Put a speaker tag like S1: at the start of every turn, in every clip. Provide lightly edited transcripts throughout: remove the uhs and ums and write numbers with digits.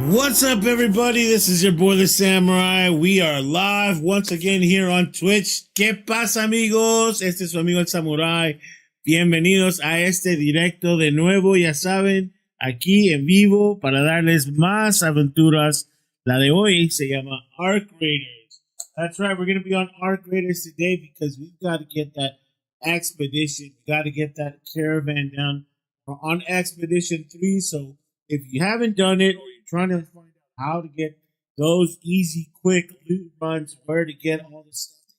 S1: What's up, everybody? This is your boy, the Samurai. We are live once again here on Twitch. ¿Qué pasa, amigos? Este es su amigo el Samurai. Bienvenidos a este directo de nuevo, ya saben, aquí en vivo para darles más aventuras. La de hoy se llama Arc Raiders. That's right, we're going to be on Arc Raiders today because we've got to get that expedition. We got to get that caravan down. We're on Expedition 3, so if you haven't done it or you're trying to find out how to get those easy, quick loot runs, where to get all the stuff,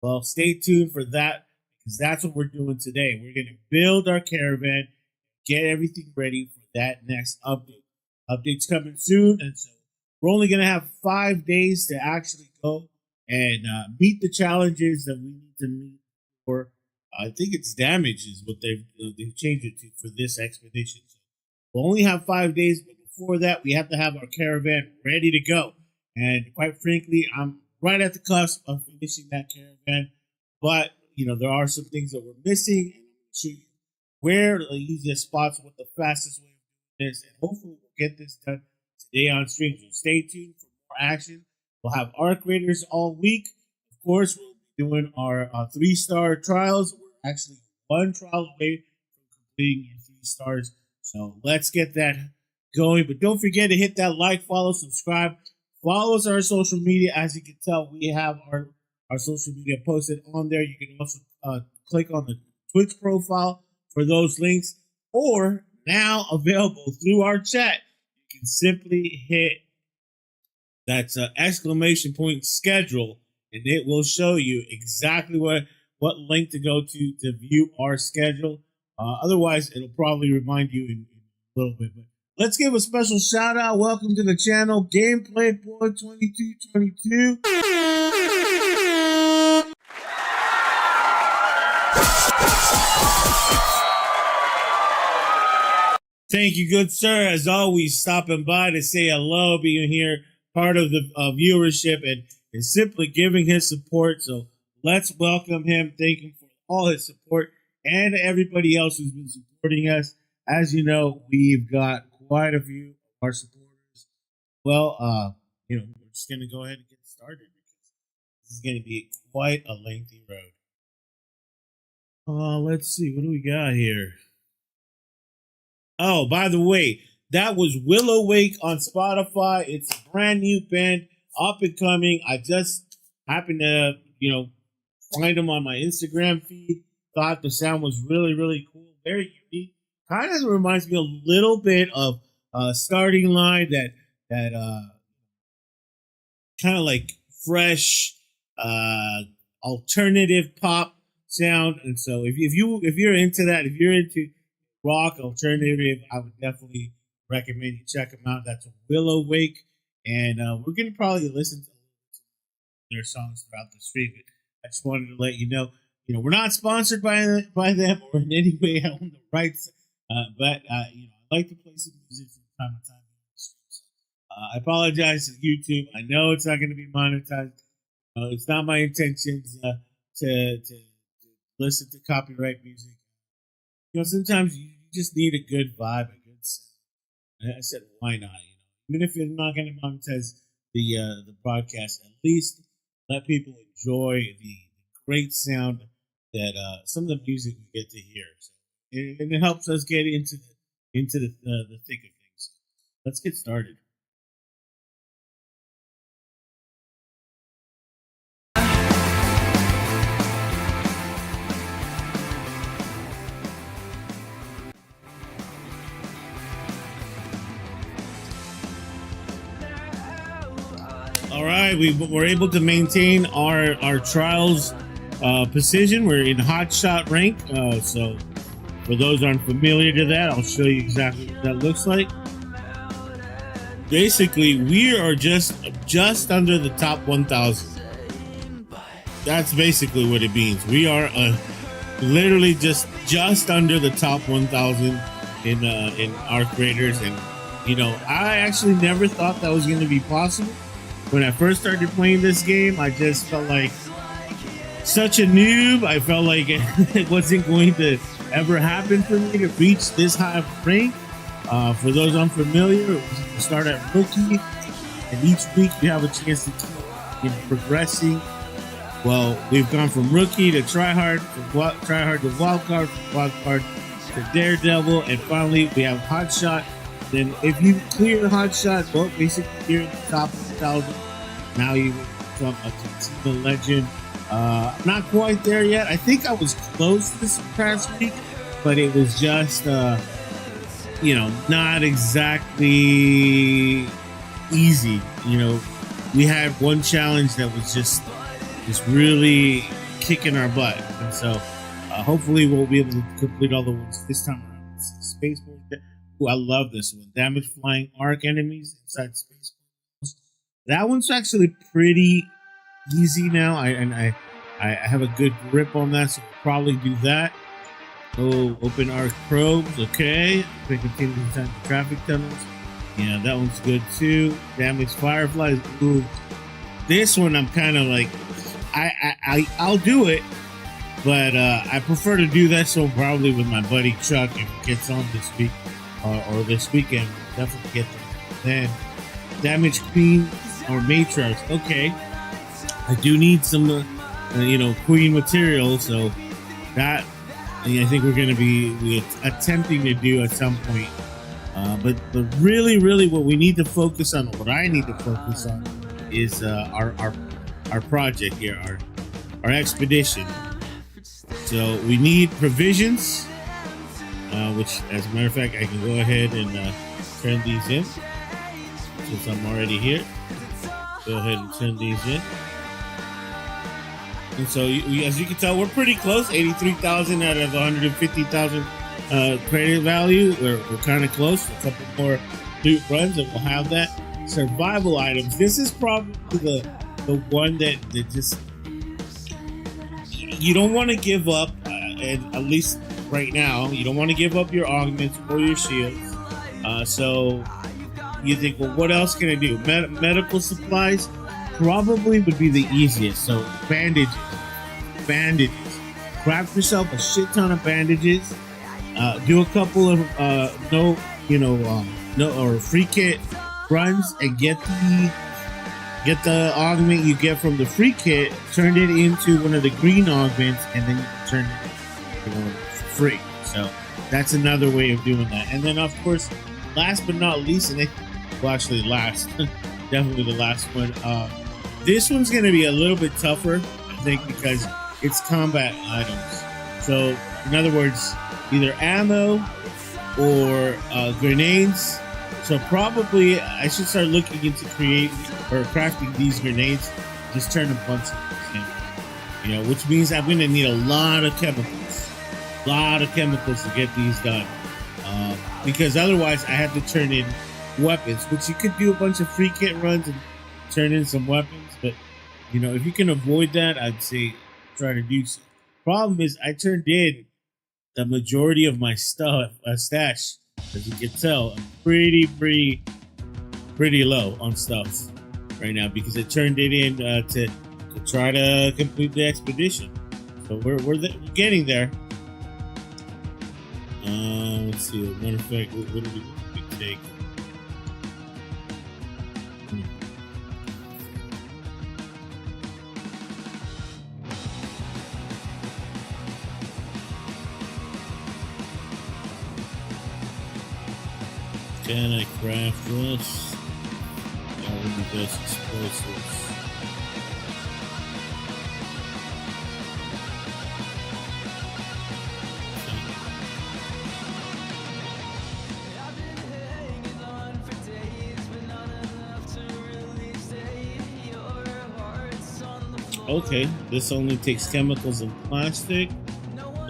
S1: well, stay tuned for that because that's what we're doing today. We're going to build our caravan, get everything ready for that next update. Update's coming soon, and so we're only going to have 5 days to actually go and meet the challenges that we need to meet for. I think it's damage is what they've changed it to for this expedition. So we'll only have 5 days, but before that, we have to have our caravan ready to go. And quite frankly, I'm right at the cusp of finishing that caravan. But, there are some things that we're missing. And I'm going to show you where the easiest spots, what the fastest way of doing this. And hopefully we'll get this done today on stream. So stay tuned for more action. We'll have Arc Raiders all week. Of course, we'll be doing our 3-star trials. We're actually one trial away from completing your 3 stars. So let's get that going. But don't forget to hit that like, follow, subscribe. Follow us on our social media. As you can tell, we have our social media posted on there. You can also click on the Twitch profile for those links. Or now available through our chat, you can simply hit that exclamation point schedule, and it will show you exactly what link to go to view our schedule. Otherwise, it'll probably remind you in a little bit. But let's give a special shout out. Welcome to the channel, Gameplay Boy 2222. Thank you, good sir, as always, stopping by to say hello, being here, part of the viewership, and simply giving his support. So let's welcome him. Thank him for all his support. And everybody else who's been supporting us. As you know, we've got quite a few of our supporters. Well, we're just going to go ahead and get started because this is going to be quite a lengthy road. Let's see. What do we got here? Oh, by the way, that was Willow Wake on Spotify. It's a brand new band, up and coming. I just happened to, find them on my Instagram feed. Thought the sound was really, really cool, very unique. Kind of reminds me a little bit of Starting Line, that kind of like fresh, alternative pop sound. And so if you're into that, if you're into rock alternative, I would definitely recommend you check them out. That's Willow Wake, and we're gonna probably listen to their songs throughout the stream. But I just wanted to let you know. We're not sponsored by them or in any way own the rights, but I like to play some music from time to time. I apologize to YouTube. I know it's not going to be monetized. It's not my intentions to listen to copyright music. Sometimes you just need a good vibe, a good sound. I said, why not? Even if you're not going to monetize the broadcast, at least let people enjoy the great sound that some of the music we get to hear, and it helps us get into the thick of things. Let's get started. All right, we were able to maintain our trials position. We're in hot shot rank, so for those aren't familiar to that, I'll show you exactly what that looks like. Basically, we are just under the top 1,000. That's basically what it means. We are literally just under the top 1,000 in Arc Raiders, and I actually never thought that was going to be possible. When I first started playing this game, I just felt like such a noob. I felt like it wasn't going to ever happen for me to reach this high of rank. For those unfamiliar, we start at rookie, and each week you have a chance to keep progressing. Well, we've gone from rookie to tryhard, from tryhard to wildcard, from wildcard to daredevil, and finally we have hotshot. Then, if you clear the hotshot, well, basically you're in the top 1,000. Now you become a team legend. Not quite there yet. I think I was close this past week, but it was just, not exactly easy. We had one challenge that was just really kicking our butt, and so hopefully we'll be able to complete all the ones this time around. Space Force. Ooh, I love this one. Damage flying arc enemies inside Space Force. That one's actually pretty easy now. I have a good grip on that, so we'll probably do that. Oh, open arc probes. Okay, continue inside the traffic tunnels. Yeah, that one's good too. Damage fireflies. Ooh, this one I'm kind of like, I'll do it, but I prefer to do that. So probably with my buddy Chuck, if it gets on this week or this weekend, we'll definitely get them. Then damage queen or matriarchs. Okay, I do need some, queen material, so that I think we're going to be attempting to do at some point. But really, what we need to focus on, what I need to focus on, is our project here, our expedition. So we need provisions, which, as a matter of fact, I can go ahead and turn these in since I'm already here. Go ahead and turn these in. And so, as you can tell, we're pretty close. 83,000 out of 150,000 credit value. We're kind of close. A couple more loot runs, and we'll have that. Survival items. This is probably the one that just you don't want to give up. And at least right now, you don't want to give up your augments or your shields. So you think, well, what else can I do? Medical supplies probably would be the easiest. So bandages. Craft yourself a shit ton of bandages. Do a couple of free kit runs and get the augment you get from the free kit, turn it into one of the green augments, and then you can turn it for free. So that's another way of doing that. And then, of course, last but not least, and actually last, definitely the last one. This one's going to be a little bit tougher, I think, because it's combat items. So, in other words, either ammo or grenades. So probably I should start looking into crafting these grenades. Just turn a bunch of them in, which means I'm going to need a lot of chemicals. To get these done. Because otherwise I have to turn in weapons, which you could do a bunch of free kit runs and turn in some weapons. But, if you can avoid that, I'd say try to do so. Problem is I turned in the majority of my stuff, stash. As you can tell, I'm pretty low on stuff right now because I turned it in to try to complete the expedition. So we're getting there. Let's see. Matter of fact, what do we take? Can I craft this? That would be best explosives. Okay, this only takes chemicals and plastic.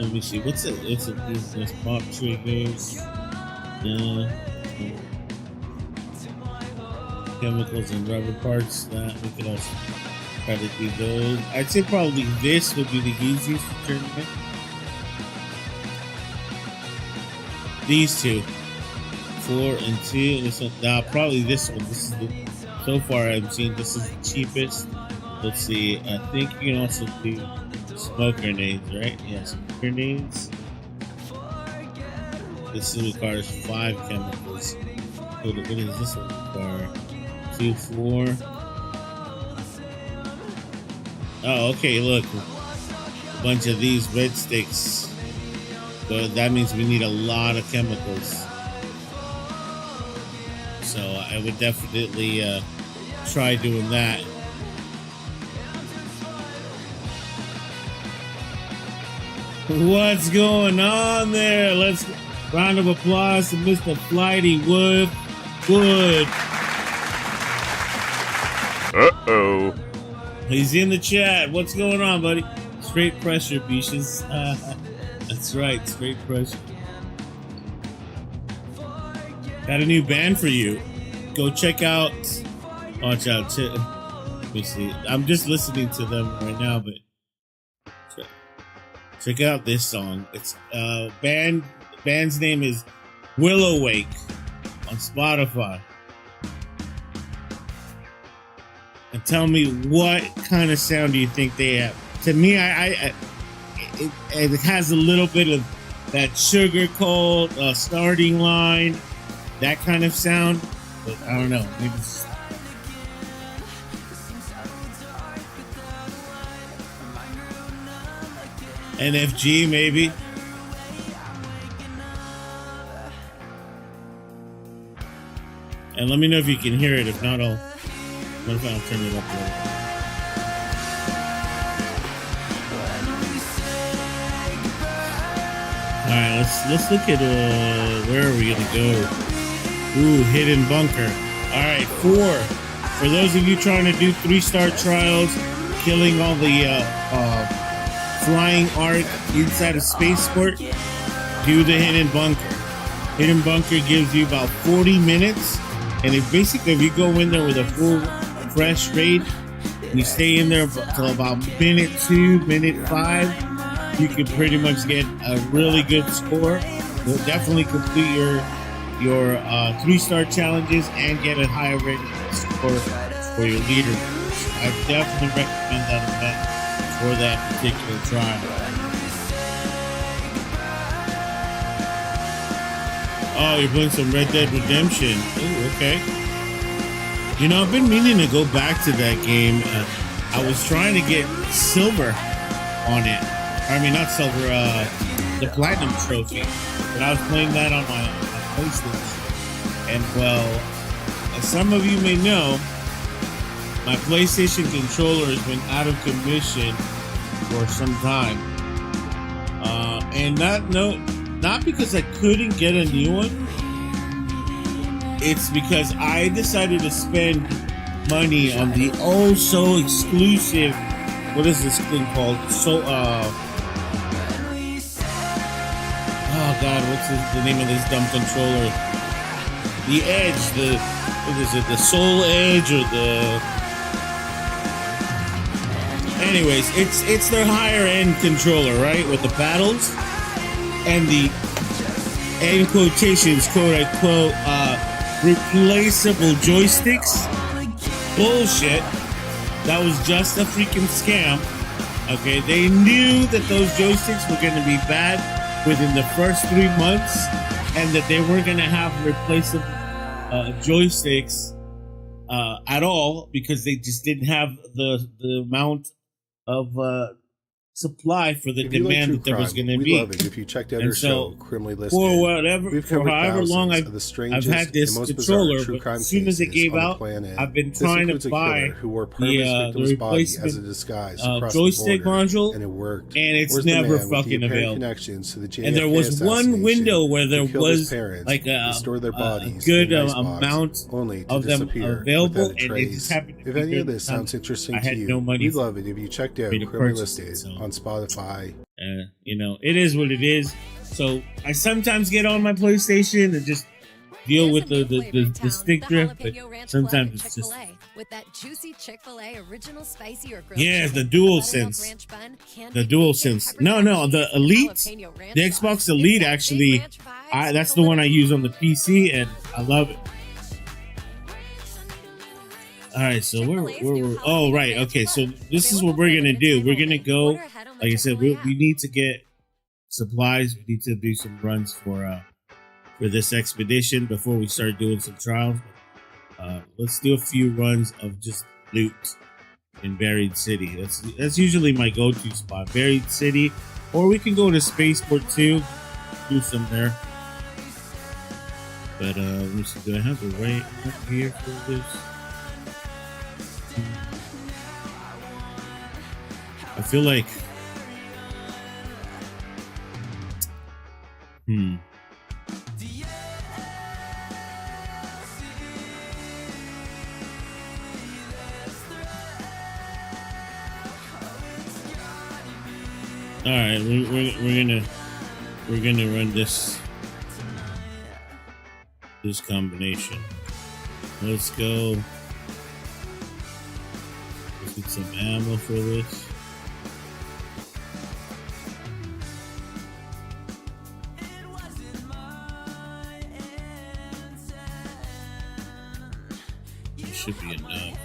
S1: Let me see, what's it? It's a business pop triggers. Chemicals and rubber parts. That we could also try to do those. I'd say probably this would be the easiest to turn in. These two, 4 and 2. This one, probably this one. This is so far I've seen this is the cheapest. Let's see. I think you can also do smoke grenades, right? Yeah, smoke grenades. This requires 5 chemicals. What does this one require? 2, 4. Oh, okay, look. A bunch of these red sticks. So that means we need a lot of chemicals. So I would definitely try doing that. What's going on there? Let's round of applause to Mr. Flighty Wood.
S2: Uh-oh.
S1: He's in the chat. What's going on, buddy? Straight pressure, Beaches. That's right, straight pressure. Got a new band for you. Go check out. Watch out. Let me see. I'm just listening to them right now, but check out this song. It's band's name is Willow Wake on Spotify. And tell me what kind of sound do you think they have? To me, it has a little bit of that Sugar Cold starting line, that kind of sound. But I don't know. Maybe it's NFG, maybe. And let me know if you can hear it. If not, I'll turn it up a little. All right, let's look at where are we gonna go? Ooh, hidden bunker. All right, 4. For those of you trying to do 3-star trials, killing all the flying arc inside of spaceport, do the hidden bunker. Hidden bunker gives you about 40 minutes, and if you go in there with a full fresh raid, and you stay in there until about minute 2, minute 5, you can pretty much get a really good score. You'll definitely complete your 3-star challenges and get a higher rated score for your leader. I definitely recommend that event for that particular trial. Oh, you're playing some Red Dead Redemption. Ooh, okay. You know, I've been meaning to go back to that game. I was trying to get silver on it. I mean, not silver, the platinum trophy. But I was playing that on my PlayStation. And well, as some of you may know, my PlayStation controller has been out of commission for some time. And not because I couldn't get a new one. It's because I decided to spend money on the oh so exclusive, what is this thing called? Oh God, what's the name of this dumb controller? The Edge, what is it? The Soul Edge or the... Anyways, it's their higher end controller, right? With the paddles and the end quotations, quote unquote, replaceable joysticks. Bullshit. That was just a freaking scam. Okay, they knew that those joysticks were going to be bad within the first 3 months, and that they weren't going to have replaceable joysticks at all, because they just didn't have the amount of supply for the demand that there was going to be.
S3: Love it. If you checked out our show, Criminally Listed,
S1: for whatever, for however long I've had this controller, but as soon as it gave out, I've been trying to buy the replacement
S3: as a disguise
S1: joystick module,
S3: and it worked.
S1: And it's never fucking available. And there was one window where there was like a good amount of them available, and it just happened to
S3: be. If any of this sounds interesting to you, we'd love it if you checked out Criminally Listed on Spotify.
S1: You know, it is what it is. So I sometimes get on my PlayStation and just deal with the stick drift, but sometimes it's just the DualSense. No, the Elite, the Xbox Elite actually, that's the one I use on the PC, and I love it. All right, so we're oh right, okay. So this is what we're gonna do. We're gonna go, like I said, we need to get supplies. We need to do some runs for for this expedition before we start doing some trials. Let's do a few runs of just loot in Buried City. That's usually my go-to spot, Buried City, or we can go to Spaceport too, do some there. But let me see, do I have the right up here for this? I feel like all right, we're gonna run this combination. Let's go. Let's get some ammo for this. It should be enough.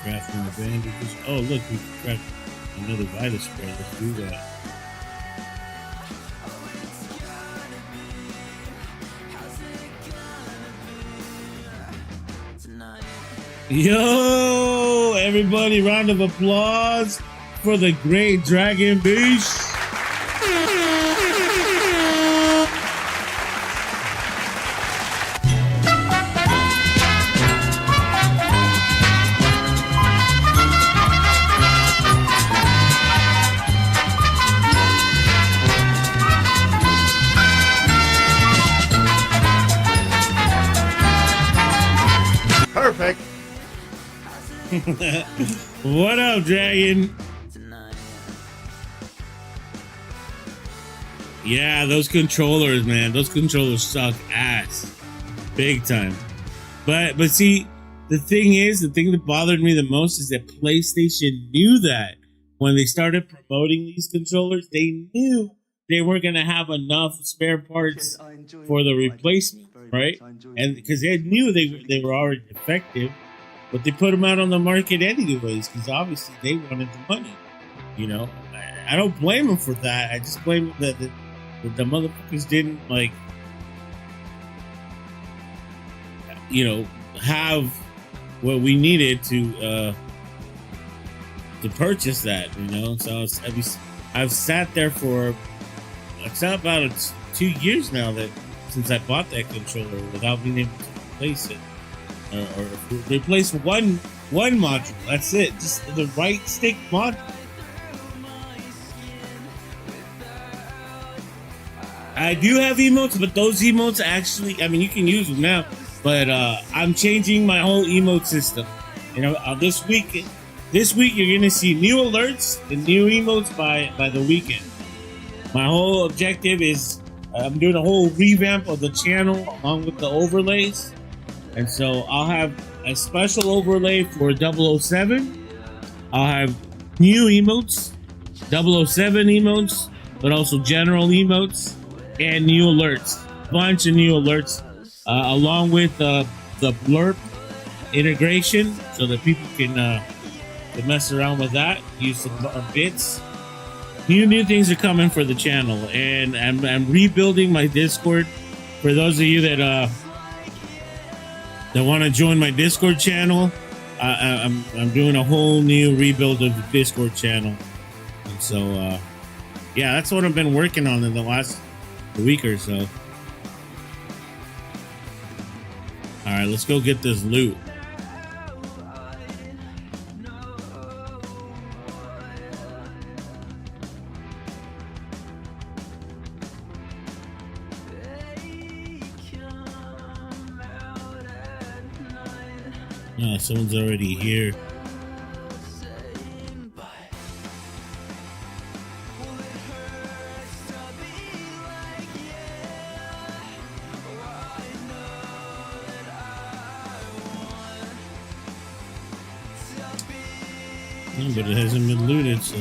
S1: Craft more bandages. Oh, look, we can craft another Vitus spray. Let's do that. Yo, everybody, round of applause for the great Dragon Beast.
S3: Perfect.
S1: What up, Dragon? Yeah, those controllers, man. Those controllers suck ass. Big time. But see, the thing that bothered me the most is that PlayStation knew that when they started promoting these controllers, they knew they weren't going to have enough spare parts for the replacement, right? And because they knew they were already defective, but they put them out on the market anyways, because obviously they wanted the money. You know, I don't blame them for that. I just blame them that the motherfuckers didn't, like, you know, have what we needed to purchase that. You know, so I've sat there for it's about 2 years now since I bought that controller without being able to replace it. Or replace one module. That's it. Just the right stick module. I do have emotes, but those emotes actually, I mean, you can use them now. But I'm changing my whole emote system. You know, this week you're gonna see new alerts and new emotes by the weekend. My whole objective is I'm doing a whole revamp of the channel along with the overlays. And so I'll have a special overlay for 007. I'll have new emotes, 007 emotes, but also general emotes and new alerts. Bunch of new alerts, along with the blurb integration, so that people can mess around with that, use some bits. New things are coming for the channel, and I'm rebuilding my Discord. For those of you that want to join my Discord channel, I'm doing a whole new rebuild of the Discord channel. And so, yeah, that's what I've been working on in the last week or so. All right, let's go get this loot. Oh, someone's already here. No, but it hasn't been looted, so.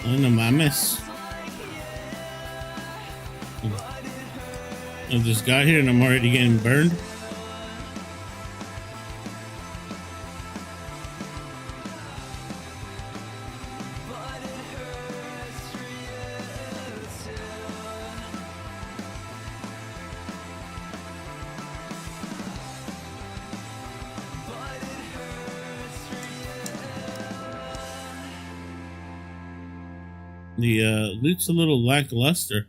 S1: Oh, no mames. I just got here and I'm already getting burned. The loot's a little lackluster.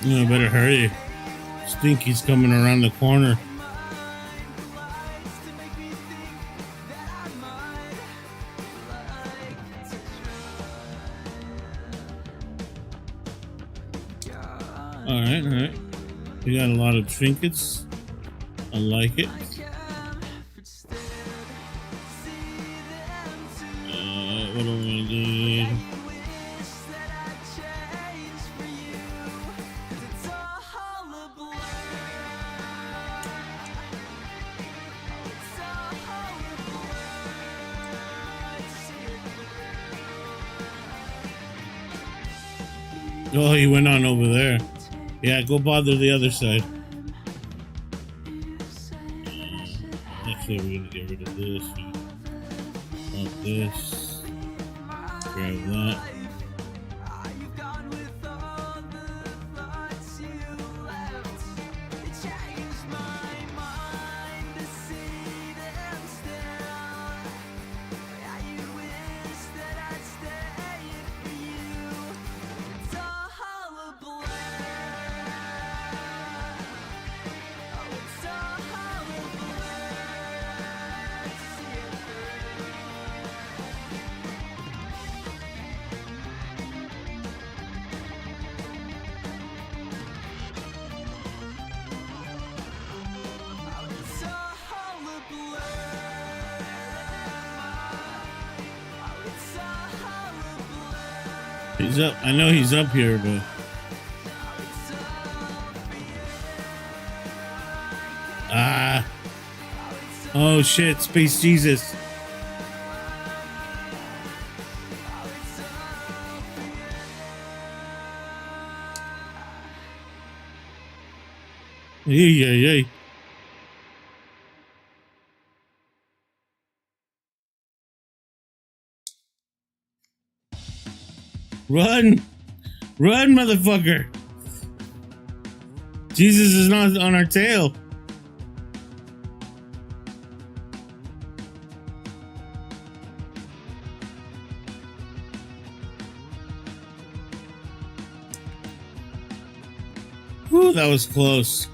S1: You know, better hurry. Stinky's coming around the corner. Alright, alright. We got a lot of trinkets. I like it. What do we need? Oh, he went on over there. Yeah, go bother the other side. Actually, we're gonna get rid of this. Want this. Grab that. He's up. I know he's up here, but oh shit, Space Jesus. Yay. Run, motherfucker. Jesus is not on our tail. Whew, that was close.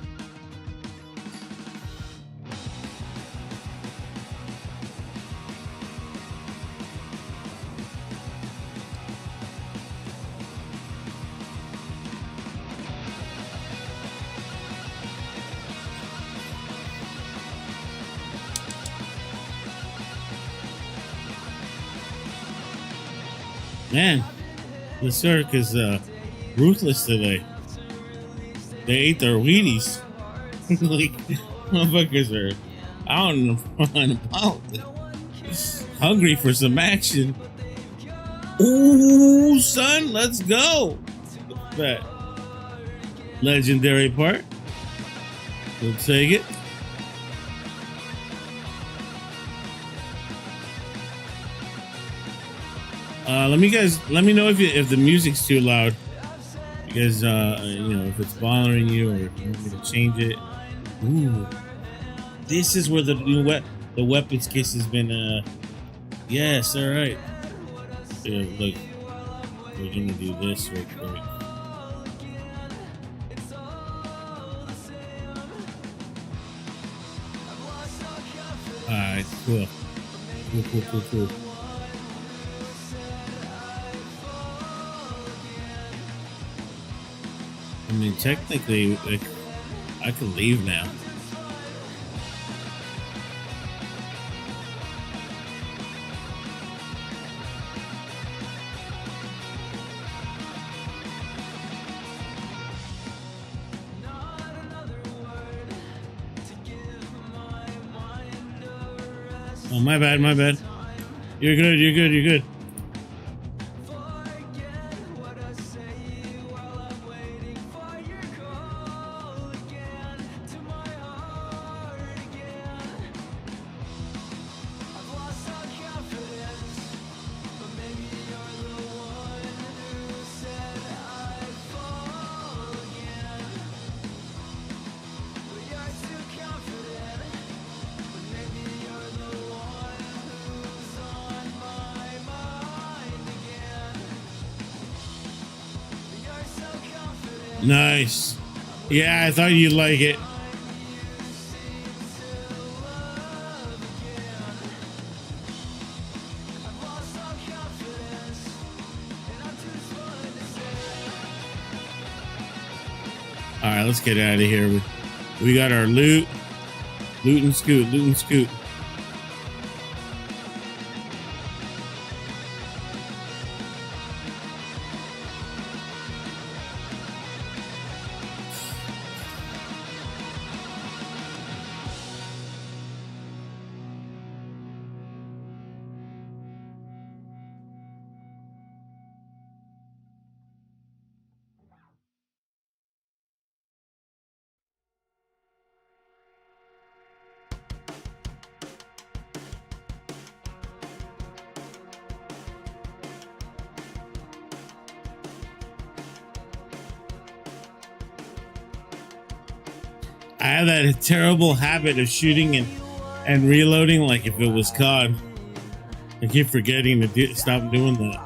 S1: Man, the Cirque is ruthless today. They ate their Wheaties. Like, motherfuckers are out and about. Hungry for some action. Ooh, son, let's go. That legendary part. We'll take it. Let me know if the music's too loud. Because you know, if it's bothering you or if you want me to change it. Ooh, this is where the weapons case has been. Yes, all right. Yeah, look, we're gonna do this real quick. All right, cool. Cool. I mean, technically, I could leave now. Oh, my bad. You're good. Nice. Yeah, I thought you'd like it. All right, let's get out of here. We got our loot and scoot. I have that terrible habit of shooting and reloading like if it was COD. I keep forgetting to stop doing that.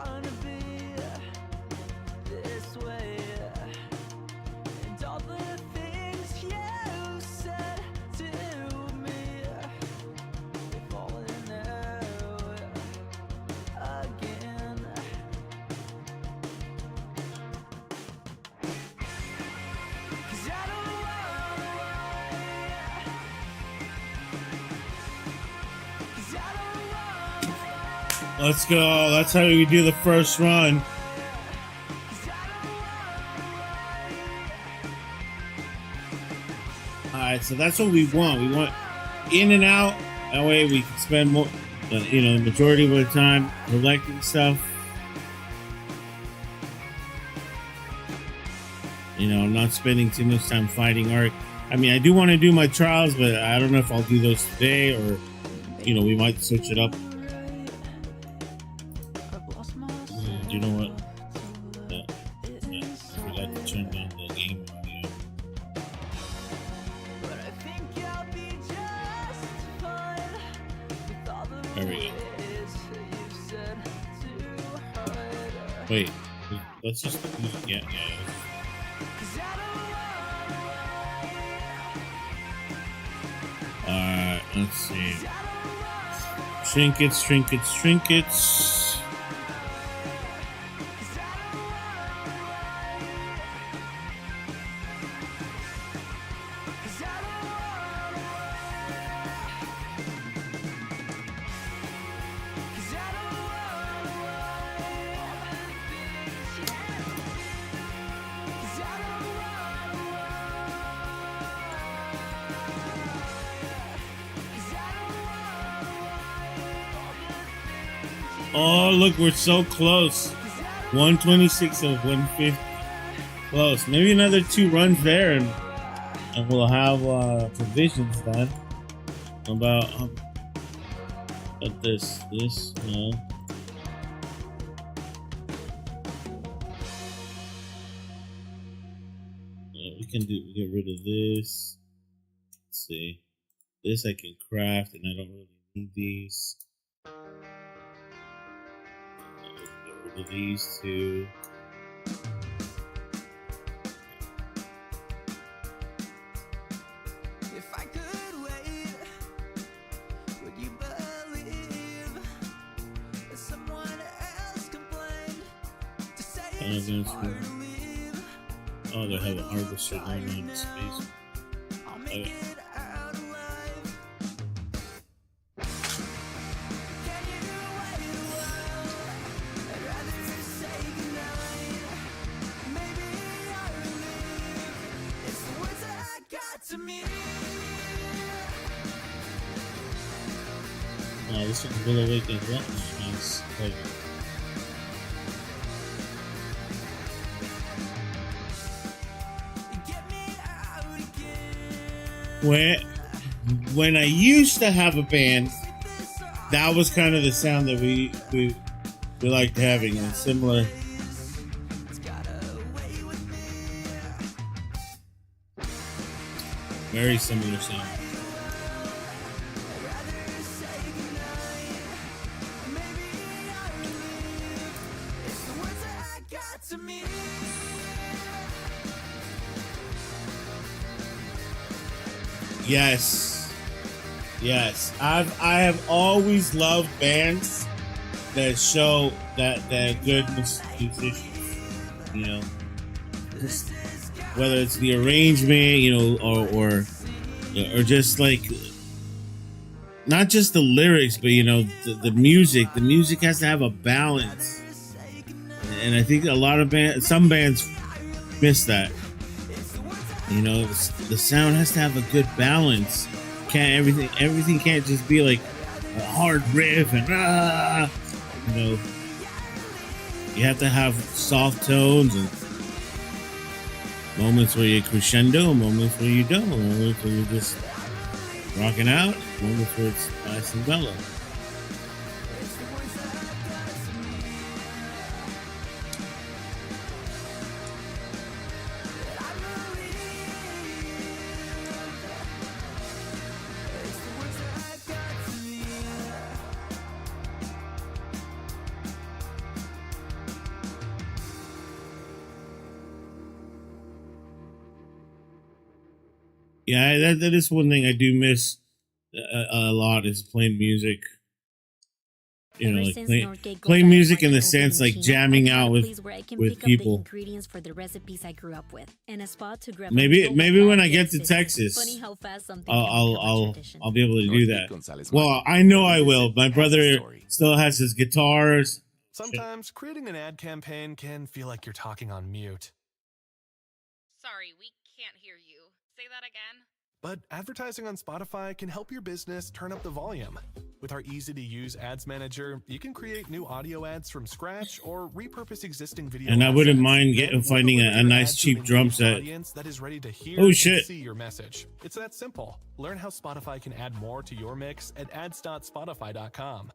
S1: Let's go. That's how we do the first run. Alright, so that's what we want. We want in and out. That way we can spend more, the majority of our time collecting stuff. Not spending too much time fighting Ark. I mean, I do want to do my trials, but I don't know if I'll do those today or, we might switch it up. You know what? I forgot to turn down the game audio. There we go. Wait, let's just yeah. Alright, let's see. Trinkets. Oh, look, we're so close. 126 of 150. Close. Maybe another 2 runs there, and we'll have provisions done. About this, no. We can get rid of this. Let's see. This I can craft, and I don't really need these. Get rid of these 2. If I could wait, would you believe Oh, they have a harvester going on in space. Okay. Oh, this one's Will Awaken as well. Nice. Like, when I used to have a band, that was kind of the sound that we liked having, and similar. Very similar sound. Yes. I have always loved bands that show that they're good musicians. You know, just whether it's the arrangement, you know, or just like not just the lyrics, but you know, the music. The music has to have a balance, and I think a lot of some bands miss that. You know, the sound has to have a good balance. Everything can't just be like a hard riff and you know. You have to have soft tones and moments where you're crescendo, moments where you don't, moments where you're just rocking out, moments where it's nice and mellow. Yeah, that is one thing I do miss a lot is playing music. You know, like playing music in the sense like jamming out with people.
S2: Ingredients for the recipes I grew up with, and a spot to grab
S1: maybe when I get to Texas, I'll be able to do that. Well, I know I will. My brother still has his guitars.
S4: Sometimes creating an ad campaign can feel like you're talking on mute.
S5: Sorry, we can't hear you. Say that again.
S4: But advertising on Spotify can help your business turn up the volume. With our easy-to-use ads manager, you can create new audio ads from scratch or repurpose existing video.
S1: And I wouldn't mind finding a nice cheap drum set.
S4: That is ready to hear
S1: oh shit!
S4: And see your message. It's that simple. Learn how Spotify can add more to your mix at ads.spotify.com.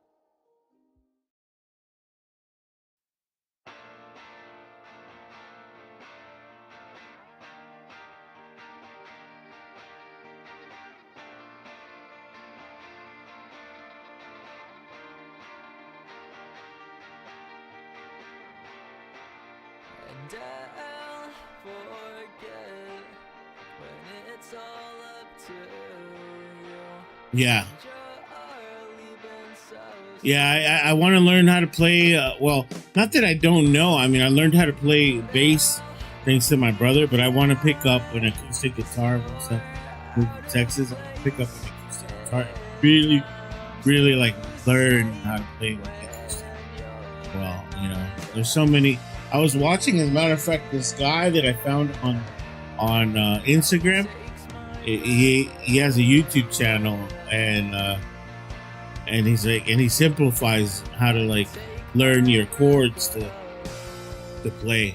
S6: And I'll forget when it's all up to you.
S1: Yeah, I want to learn how to play. Well, not that I don't know. I mean, I learned how to play bass thanks to my brother, but I want to pick up an acoustic guitar once I move to Texas. Pick up an acoustic guitar. Really like learn how to play like acoustic. Well, you know, there's so many. I was watching, as a matter of fact, this guy that I found on Instagram. He has a YouTube channel, and he's like, and he simplifies how to like learn your chords to play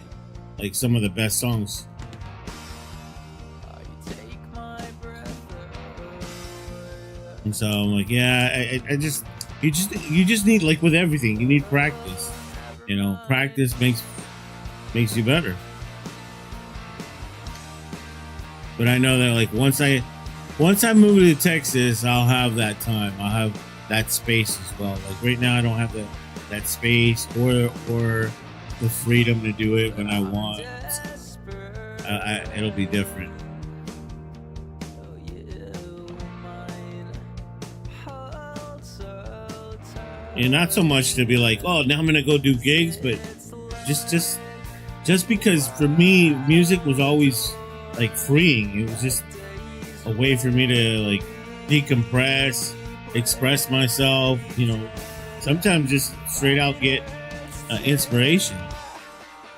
S1: like some of the best songs. And so I'm like, yeah, I just you just need, like with everything, you need practice. You know, practice makes you better. But I know that like once I move to Texas, I'll have that time. I'll have that space as well. Like right now, I don't have that space or the freedom to do it when I want. So, it'll be different. And not so much to be like, oh, now I'm gonna go do gigs, but just just because for me, music was always like freeing. It was just a way for me to like decompress, express myself, you know, sometimes just straight out get inspiration.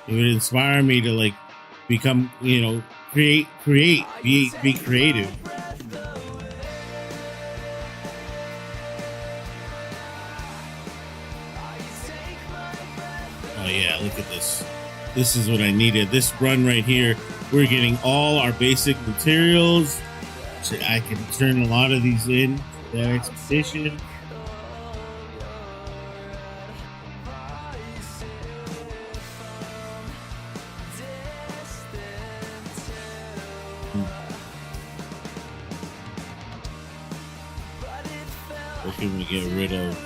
S1: It would inspire me to like become, you know, be creative. Oh yeah, look at this. This is what I needed. This run right here, we're getting all our basic materials. So I can turn a lot of these in that expedition. What can we get rid of?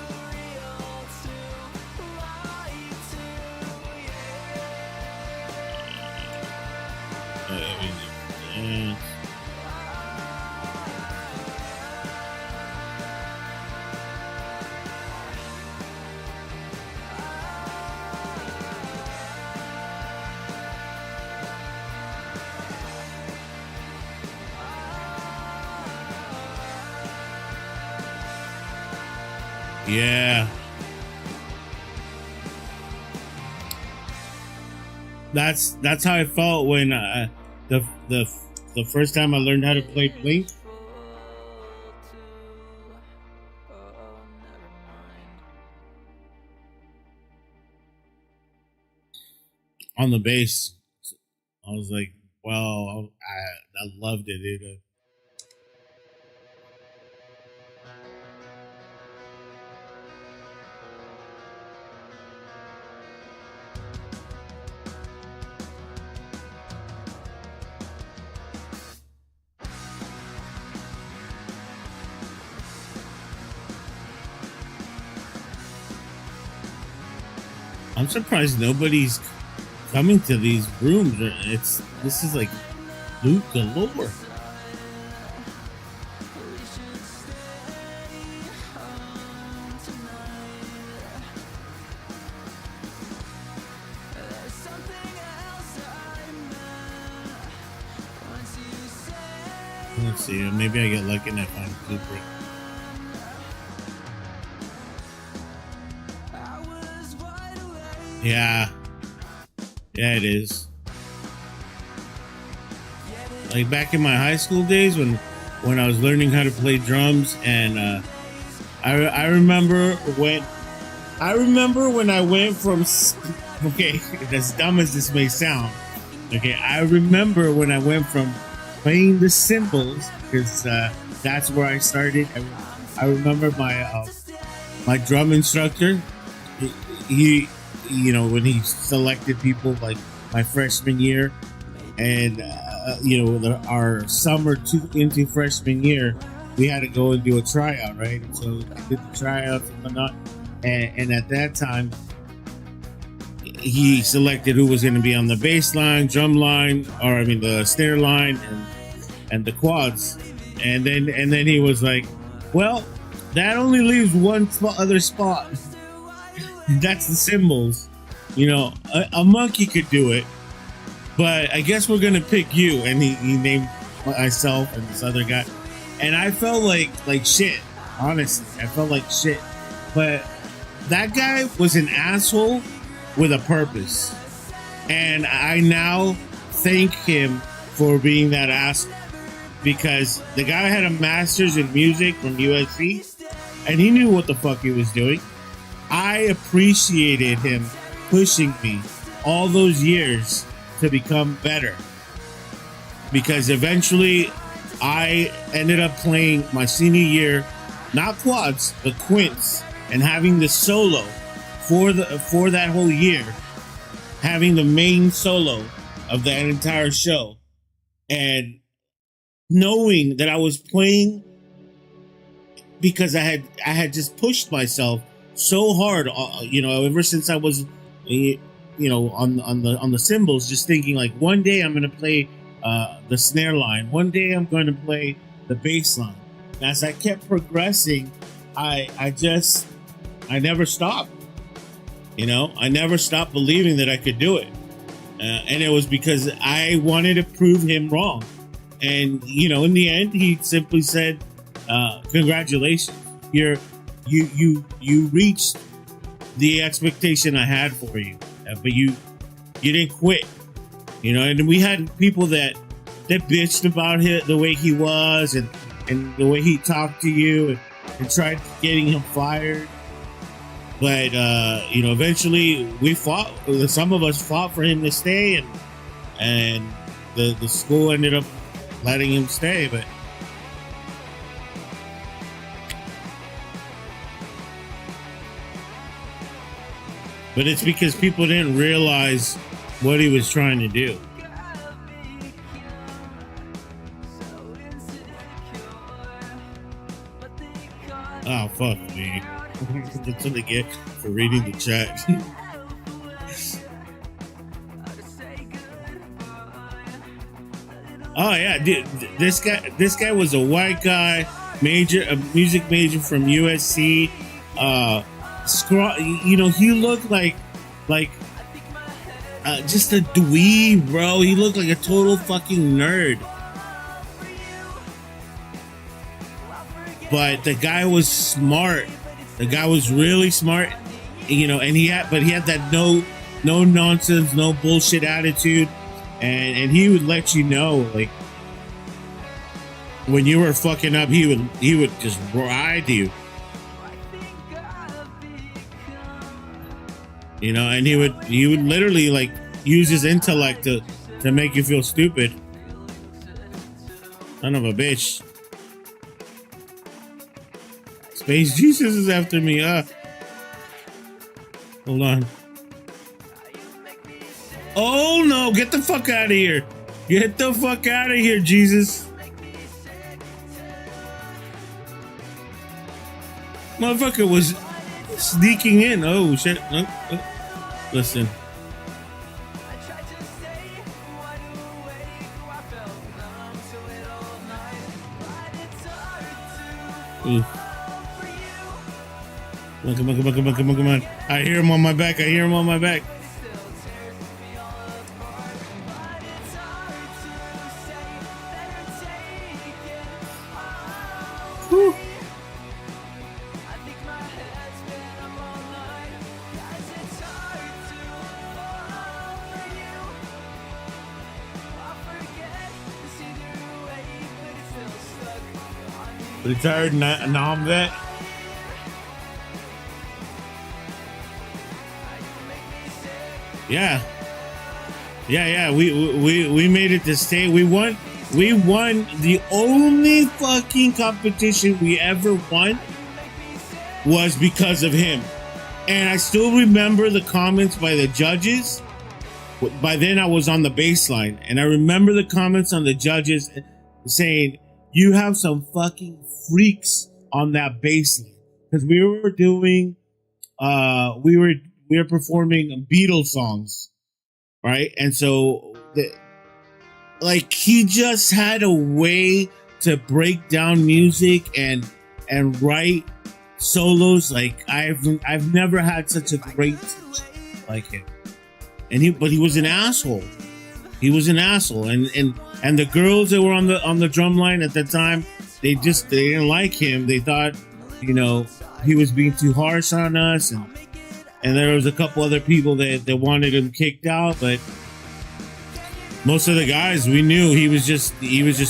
S1: Yeah. That's how I felt when the first time I learned how to play Blink. On the bass, I was like, wow, I loved it. I'm surprised nobody's coming to these rooms. This is like loot galore. Let's see, maybe I get lucky and I find Cooper. Yeah, it is. Like back in my high school days when I was learning how to play drums, and I remember when I went from, okay, as dumb as this may sound, okay, I remember when I went from playing the cymbals, because that's where I started. I remember my drum instructor. He you know, when he selected people like my freshman year, and you know, our summer into freshman year, we had to go and do a tryout, right? And so I did the tryouts and whatnot, and at that time, he selected who was going to be on the bass line, drum line, or I mean the snare line, and the quads, and then he was like, "Well, that only leaves one other spot." That's the cymbals. You know, a monkey could do it, but I guess we're gonna pick you. And he named myself and this other guy, and I felt like shit. Honestly, I felt like shit. But that guy was an asshole with a purpose, and I now thank him for being that asshole, because the guy had a master's in music from USC, and he knew what the fuck he was doing. I appreciated him pushing me all those years to become better, because eventually I ended up playing my senior year, not quads, but quints, and having the solo for that whole year, having the main solo of that entire show, and knowing that I was playing because I had just pushed myself so hard, you know, ever since I was, you know, on the cymbals, just thinking like, one day I'm going to play the snare line, one day I'm going to play the bass line. And as I kept progressing, I never stopped. You know, I never stopped believing that I could do it. And it was because I wanted to prove him wrong. And, you know, in the end, he simply said, congratulations. You reached the expectation I had for you. But you didn't quit. You know, and we had people that bitched about the way he was and the way he talked to you and tried getting him fired. But, you know, eventually we fought. Some of us fought for him to stay, and the school ended up letting him stay. But it's because people didn't realize what he was trying to do. Oh, fuck me. That's what they get for reading the chat. Oh yeah, dude, this guy was a white guy, a music major from USC. You know, he looked like just a dweeb, bro. He looked like a total fucking nerd. But the guy was smart. The guy was really smart, you know, and he had that no nonsense, no bullshit attitude, and he would let you know, like, when you were fucking up, he would just ride you, you know, and he would literally like use his intellect to make you feel stupid. Son of a bitch. Space Jesus is after me. Hold on. Oh no, get the fuck out of here. Get the fuck out of here, Jesus. Motherfucker was sneaking in. Oh shit. Listen. Ooh. Come on. I hear him on my back. Whew. Retired nom vet. Yeah. We made it to state. We won. The only fucking competition we ever won was because of him. And I still remember the comments by the judges. By then I was on the baseline, and I remember the comments on the judges saying, "You have some fucking freaks on that baseline," because we were doing, we were performing Beatles songs, right? And so, like, he just had a way to break down music and write solos. Like, I've never had such a great teacher like him. But he was an asshole. And the girls that were on the drum line at the time, they didn't like him. They thought, you know, he was being too harsh on us, and there was a couple other people that wanted him kicked out. But most of the guys, we knew he was just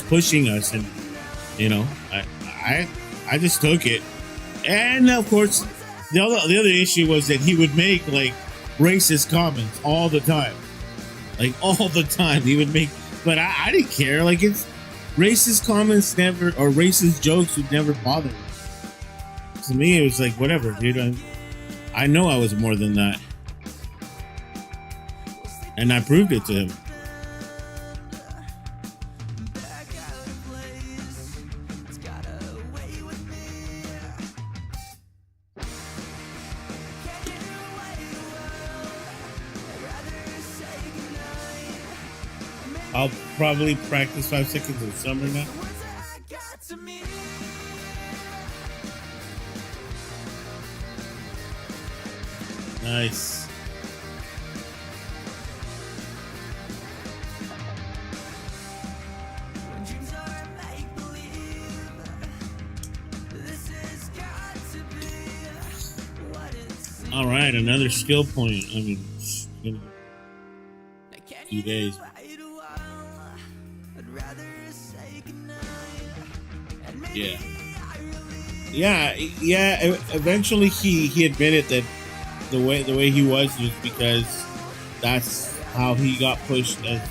S1: pushing us, and you know, I just took it. And of course, the other issue was that he would make like racist comments all the time. He would make, but I didn't care. Like, it's racist comments never, or racist jokes would never bother me. To me, it was like, whatever, dude. I know I was more than that, and I proved it to him. I'll probably practice 5 seconds in summer now. Nice. All right, another skill point. I mean, a few days. Yeah. Eventually, he admitted that the way he was because that's how he got pushed as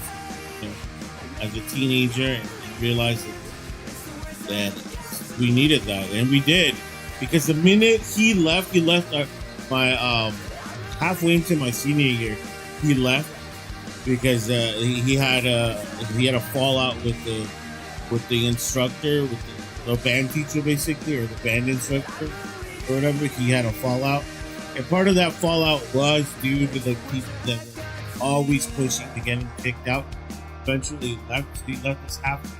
S1: a teenager, and realized that we needed that, and we did, because the minute he left my halfway into my senior year, he left because he had a fallout with the instructor, with the band teacher, basically, or the band instructor or whatever. He had a fallout, and part of that fallout was due to the people that were always pushing to get him kicked out. Eventually he left us halfway,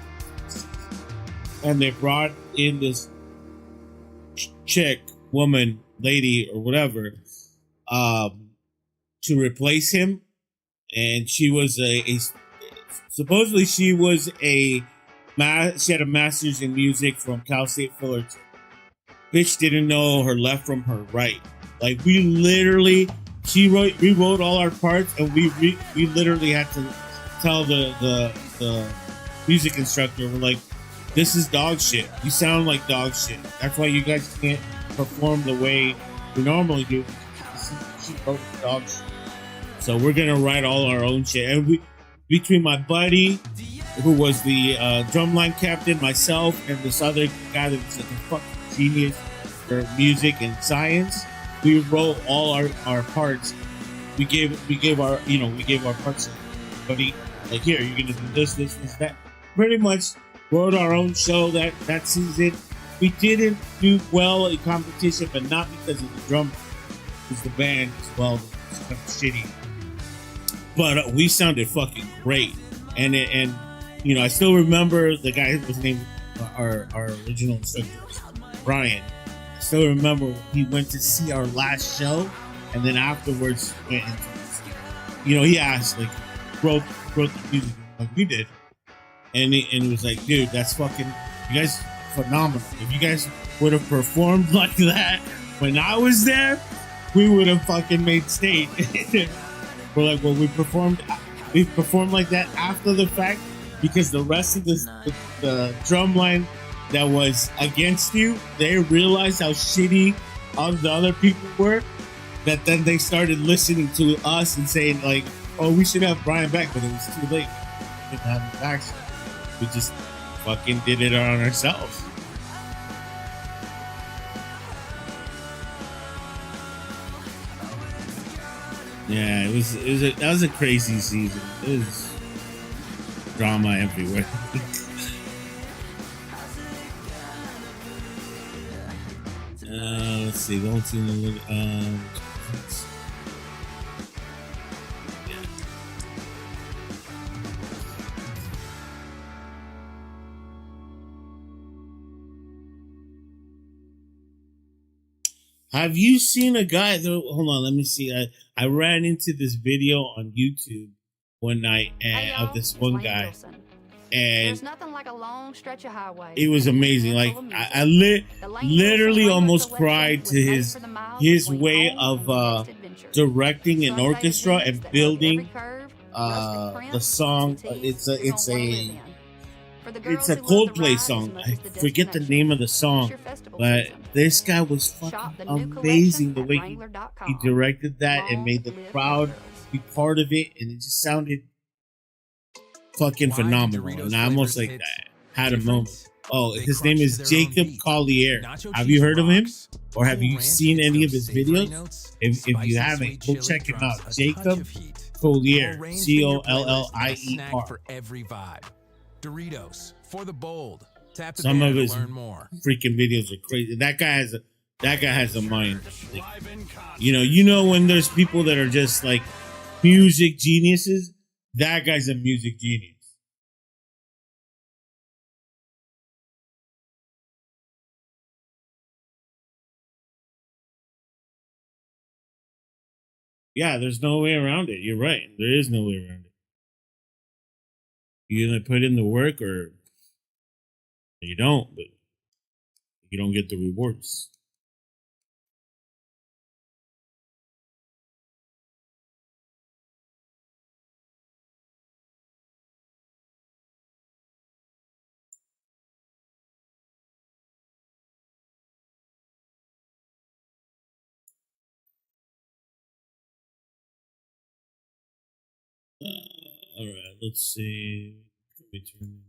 S1: and they brought in this chick, woman, lady, or whatever, to replace him. And she was supposedly she was she had a master's in music from Cal State Fullerton. Bitch didn't know her left from her right. Like, we wrote all our parts, and we literally had to tell the music instructor, we're like, this is dog shit. You sound like dog shit. That's why you guys can't perform the way we normally do. She wrote dog shit. So we're gonna write all our own shit. And between my buddy, who was the drumline captain, myself, and this other guy that was like a fucking genius for music and science, we wrote all our parts. We gave our parts to everybody. Like, here, you're gonna do this, that. Pretty much wrote our own show that season. We didn't do well in competition, but not because of the drum, because the band as well was kind of shitty. But we sounded fucking great, and I still remember the guy who was named our original instructor, Brian. I still remember when he went to see our last show, and then afterwards went and, he asked, like, wrote the music like we did, and it was like, dude, that's fucking, you guys phenomenal. If you guys would have performed like that when I was there, we would have fucking made state. We're like, well, we performed like that after the fact, because the rest of the drum line that was against you, they realized how shitty all the other people were, that then they started listening to us and saying, like, oh, we should have Brian back, but it was too late. We didn't have him back, so we just fucking did it on ourselves. Yeah, that was a crazy season. It was drama everywhere. Let's see. Going to Have you seen a guy? Hold on, let me see. I ran into this video on YouTube one night of this one guy, and there's nothing like a long stretch of highway. It was amazing. Like, I literally almost cried to his way of directing an orchestra and building the song. It's a Coldplay song. I forget the name of the song, but this guy was fucking amazing. The way he directed that and made the crowd be part of it, and it just sounded fucking phenomenal. And I almost like had a moment. Oh, his name is Jacob Collier. Have you heard of him, or have you seen any of his videos? If you haven't, go check him out. Jacob Collier, Collier.
S4: Doritos for the bold. Tap
S1: some of his freaking videos are crazy. That guy has a mind. Like, you know when there's people that are just like music geniuses, that guy's a music genius. Yeah, there's no way around it. You're right. There is no way around it. You either put in the work or you don't, but you don't get the rewards. All right, let's see. Let me turn.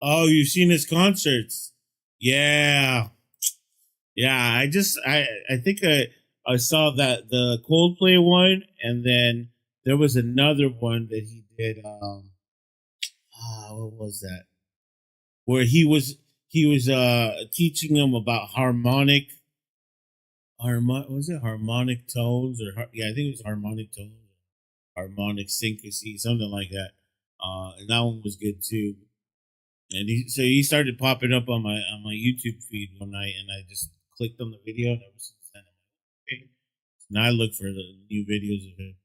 S1: Oh, you've seen his concerts? Yeah, yeah. I think I saw that the Coldplay one, and then there was another one that he did. What was that? Where he was teaching them about was it harmonic tones yeah, I think it was harmonic tones, harmonic syncopy, something like that. And that one was good too. And he started popping up on my YouTube feed one night, and I just clicked on the video, and ever since then, I'm like, okay. So now I look for the new videos of him.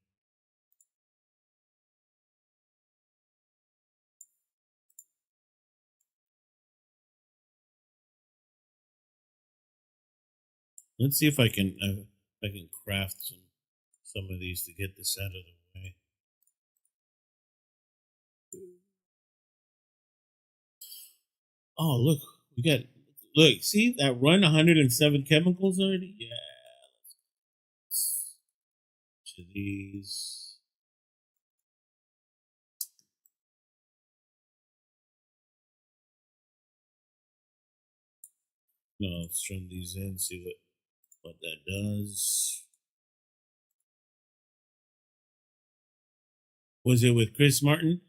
S1: Let's see if I can craft some of these to get this out of the way. Oh, look, see that run 107 chemicals already? Yeah. To these. No, let's turn these in, see what that does. Was it with Chris Martin?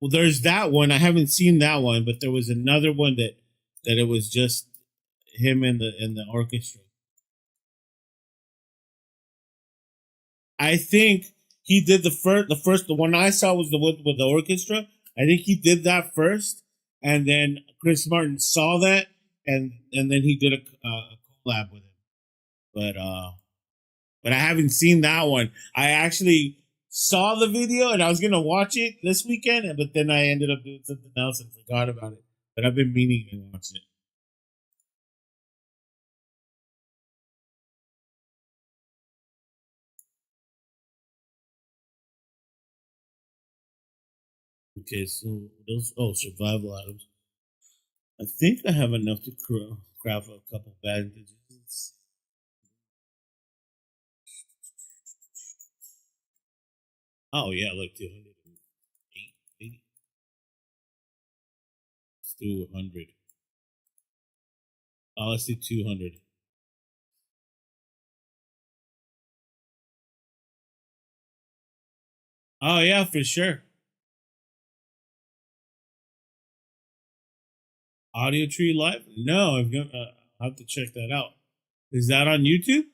S1: Well, there's that one. I haven't seen that one, but there was another one that it was just him and the orchestra. I think he did the first the one I saw was the one with the orchestra. I think he did that first, and then Chris Martin saw that, and then he did a collab with him. But I haven't seen that one. I actually saw the video and I was gonna watch it this weekend, but then I ended up doing something else and forgot about it. But I've been meaning to watch it. Okay, so those survival items. I think I have enough to craft a couple bandages. Oh yeah, look, 280. Let's do 100. Oh, let's do 200. Oh yeah, for sure. Audio Tree Live? No, I'll have to check that out. Is that on YouTube?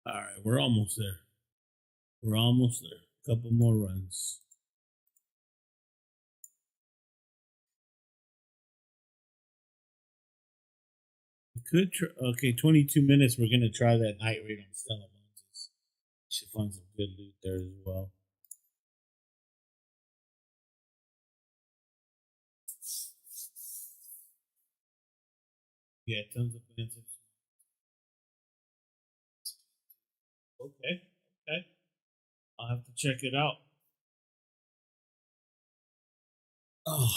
S1: All right, we're almost there. We're almost there. A couple more runs. We could okay, 22 minutes. We're gonna try that night raid on Stella Montes. Should find some good loot there as well. Yeah, tons of fancy. Okay, okay. I'll have to check it out. Oh,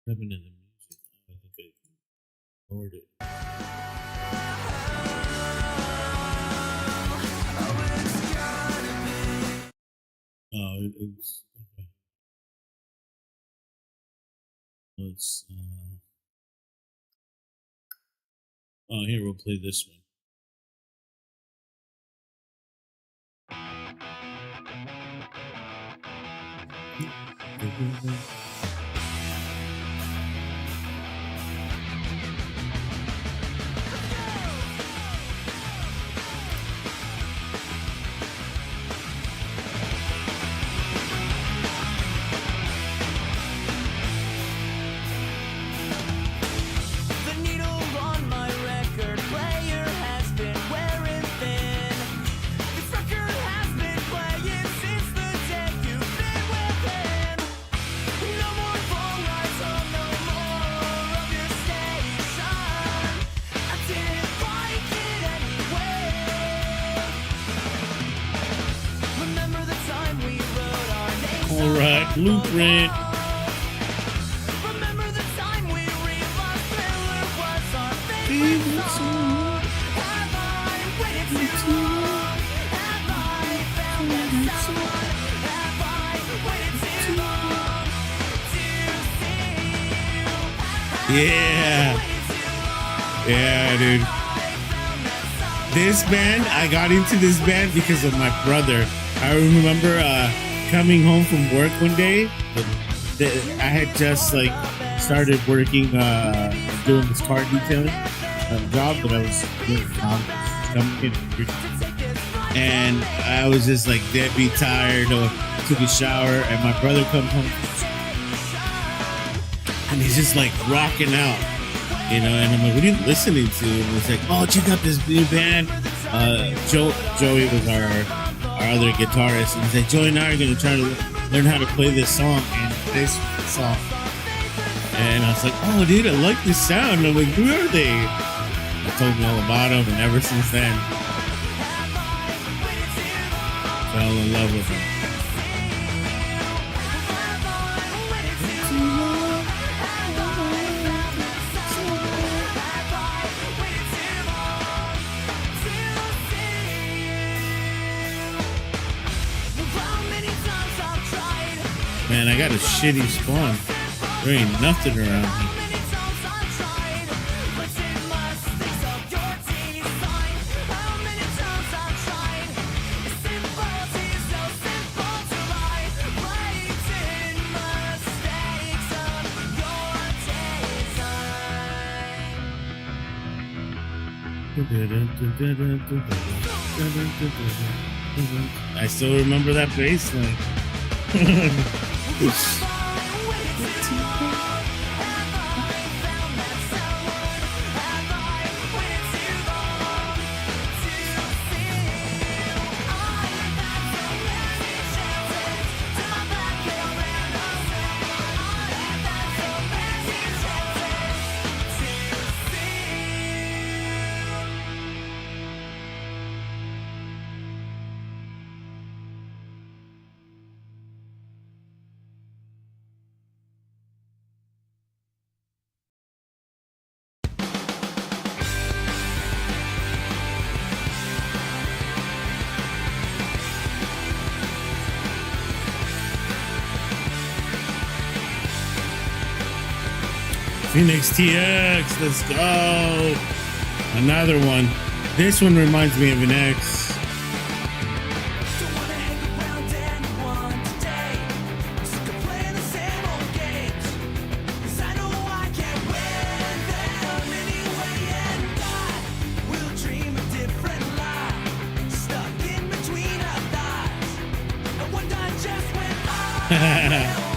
S1: ripping in the music. I think I ignored it. Oh, it's okay. Let's. Oh, here we'll play this one. Blueprint.
S6: Remember the time we realized Thriller was our favorite song? Have I waited too long? Have I found that someone? Have I waited too long to see you?
S1: Yeah. Yeah, dude. This band, I got into this band because of my brother. I remember coming home from work one day. I had just like started working, doing this car detailing job that I was doing. And I was just like deadbeat tired. Took a shower, and my brother comes home, and he's just like rocking out. You know, and I'm like, what are you listening to? And he's like, oh, check out this new band. Joey was our other guitarist. And he's like, Joey and I are going to try to learn how to play this song and this song. And I was like, oh, dude, I like this sound. And I'm like, who are they? I told him all about them, and ever since then, fell in love with them. Man, I got a shitty spawn. There ain't nothing around me. I still remember that bass line. Phoenix TX, let's go. Another one. This one reminds me of an ex.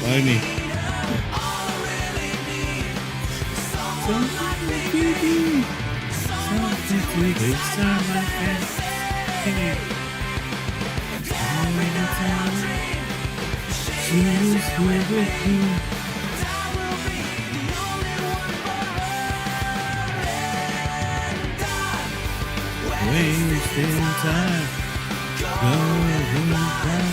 S1: Funny. Wasting time, going down.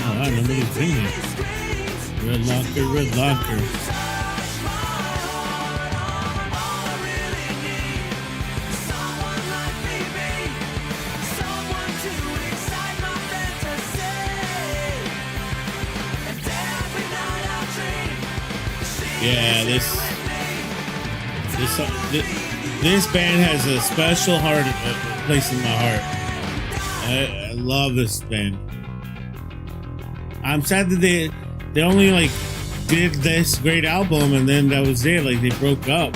S1: I know nobody's in here. Red locker. Yeah, this band has a special place in my heart. I love this band. I'm sad that they only like did this great album and then that was it. Like they broke up.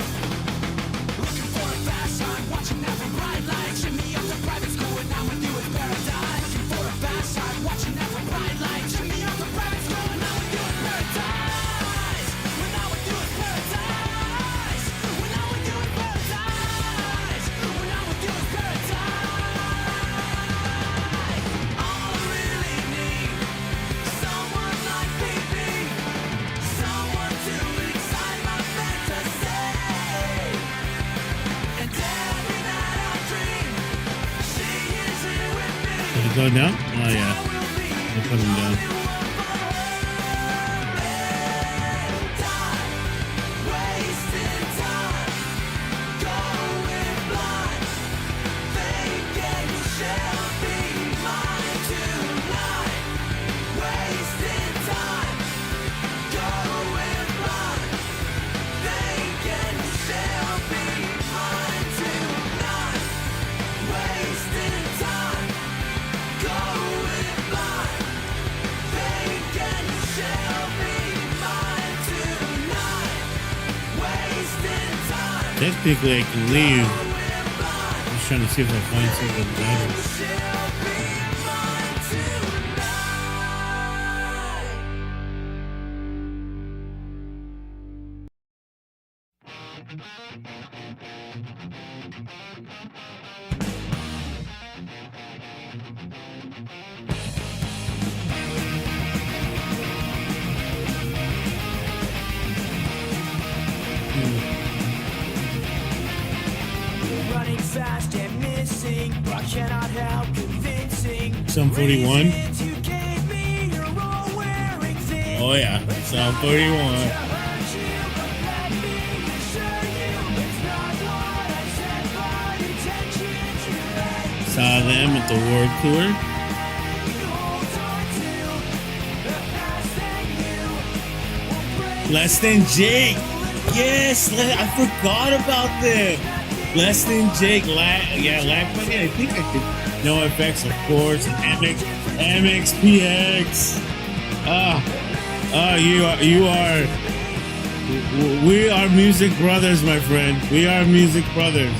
S1: going down? Oh yeah. I put him down. Technically, I can leave. I'm just trying to see if I find something better.
S6: Running fast and missing, but cannot help convincing.
S1: Psalm 41. Oh yeah, Psalm 41. Saw them at the World Tour. Less Than Jake. Yes, I forgot about them. Less Than Jake, Buddy. I think I could. No Effects, of course, and MXPX. We are music brothers, my friend. We are music brothers.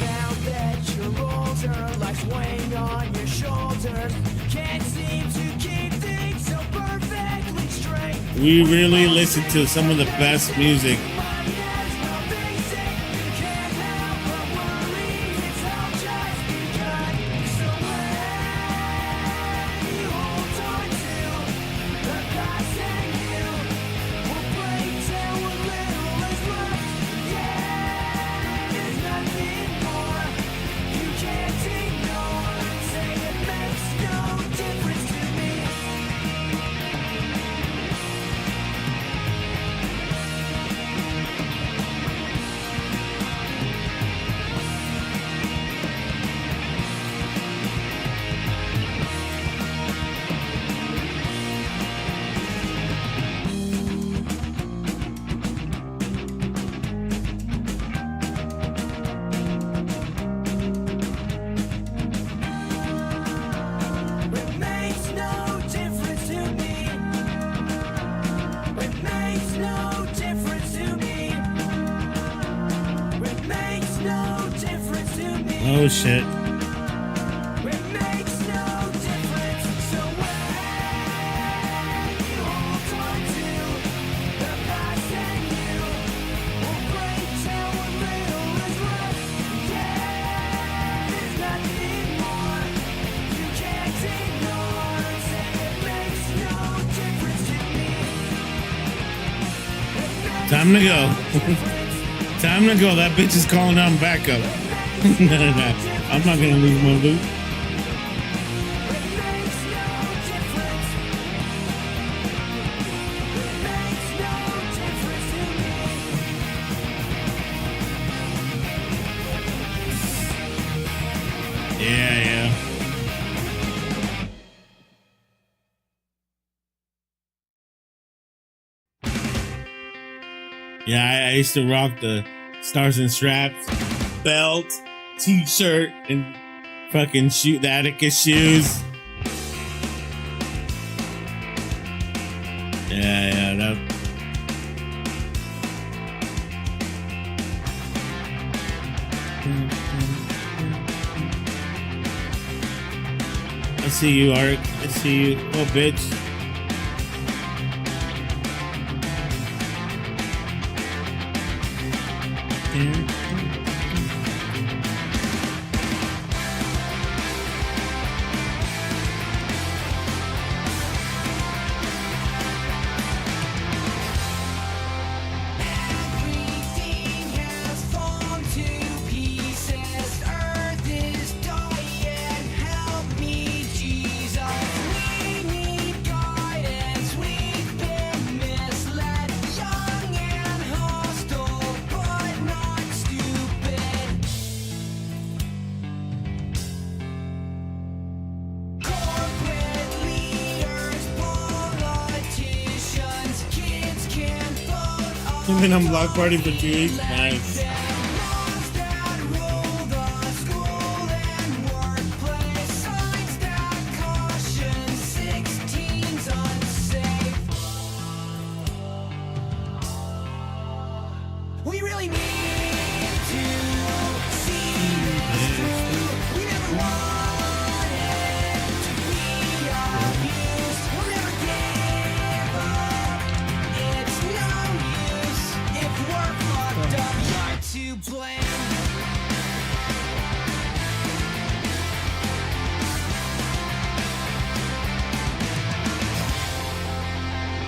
S1: We really listen to some of the best music. Oh shit. Time to go. Time to go. That bitch is calling down backup. No. I'm not gonna lose my loot. Yeah. Yeah, I used to rock the Stars and Straps belt, t-shirt, and fucking the Atticus shoes. Yeah, that. I see you, Art. I see you. Oh, bitch. been on Block Party for 2 weeks. Nice.
S6: We really need to see this through. We never wanted to be abused. We'll never give up. It's no use if we're fucked up. You're to blame.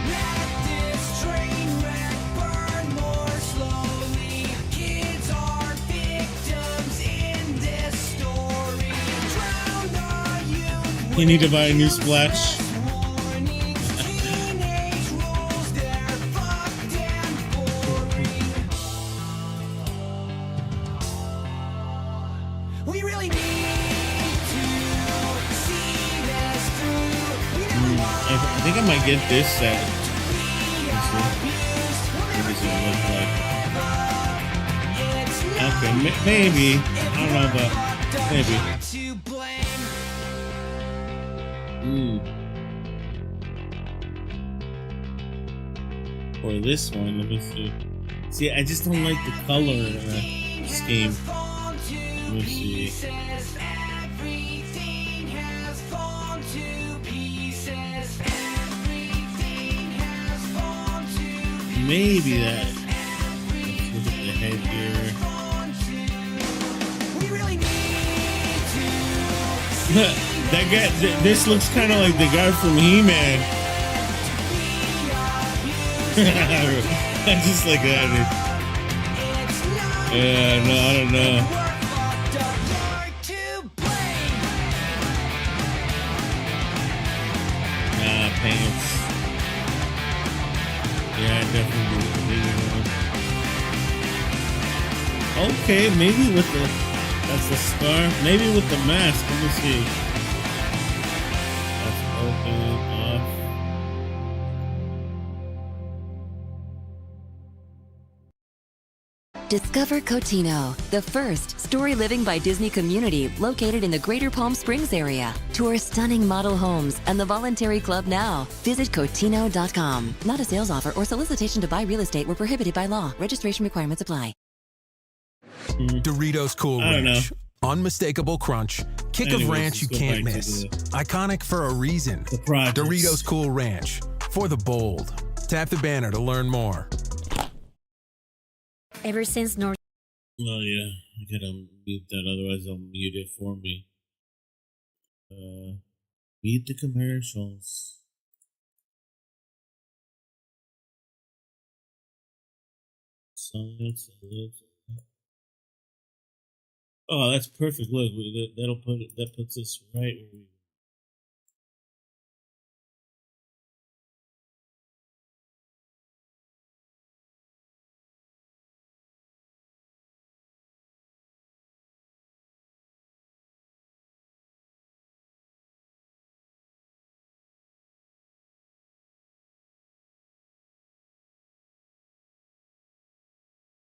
S6: Let this train wreck burn more slowly. Kids are victims in this story. Drown the youth.
S1: You need to buy a new splash.
S6: Warnings, teenage rules, they're fucked and boring. We really need to see this through. We never
S1: I think I might get this set. Let's see. What does it look like? Okay, maybe. I don't know, but maybe.
S6: to blame.
S1: Or this one, let me see. See, I just don't like the color scheme. Let me see.
S6: Everything has fallen to pieces. Everything has fallen to pieces.
S1: Maybe that. Let's look at the head here.
S6: We really need to
S1: That guy, this looks kind of like the guy from He-Man. I just like that. Yeah, no, I don't know. Nah, pants. Yeah, definitely. Okay, maybe with the that's the scarf. Maybe with the mask. Let me see. That's open off.
S7: Discover Cotino, the first story living by Disney community located in the Greater Palm Springs area. Tour stunning model homes and the voluntary club now. Visit Cotino.com. Not a sales offer or solicitation to buy real estate were prohibited by law. Registration requirements apply.
S4: Doritos Cool
S1: I don't
S4: Ranch. Unmistakable crunch. Kick
S1: Anyways,
S4: of ranch you
S1: let's go
S4: can't
S1: back to
S4: miss.
S1: the-
S4: Iconic for a reason.
S1: The projects.
S4: Doritos Cool Ranch. For the bold. Tap the banner to learn more.
S2: Ever since North
S1: Oh yeah, I gotta mute that, otherwise they'll mute it for me. Mute the commercials. Silence. Oh, that's perfect. Look, that'll put it. That puts us right where we.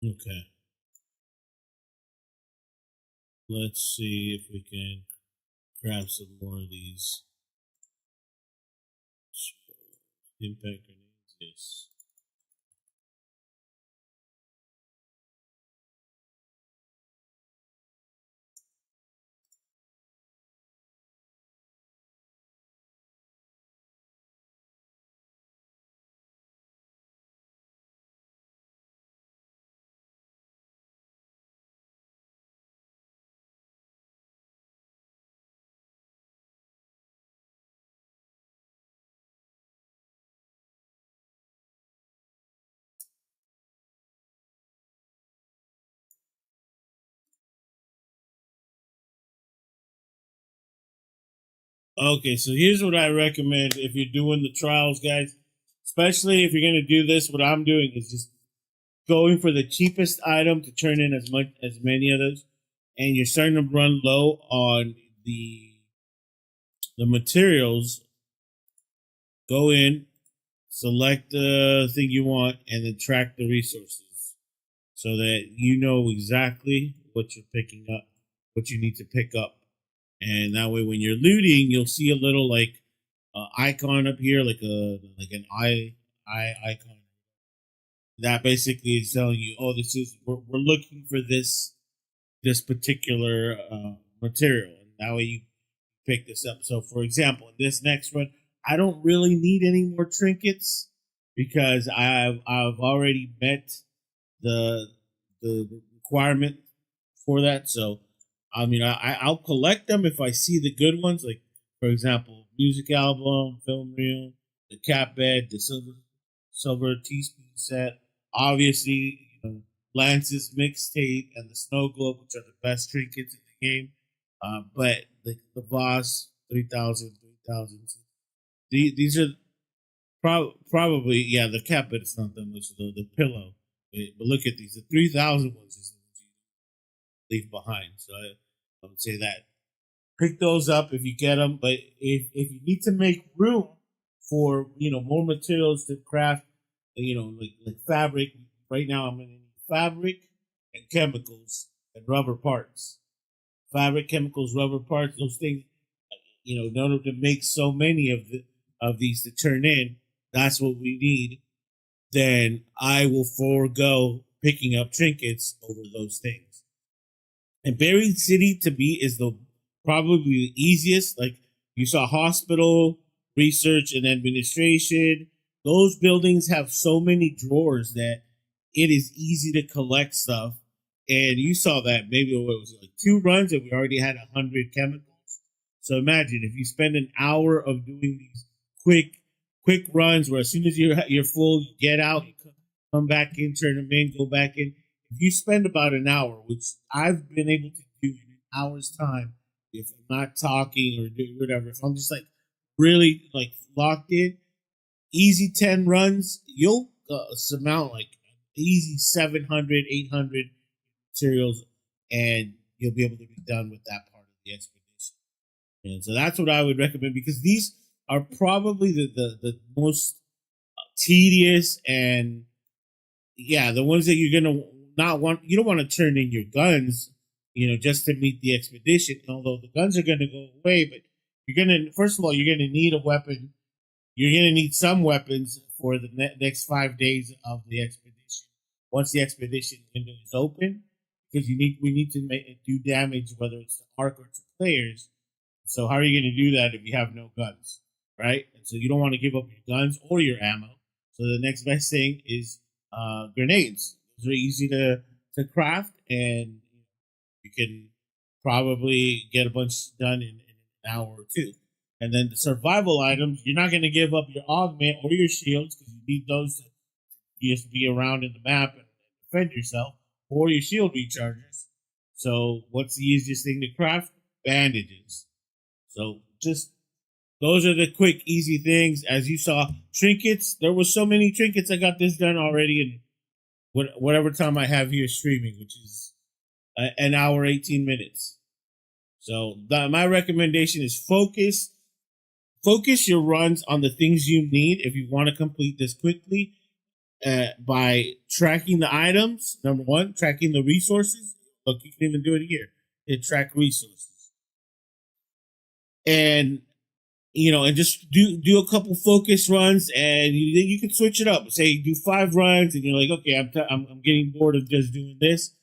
S1: Okay. Let's see if we can grab some more of these. Impact grenades, yes. Okay, so here's what I recommend if you're doing the trials, guys. Especially if you're gonna do this, what I'm doing is just going for the cheapest item to turn in as many of those, and you're starting to run low on the materials. Go in, select the thing you want, and then track the resources so that you know exactly what you're picking up, what you need to pick up. And that way when you're looting, you'll see a little like icon up here, like an eye icon. That basically is telling you, oh, we're looking for this particular material, and that way you pick this up. So, for example, in this next run, I don't really need any more trinkets because I've already met the requirement for that. So, I mean, I'll collect them if I see the good ones, like for example, music album, film reel, the cat bed, the silver teaspoon set. Obviously, Lance's mixtape and the snow globe, which are the best trinkets in the game. But the Voss 3000, these are probably, yeah, the cat bed is not that much, the pillow. But look at these. The 3000 ones is the ones you leave behind. So I would say that. Pick those up if you get them. But if you need to make room for, more materials to craft, like fabric. Right now, I'm going to need fabric and chemicals and rubber parts. Fabric, chemicals, rubber parts, those things. In order to make so many of these to turn in, that's what we need. Then I will forego picking up trinkets over those things. And Buried City to me is probably the easiest. Like you saw, hospital, research, and administration. Those buildings have so many drawers that it is easy to collect stuff. And you saw that maybe what was it, like 2 runs and we already had 100 chemicals. So imagine if you spend an hour of doing these quick runs where as soon as you're full, you get out, you come back in, turn them in, go back in. If you spend about an hour, which I've been able to do in an hour's time, if I'm not talking or doing whatever, if I'm just like really like locked in, easy 10 runs, you'll surmount like easy 700, 800 materials, and you'll be able to be done with that part of the expedition. And so that's what I would recommend, because these are probably the most tedious, and the ones that you're gonna not want. You don't want to turn in your guns, just to meet the expedition. Although the guns are gonna go away, but first of all, you're gonna need a weapon. You're going to need some weapons for the next 5 days of the expedition. Once the expedition window is open, because we need to do damage, whether it's to Ark or to players. So how are you going to do that if you have no guns, right? And so you don't want to give up your guns or your ammo. So the next best thing is grenades. Those are easy to craft, and you can probably get a bunch done in an hour or two. And then the survival items, you're not going to give up your augment or your shields, because you need those to just be around in the map and defend yourself, or your shield rechargers. So what's the easiest thing to craft? Bandages. So just those are the quick, easy things. As you saw, trinkets. There were so many trinkets. I got this done already in whatever time I have here streaming, which is an hour, 18 minutes. So my recommendation is focus your runs on the things you need if you want to complete this quickly, by tracking the items. Number one, tracking the resources. Look, you can even do it here. Track resources. And, and just do a couple focus runs, and you can switch it up. Say do 5 runs, and you're like, okay, I'm getting bored of just doing this.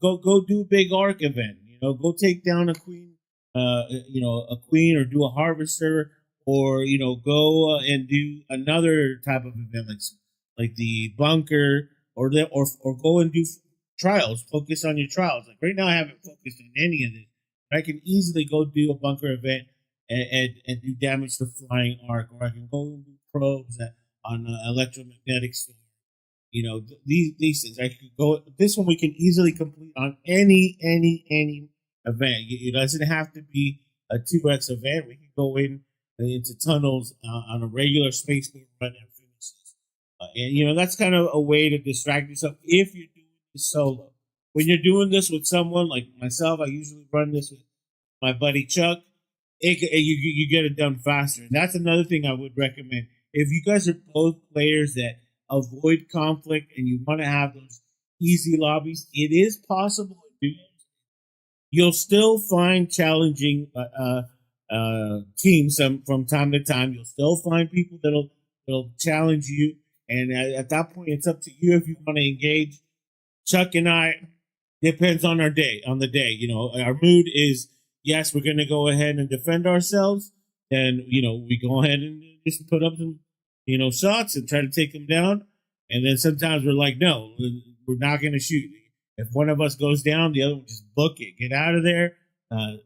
S1: Go do a big Ark event. Go take down a queen, a queen, or do a harvester. Or go and do another type of event, like the bunker, or go and do trials. Focus on your trials. Like right now, I haven't focused on any of this. But I can easily go do a bunker event and do damage to flying Ark, or I can go and do probes on electromagnetic storm. These things. I could go. This one we can easily complete on any event. It doesn't have to be a 2x event. We can go into tunnels on a regular space run and finish this. And that's kind of a way to distract yourself if you're doing this solo. When you're doing this with someone like myself, I usually run this with my buddy Chuck. You get it done faster. And that's another thing I would recommend. if you guys are both players that avoid conflict and you want to have those easy lobbies, it is possible to do. You'll still find challenging teams from time to time. You'll still find people that'll challenge you, and at that point, it's up to you if you want to engage. Chuck and I, depends on our day. On the day, our mood is yes, we're going to go ahead and defend ourselves. Then we go ahead and just put up some shots and try to take them down. And then sometimes we're like, no, we're not going to shoot. If one of us goes down, the other one just book it, get out of there,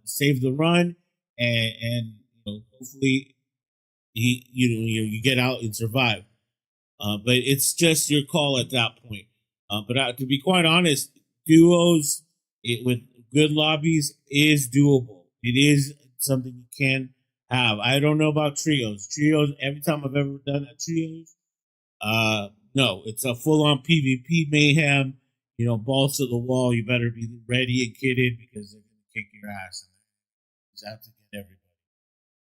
S1: save the run, and hopefully you get out and survive. But it's just your call at that point. But to be quite honest, duos with good lobbies is doable. It is something you can have. I don't know about trios. Every time I've ever done a trios, no, it's a full-on PvP mayhem. Balls to the wall. You better be ready and kitted because they're going to kick your ass. You have to get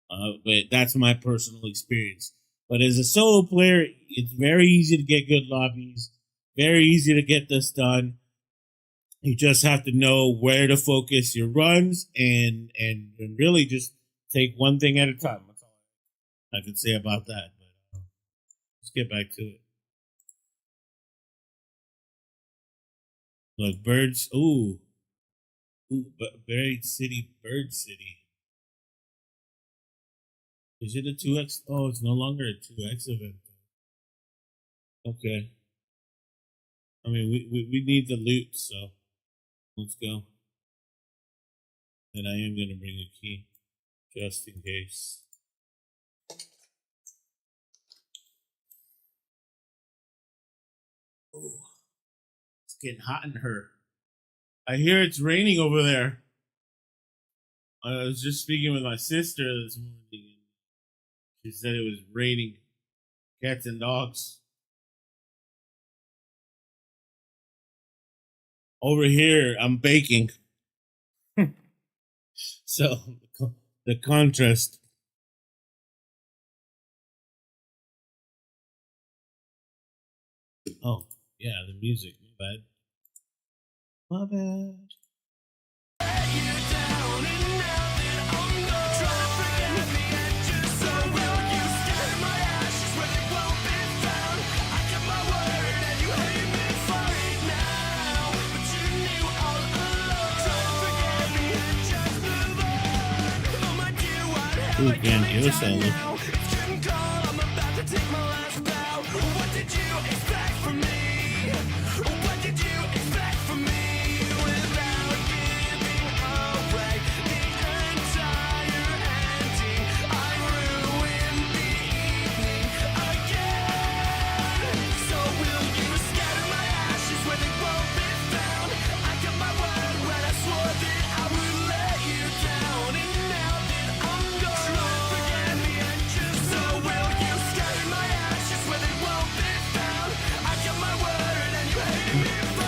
S1: everybody. But that's my personal experience. But as a solo player, it's very easy to get good lobbies. Very easy to get this done. You just have to know where to focus your runs and really just take one thing at a time. That's all I can say about that. But let's get back to it. Look, birds. Ooh, Buried City, Bird City. Is it a 2x? Oh, it's no longer a 2x event. Okay. I mean, we need the loot, so let's go. And I am going to bring a key, just in case. Oh, it's getting hot in her. I hear it's raining over there. I was just speaking with my sister this morning, and she said it was raining cats and dogs. Over here, I'm baking. So, the contrast. Oh, yeah, the music. My bad. Ooh, grandioso.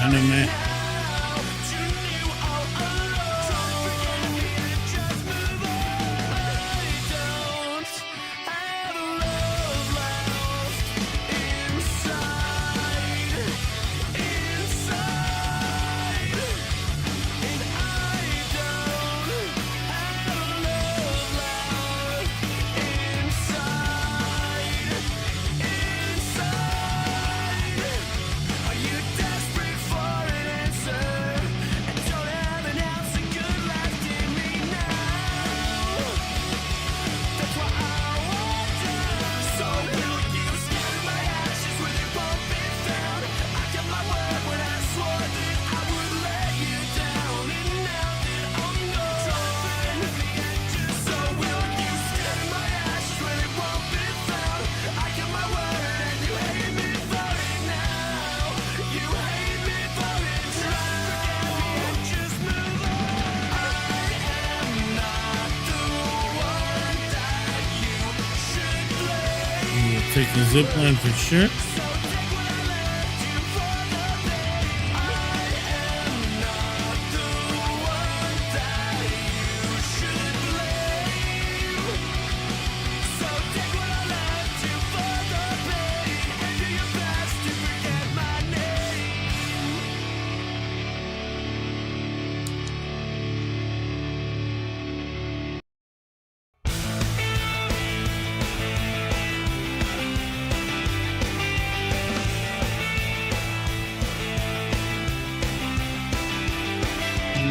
S1: I know, man. Take the zip line for sure.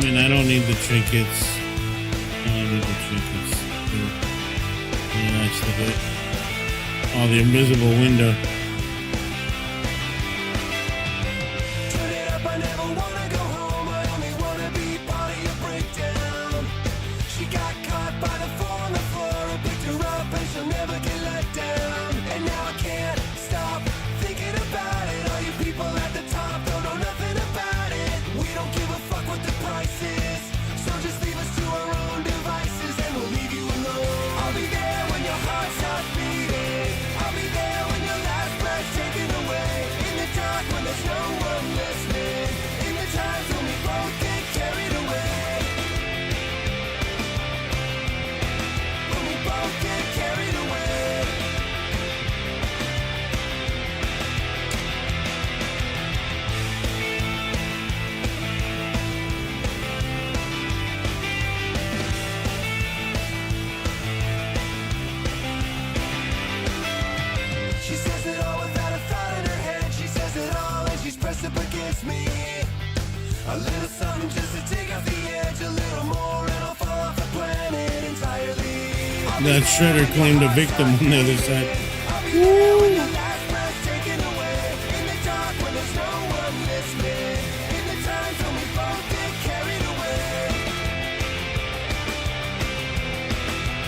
S1: mean, I don't need the trinkets. I don't need the trinkets. Yeah, that's the bit. Oh, the invisible window.
S6: Turn it up, I never wanna go home. I only wanna be part of your breakdown. She got caught by the fall on the floor. I picked her up and she'll never get let down. And now I can't stop thinking about it. All you people at the top don't know nothing about it. We don't give a fuck what the price is. So just leave us to our own devices and we'll leave you alone. I'll be there when your heart stops beating. I'll be there when your last breath's taken away. In the dark when there's no one listening. In the times when we both get carried away. When we both get carried away. She says it all without a thought in her head. She says it all and she's pressed up against me. A little something just to take off the edge. A little more and I'll fall off the planet entirely.
S1: That shredder claimed a victim on the other side.
S6: I'll be there when your last breath's taken away. In the dark when there's no one listening. In the times when we both get carried away.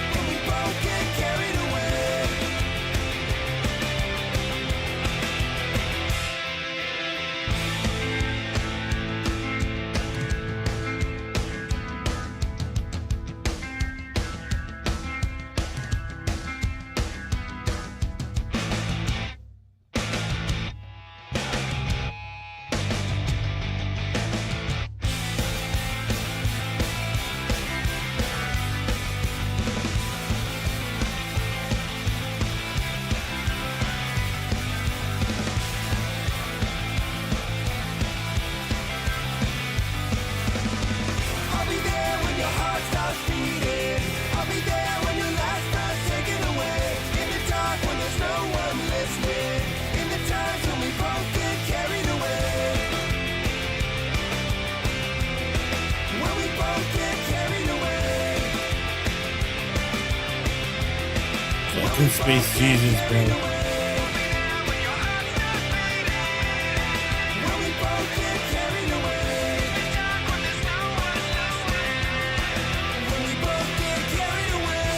S6: When we both get carried away. I'll be there when your heart stops beating. I'll be there when your last breath's taken away. In the dark when there's no one listening. In the times when we both get carried away. When we both get carried away.
S1: Fucking Space Jesus, bro.
S6: When we both get carried away. When we both get carried away.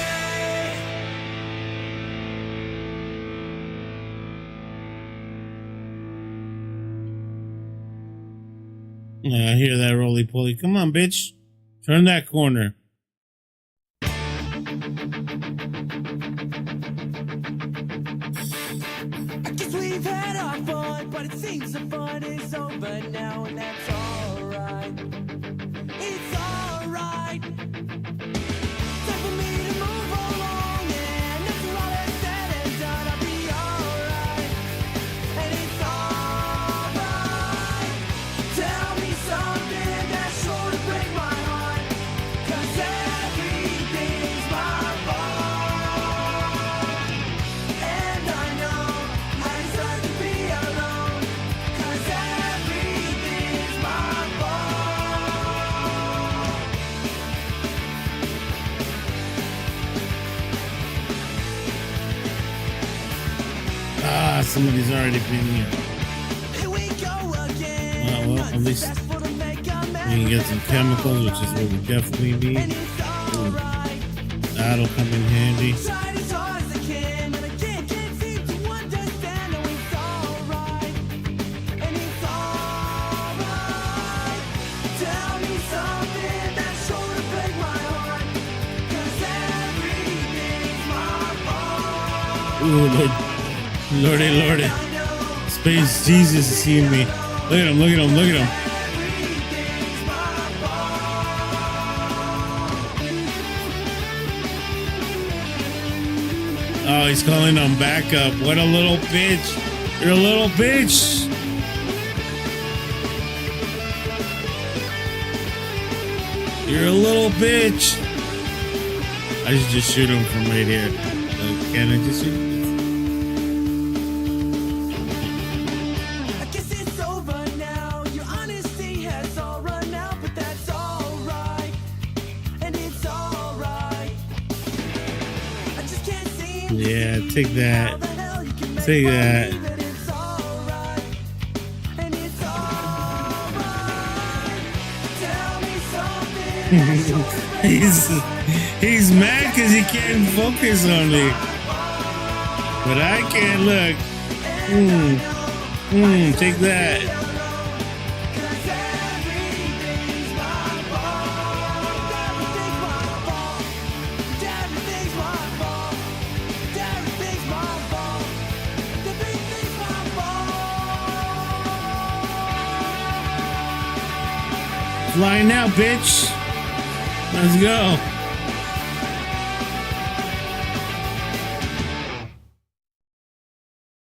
S1: Yeah, I hear that roly poly. Come on, bitch. Turn that corner.
S6: I guess we've had our fun, but it seems the fun is over now, and that's alright. It's alright. Time for me to move along, and after all is said and done, I'll be alright. And it's alright. Tell me something that's sure to break my heart, 'cause everything's my fault. And I know I deserve to be alone, 'cause everything's my fault.
S1: Ah, somebody's already been here.
S6: Here we go again.
S1: Well, at least
S6: Successful to make a
S1: we can get some chemicals, which is what we definitely need.
S6: and it's alright.
S1: That'll come in handy.
S6: Tried as hard as I can, and I can't seem to understand. No, it's alright, and it's alright. Tell me something that's sure to break my heart, 'cause everything's my fault.
S1: Ooh, Lordy, Lordy.
S6: I know
S1: Space Jesus is seeing me. Look at him, look at him, look at him.
S6: everything's my fault.
S1: Oh, he's calling on backup. What a little bitch. You're a little bitch. You're a little bitch. I should just shoot him from right here. Can I just shoot him?
S6: I guess it's over now. Your honesty has all run out, but that's all
S1: Yeah, take that. Take that. he's mad because he can't focus on me. But I can't look. Take that. Flying now, bitch. Let's go.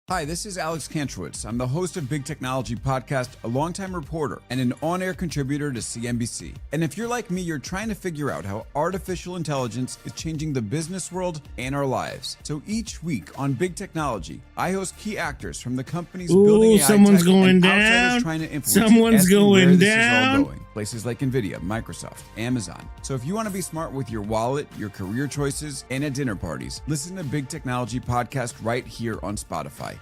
S8: Hi, this is Alex Kantrowitz. I'm the host of Big Technology Podcast, a longtime reporter, and an on-air contributor to CNBC. And if you're like me, you're trying to figure out how artificial intelligence is changing the business world and our lives. So each week on Big Technology, I host key actors from the companies building AI
S1: someone's
S8: tech
S1: going
S8: and
S1: down.
S8: outsiders trying to influence
S1: Someone's
S8: asking where
S1: going
S8: this
S1: down.
S8: is all going. Places like Nvidia, Microsoft, Amazon. So if you want to be smart with your wallet, your career choices, and at dinner parties, listen to Big Technology Podcast right here on Spotify.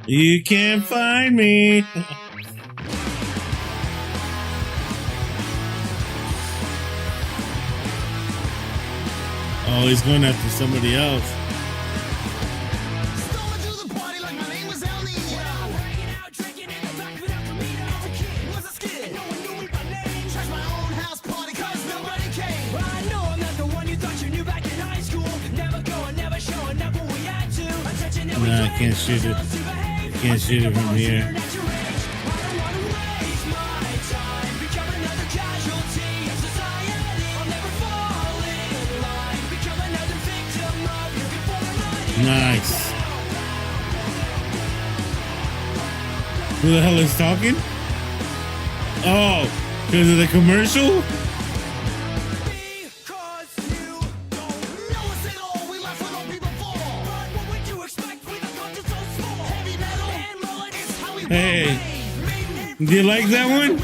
S1: You can't find me. Oh, he's going after somebody else. Nah, I can't shoot it. Can't shoot it from here. Nice. Who the hell is talking? Oh, because of the commercial? Hey, do you like that one?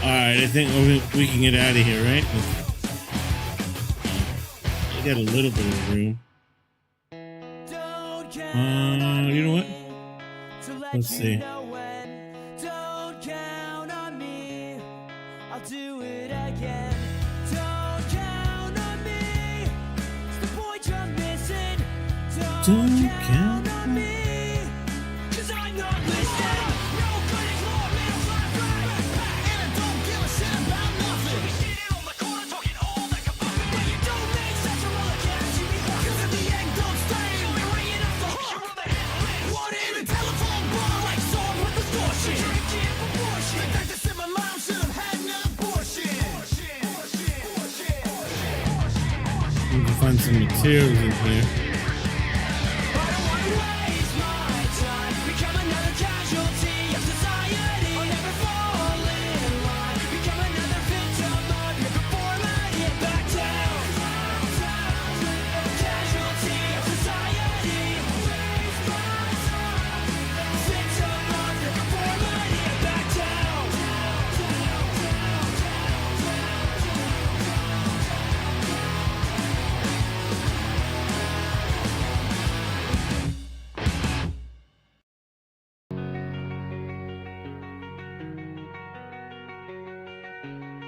S1: All right, I think we can get out of here, right? Got a little bit of room. You know what? Let's see.
S6: Don't count on me. I'll do it again. Don't count on me. It's the point you're missing. Don't count on me. 'Cause I'm not listening. No good is more middle class right. And I don't give a shit about nothing. We sitting on the corner talking all that kabuffin. But you don't make such a roller cast. You be fucking to the egg, don't stay. You'll be ringing off the hook. What in a telephone bar like song with distortion. Drinking proportion. The doctor said my mom should have had an abortion.
S1: We can find some materials in here.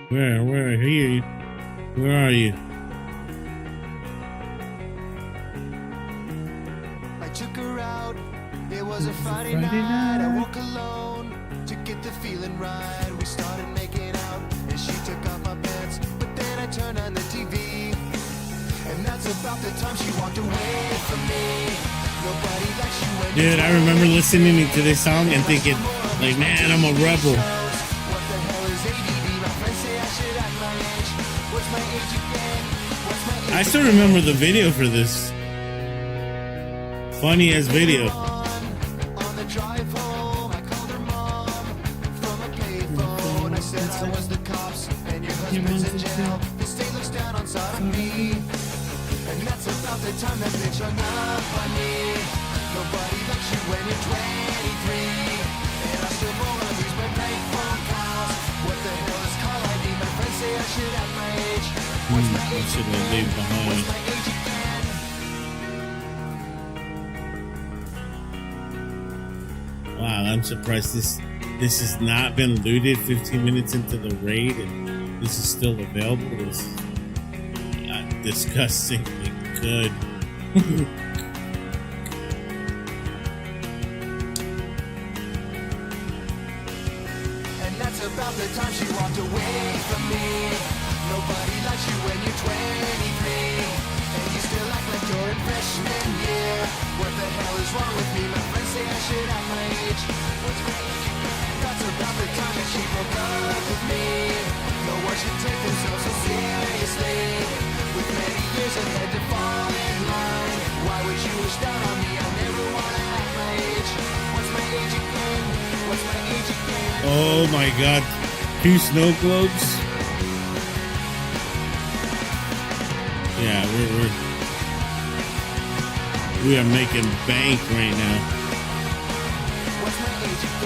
S1: Where? Here. Where are you?
S6: I took her out. It was a Friday night. I woke alone to get the feeling right. We started making out, and she took off my pants. But then I turned on the TV, and that's about the time she walked away from me. Nobody likes you when
S1: Dude, I remember listening to this song and thinking, like, man, I'm a rebel.
S6: what the hell is ADD? My friends say I should act my age. What's my age again? What's my age
S1: I still remember the video for this. Funny as video.
S6: On the drive home, I called her mom from a payphone. I said I was the cops and your husband's in jail. The state looks down on sodomy, and that's about the time that bitch hung up on me. Nobody likes you when you're 23, and I still roll on these my prank phone calls. What the hell is call ID? My friends say I should have my age. What's my age again? What's my age again?
S1: Wow, I'm surprised this has not been looted 15 minutes into the raid and this is still available. This is disgustingly good.
S6: And that's about the time she walked away from me. Nobody likes you when you're 23, and you still act like you're in freshman year. What the hell is wrong with me? My friends say I should have my age. What's my age again? That's about the time that she broke up with me. No one should take themselves so seriously, with many years ahead to fall in line. Why would you wish down on me? I never wanna have my age. What's my age again? What's my age again?
S1: Oh my god. 2 snow globes. Yeah, we are making bank right now.
S6: What's my age again?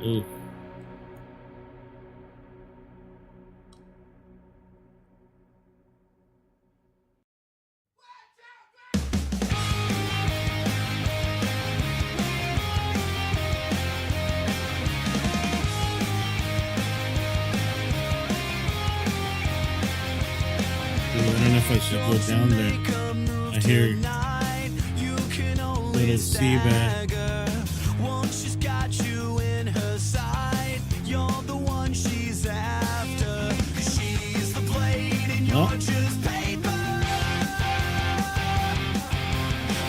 S1: Ooh. I don't know if I should go down there. I hear little Seabag.
S6: Once she's got you in her sight, you're the one she's after. She's the blade and you're just paper.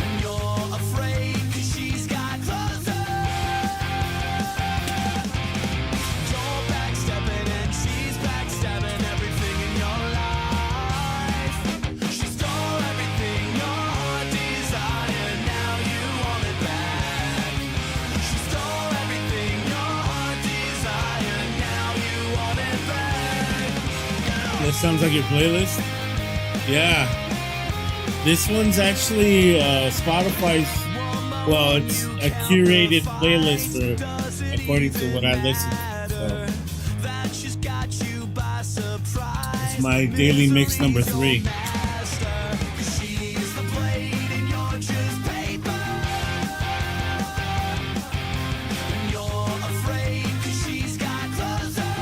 S6: And you're afraid 'cause she's got closer. You're backstepping and she's backstabbing everything in your life. She stole everything your heart desired, now you want it back. She stole everything your heart desired, now you want it back.
S1: That sounds like your playlist? Yeah. This one's actually Spotify's, well, it's a curated playlist for, according to what I listen to. So
S6: That she's got you by surprise.
S1: it's my daily mix number 3.
S6: She's the blade and you're just paper. And you're afraid 'cause she's got closer.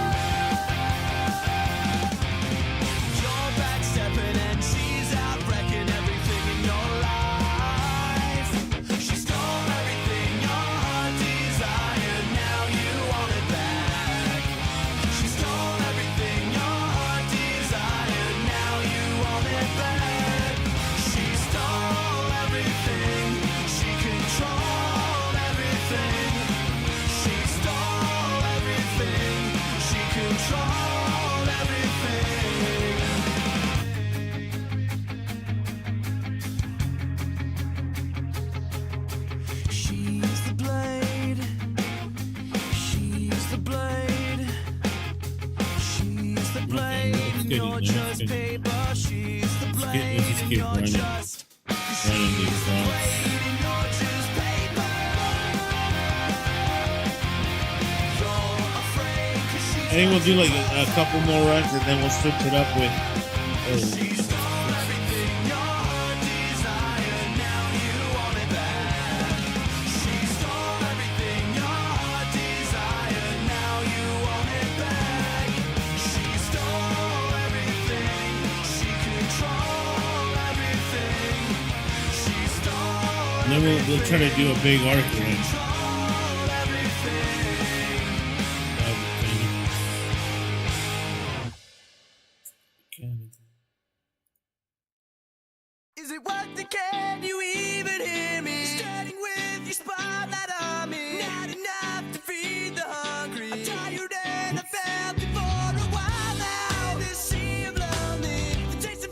S6: You're backstepping and she's out wrecking everything in your life. She stole everything your heart desired, now you want it back. She stole everything your heart desired, now you want it back. She stole everything, she controlled everything. She stole everything, she controlled everything. She's the blade. She's the blade. She's the blade.
S1: let's
S6: And
S1: get it,
S6: you're
S1: man.
S6: just
S1: Let's get it.
S6: paper. She's the
S1: Let's
S6: blade.
S1: just
S6: And
S1: keep
S6: you're
S1: running.
S6: just.
S1: Running these songs.
S6: Blade and you're just paper. You're afraid 'cause she's
S1: I think we'll do like a couple more runs and then we'll switch it up with.
S6: She stole everything your heart desired, now you want it back. She stole everything your heart desired, now you want it back. She stole everything, she controlled everything. She stole
S1: And then we'll try to do a big arc run.
S6: controlled everything. Is it worth it? Can you even hear me? Standing with your spotlight on me. Not enough to feed the hungry. I'm tired and I felt it for a while now. In this sea of lonely, the taste of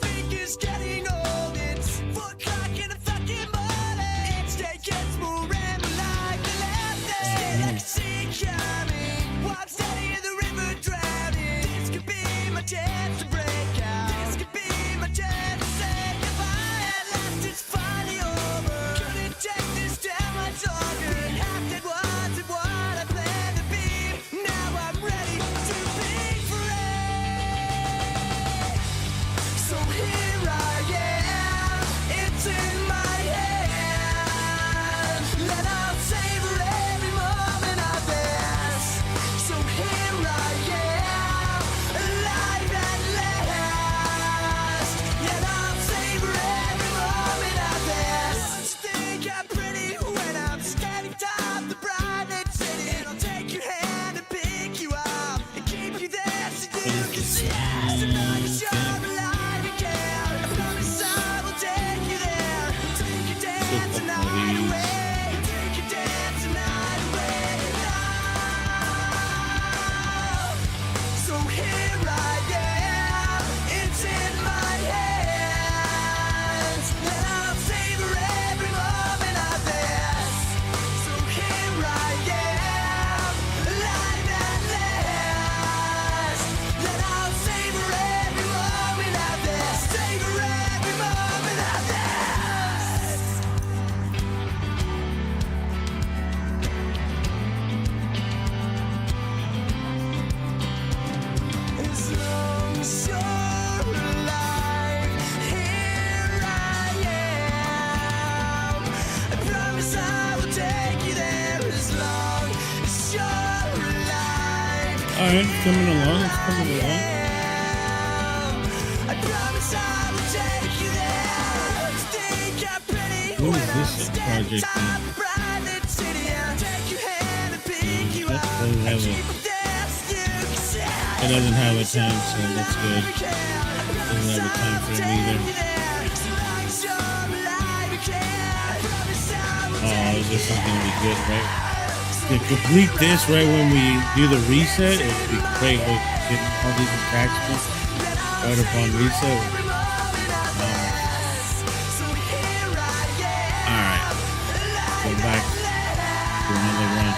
S6: here I am, it's in my hands, and I'll savor every moment of this. So here I am, alive at last, and I'll savor every moment of this. Savor every moment of this. As long as you're alive, here I am. I promise I will take you there as long as you're alive.
S1: All right, it's coming along. It's coming along.
S6: I promise I will take you there. Think I'm pretty
S1: What
S6: when
S1: is
S6: I'm
S1: this
S6: standing
S1: project
S6: top
S1: name?
S6: of Brandon City. I'll take your hand and pick you
S1: That's
S6: up.
S1: doesn't have
S6: Keep
S1: a,
S6: it there so you can see.
S1: it doesn't have a time, so that's good. Doesn't have a time frame either. Oh, this is gonna be good, right? To complete this right when we do the reset, it would be great. Like getting all these attachments right upon reset. All right, go back to another run.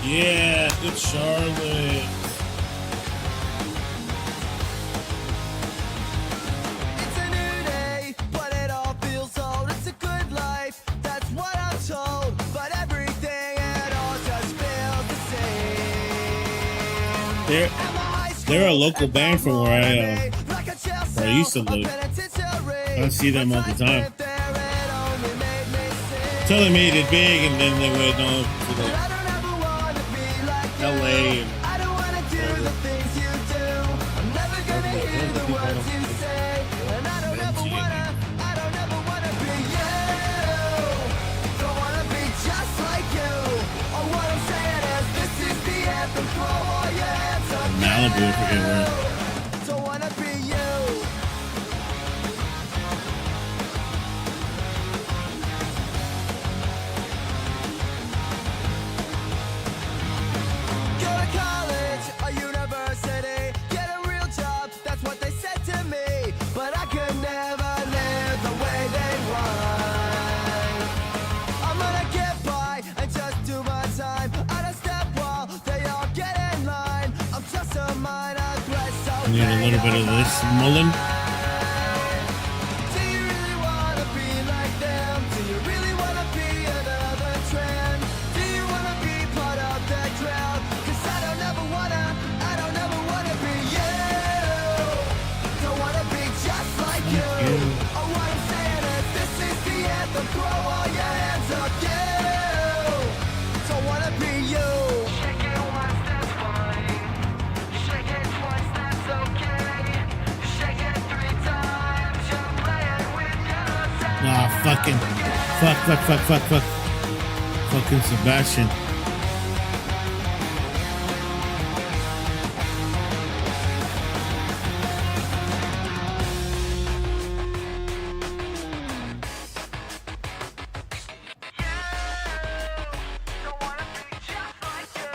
S1: Yeah, it's Charlotte.
S6: It's a new day, but it all feels old. It's a good life, that's what I'm told. But everything it all just feels the same.
S1: They're a local band from where I used to live. I don't see them all the time. Until they made it big, and then they went on to the LA. And
S6: I don't wanna do the things you do. I'm never gonna hear the words you say. And I don't ever wanna be you. Don't wanna be just like you. Oh, what I'm saying is this is the anthem. Throw all your hands up.
S1: Malibu, I forget where.
S6: Don't wanna be you. Go to college or university, get a real job, that's what they said to me. But I could never live the way they want. I'm gonna get by and just do my time. I don't step while they all get in line. I'm just a minor threat, so
S1: I need a little bit of this mullen.
S6: do you really wanna be like them? Do you really wanna be another trend? Do you wanna be part of that crowd? 'Cause I don't ever wanna be you. Don't wanna be just like you. Oh, what I'm saying is this is the anthem. Throw all your hands up, you. Don't wanna be you. Shake it once, that's fine. Shake it twice, that's okay. Shake it 3 times, you're playing with yourself.
S1: Ah, fucking. Fuck. Fucking Sebastian.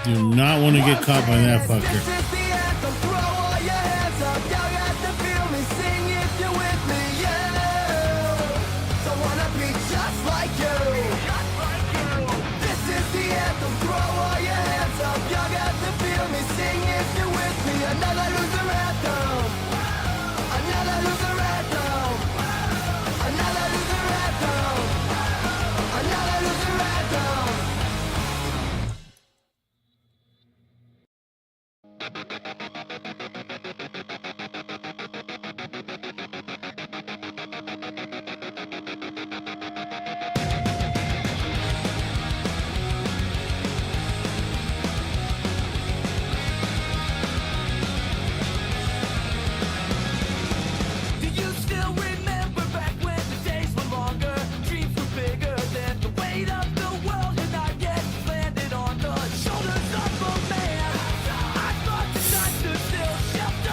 S1: Do not want to get caught by that fucker.
S6: This is the anthem. Throw all your hands up. Y'all got to feel me. Sing if you're with me. Yeah. Don't wanna be just like you. This is the anthem. Throw all your hands up. Y'all got to feel me. Sing if you're with me. Another loser anthem. Another loser anthem. Another loser anthem. Another loser anthem.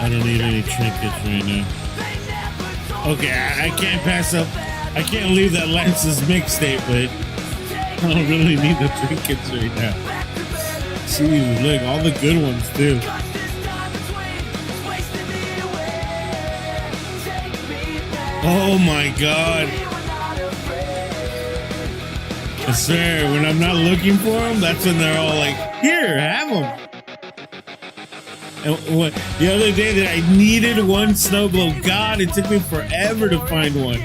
S1: I don't need any trinkets right now. Okay, I can't pass up. I can't leave that Lance's mixtape, but I don't really need the trinkets right now. Jeez, look, all the good ones too. Oh my God. I swear, when I'm not looking for them, that's when they're all like, here, have them. And the other day that I needed one snow globe, God, it took me forever to find one.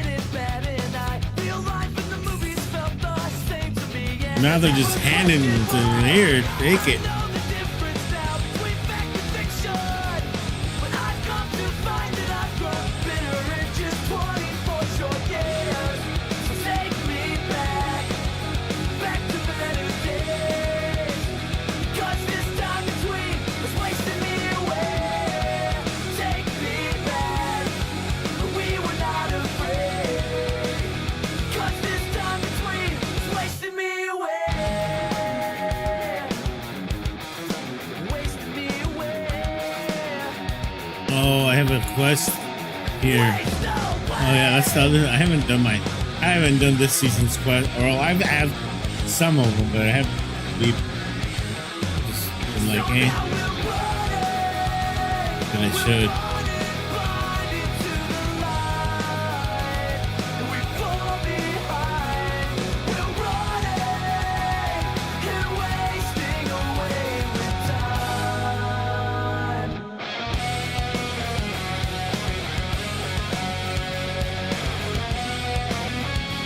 S1: Now they're just handing them to me. Here, take it. Oh, I have a quest here. Oh yeah, that's the other. I haven't done this season's quest, or I have some of them, but I haven't just been like, but I should.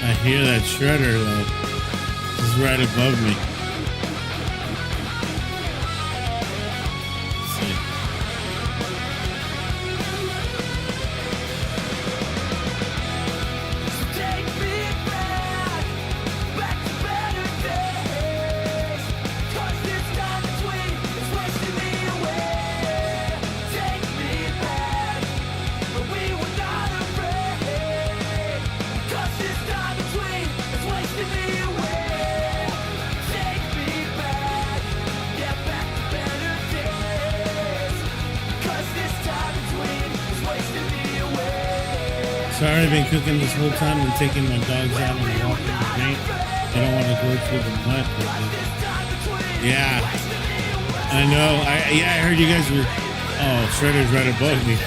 S1: I hear that shredder though. It's right above me. Let's see. Sorry, I've been cooking this whole time and taking my dogs out and walking the paint. I don't want to go through the mud. Yeah, I know. I heard you guys were. Oh, Shredder's right above me.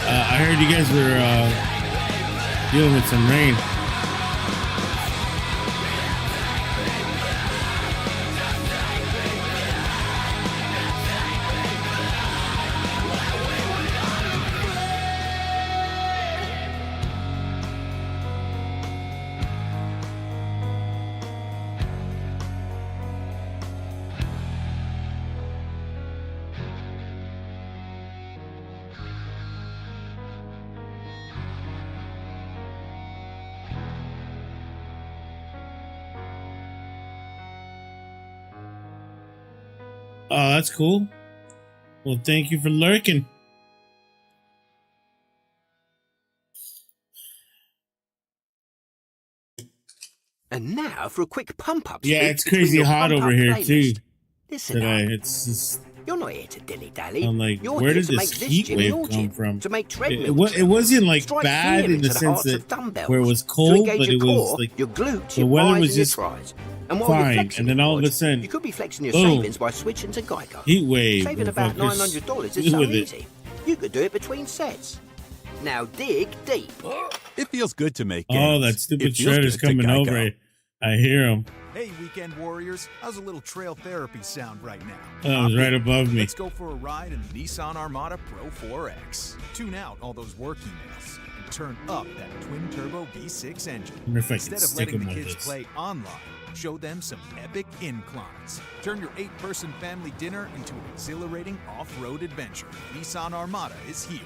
S1: I heard you guys were dealing with some rain. Oh, that's cool. Well, thank you for lurking.
S9: And now for a quick pump up.
S1: Yeah, it's crazy hot over here too.
S9: Listen
S1: today. It's just.
S9: You're not here to dilly-dally.
S1: I'm like,
S9: You're
S1: where
S9: here
S1: did
S9: to
S1: this
S9: make
S1: heat
S9: this
S1: wave come from?
S9: To make
S1: It wasn't like bad in the sense that where it was cold, but it was like
S9: your glutes,
S1: the
S9: your
S1: weather was
S9: and your
S1: just
S9: tries. And while
S1: fine.
S9: you're flexing
S1: And then all of a
S9: your
S1: sudden,
S9: you could be flexing your
S1: boom,
S9: savings by switching to Geico.
S1: heat wave.
S9: Saving about $900 is so easy. You could do it between sets. Now dig deep.
S10: It feels good to make
S1: games. Oh, that stupid shredder's coming over. I hear him.
S11: Hey, weekend warriors. How's a little trail therapy sound right now?
S1: Oh, it was right above me.
S11: Let's go for a ride in the Nissan Armada Pro 4X. Tune out all those work emails and turn up that twin-turbo V6 engine. Instead of letting the kids play online, show them some epic inclines. Turn your 8-person family dinner into an exhilarating off-road adventure. Nissan Armada is here.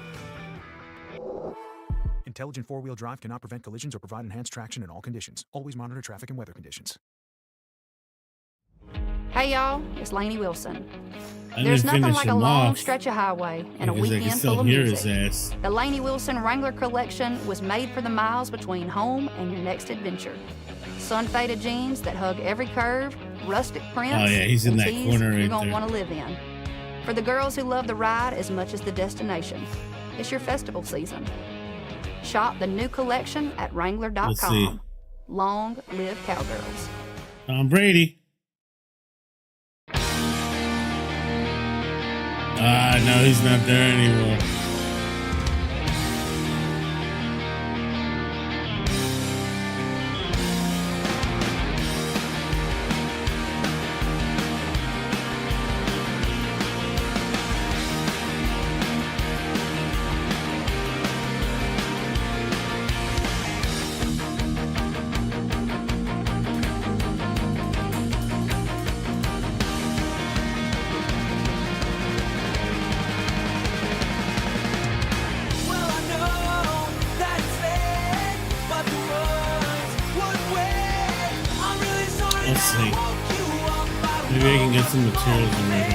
S11: Intelligent four-wheel drive cannot prevent collisions or provide enhanced traction in all conditions. Always monitor traffic and weather conditions.
S12: Hey y'all, it's Lainey Wilson. There's nothing like a long stretch of highway and a weekend full of music. The Lainey Wilson Wrangler Collection was made for the miles between home and your next adventure. Sun-faded jeans that hug every curve, rustic prints,
S1: oh yeah, he's in that
S12: tees
S1: corner right
S12: you're gonna
S1: there.
S12: want to live in. For the girls who love the ride as much as the destination, it's your festival season. Shop the new collection at Wrangler.com. Long live Cowgirls.
S1: Tom Brady. No, he's not there anymore. Let's see. Maybe I can get some materials in there.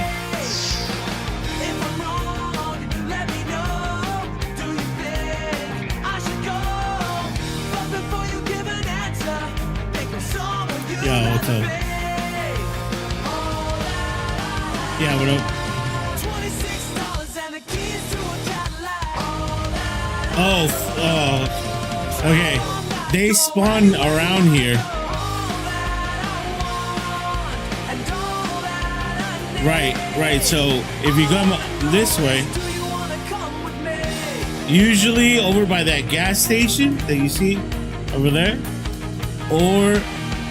S1: Yeah, what's up? Yeah, what up? Oh, okay. They spawn around here. Right. So if you come this way, usually over by that gas station that you see over there, or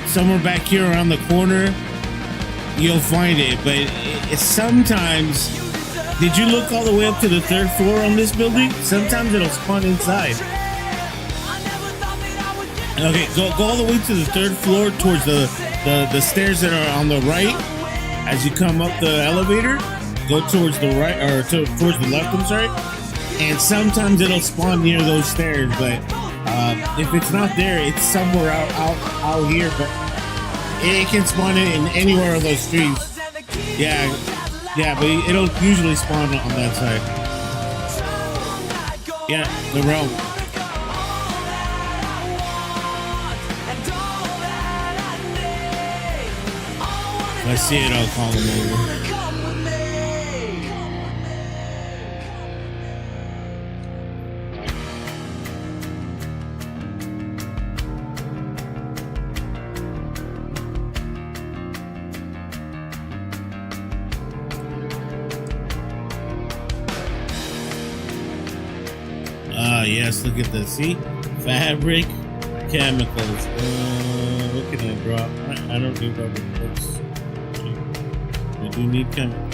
S1: somewhere back here around the corner, you'll find it. But sometimes, did you look all the way up to the 3rd floor on this building? Sometimes it'll spawn inside. Okay, go all the way to the 3rd floor towards the stairs that are on the right. As you come up the elevator, go towards the right, or towards the left, I'm sorry. And sometimes it'll spawn near those stairs, but if it's not there, it's somewhere out here. But it can spawn in anywhere on those streets. Yeah, but it'll usually spawn on that side. Yeah, the realm. If I see it, I'll call him over. Yes, look at this. See? Fabric, chemicals. What can I drop? I don't need rubber books. I do need chemicals.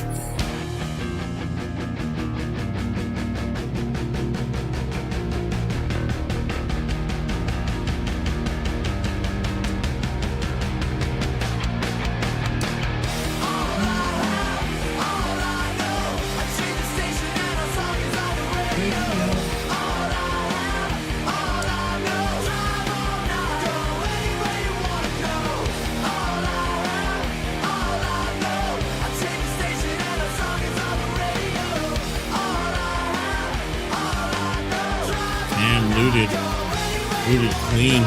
S1: Looted clean.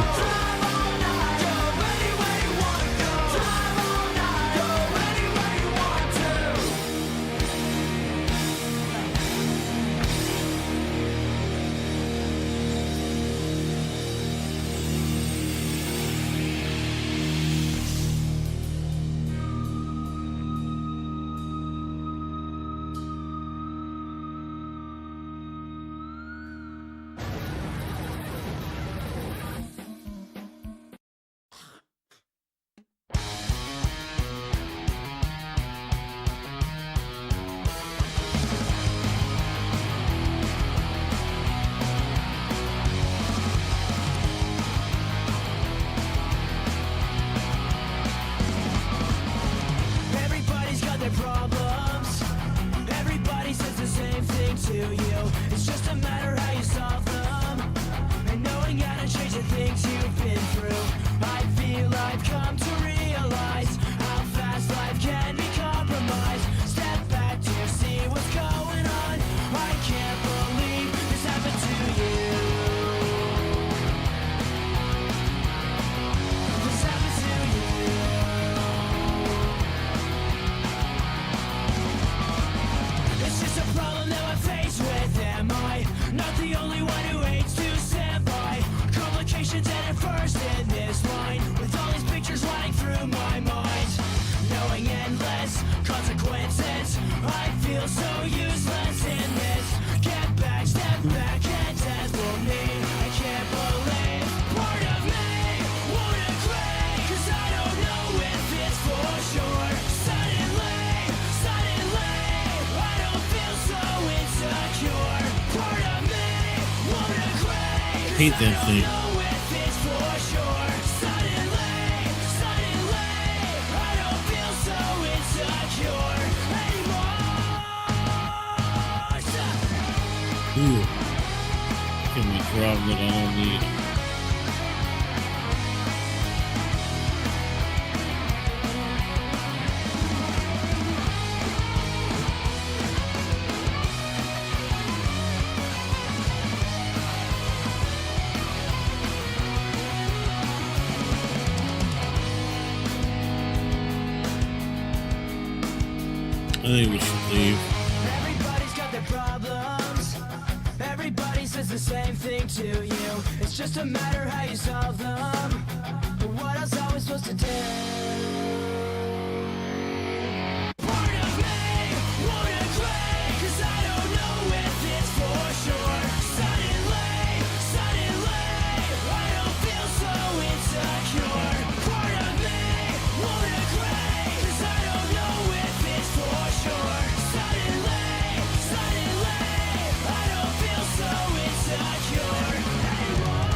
S6: endless consequences. I feel so useless in this. Get back, step back, and dance for me. I can't believe part of me won't agree, 'cause I don't know if it's for sure. Suddenly, I don't feel so insecure. Part of me won't agree, 'cause
S1: hate that thing.
S6: I don't know if it's for sure. Suddenly, I don't feel so insecure anymore.
S1: Ooh. Give me a drop that I don't need. I think we should leave.
S6: Everybody's got their problems. Everybody says the same thing to you. It's just a matter how you solve them. But what else are we supposed to do? Part of me won't agree, 'cause I don't know if it's for sure. Suddenly, I don't feel so insecure. Part of me won't agree, 'cause I don't know if it's for sure. Suddenly, I don't feel so insecure anymore.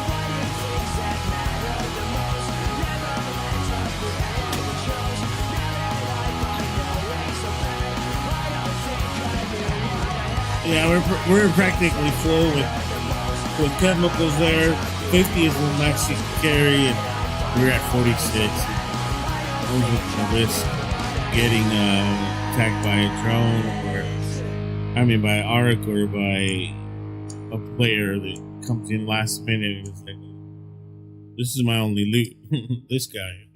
S6: What are things that matter the most? Never ends up with anything we chose. Now that I find no way so bad, I don't think I knew what I had.
S1: Yeah, we're practically full with chemicals there. 50 is the max you can carry, and we're at 46. We're looking at risk getting attacked by a drone, or by an ARC, or by a player that comes in last minute and is like, "This is my only loot." This guy.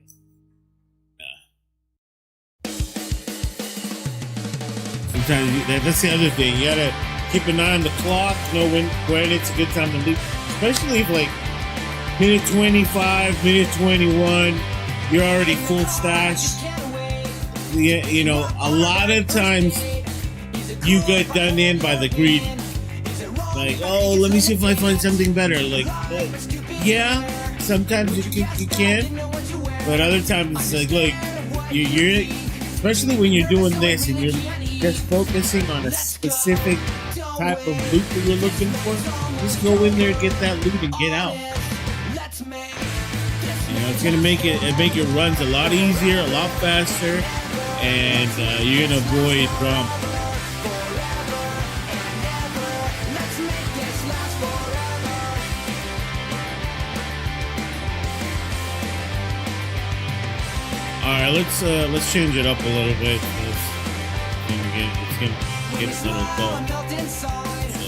S1: Sometimes that's the other thing. You gotta keep an eye on the clock, know when it's a good time to loot. Especially if like minute 25, minute 21, you're already full stash. Yeah, you know, a lot of times you get done in by the greed. Like, oh, let me see if I find something better. Like, yeah, sometimes you can, but other times it's like, look, you're especially when you're doing this and you're just focusing on a specific type of loot that you're looking for. Just go in there, get that loot, and get out. You know, it's gonna make your runs a lot easier, a lot faster, and you're gonna avoid drama. All right, let's change it up a little bit. It's gonna get a little dull. So,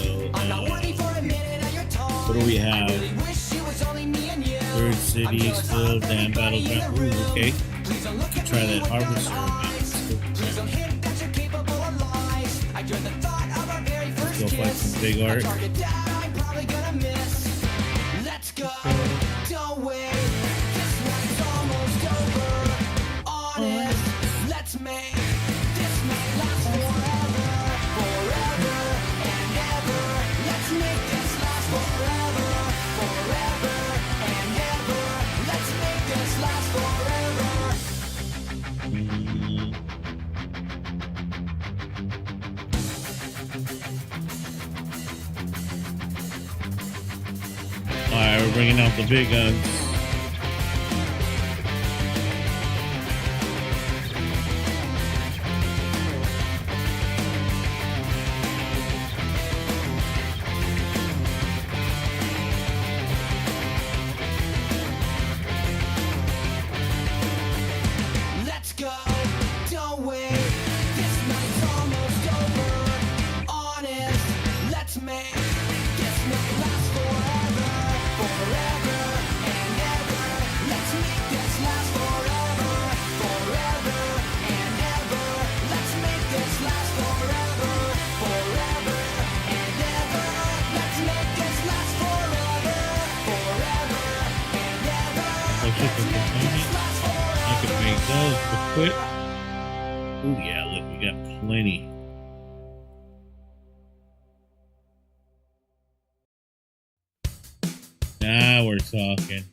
S1: what do we have? Third city, still damn battleground. Ooh, okay. Could try that harvester. Let's go fight some big art.
S6: Let's go. Don't wait. This one's almost over. Honest. Let's make this may last forever. Forever and ever. Let's make this last forever. Forever and ever. Let's make this last forever.
S1: Alright, we're bringing out the big guns.
S6: Let's go. Don't wait. This night's almost over. Honest. Let's make this night last forever. Forever and ever. Let's make this last forever. Forever and ever. Let's make this last forever. Forever and ever. Let's make this last forever. Forever and ever.
S1: I could make those, but quit. Oh yeah, look, we got plenty. Now we're talking.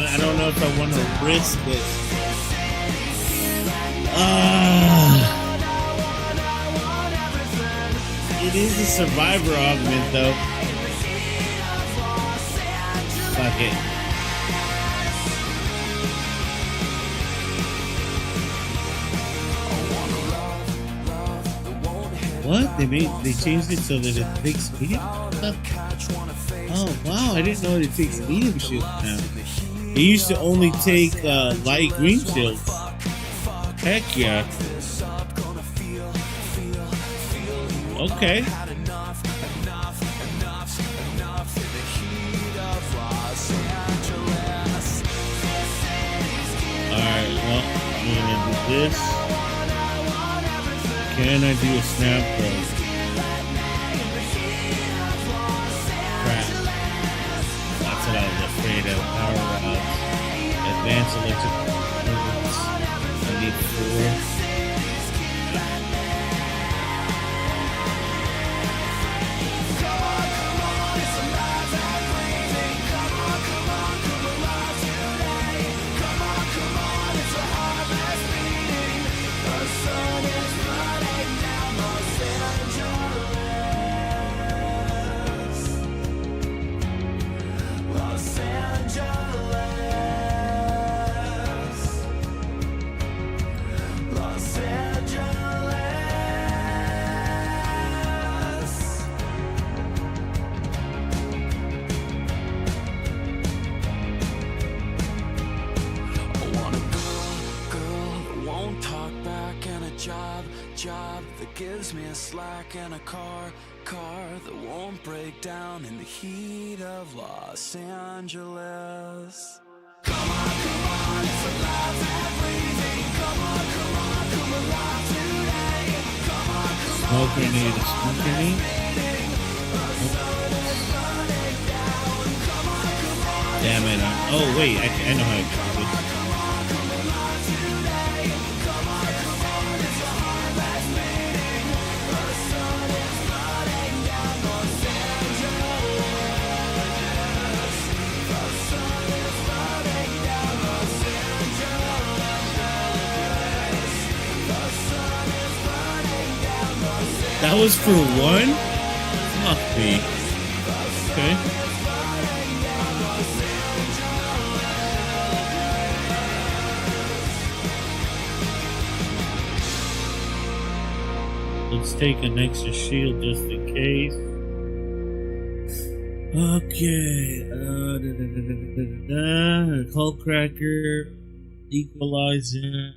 S1: I don't know if I want to risk it. It is a survivor augment, though. Fuck it. What? They changed it so that it takes medium? Oh wow, I didn't know it takes medium shield now. It used to only take light green shields. Heck yeah. Okay. Alright, well, I'm gonna do this. Can I do a snap throw? Crap. That's what I was afraid of. Power out. Advanced electric movements. I need 4.
S6: Job that gives me a slack and a car that won't break down in the heat of Los Angeles. Come on, it's alive and breathing. Come on, come alive today. Come on,
S1: smoke grenade, a smoke grenade. Damn it! Oh wait, I know how to do this. That was for 1? Fuck me. Okay. Let's take an extra shield just in case. Okay. Hull cracker. Equalizer.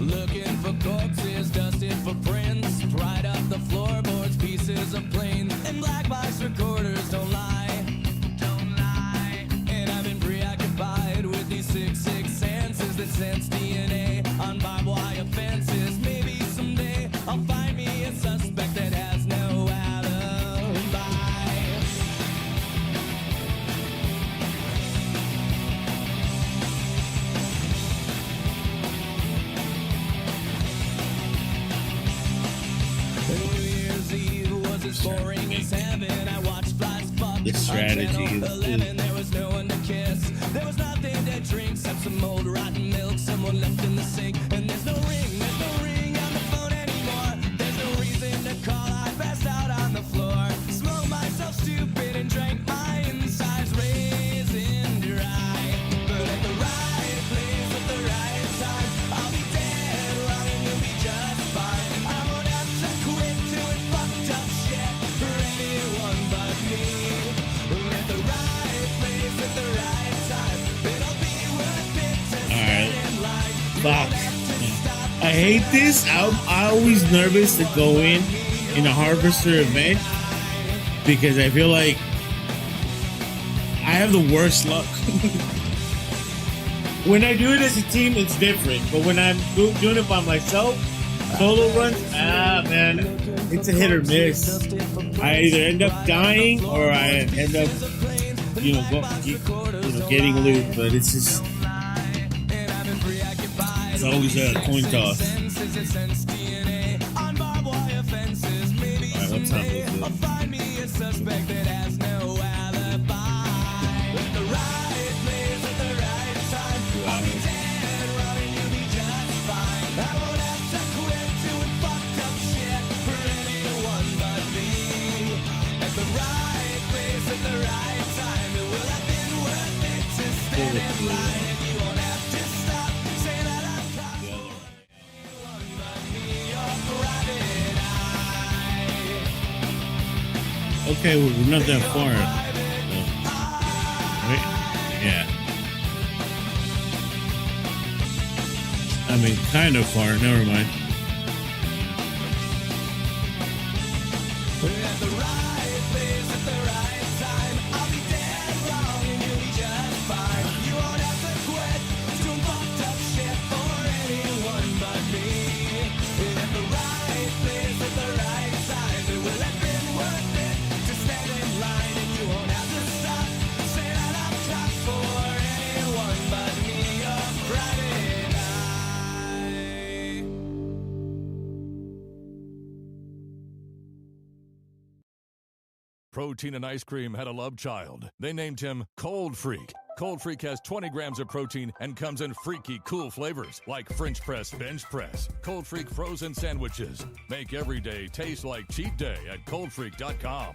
S6: looking for boring as heaven. I watched flies fuck.
S1: The strategy is
S6: 11, there was no one to kiss. There was nothing to drink except some old rotten milk someone left in the sink. And there's no ring on the phone anymore. There's no reason to call. I passed out on the floor. Smoked myself stupid and drank my insides raisin dry. But at the right place at the right time, I'll be dead wrong and you'll be just fine. I won't have to quit doing fucked up shit for anyone but me. At the right place at the right time, it'll be worth it to stand in line.
S1: Fuck. I hate this. I'm always nervous to go in a Harvester event because I feel like I have the worst luck. When I do it as a team, it's different. But when I'm doing it by myself, solo runs, man, it's a hit or miss. I either end up dying or I end up, getting loot. But it's just, it's always a coin toss. Alright, what's up with Okay, we're not that far. Right? Yeah. I mean, kind of far. Never mind.
S13: Protein and ice cream had a love child. They named him Cold Freak. Cold Freak has 20 grams of protein and comes in freaky cool flavors like French press bench press. Cold Freak frozen sandwiches. Make every day taste like cheat day at coldfreak.com.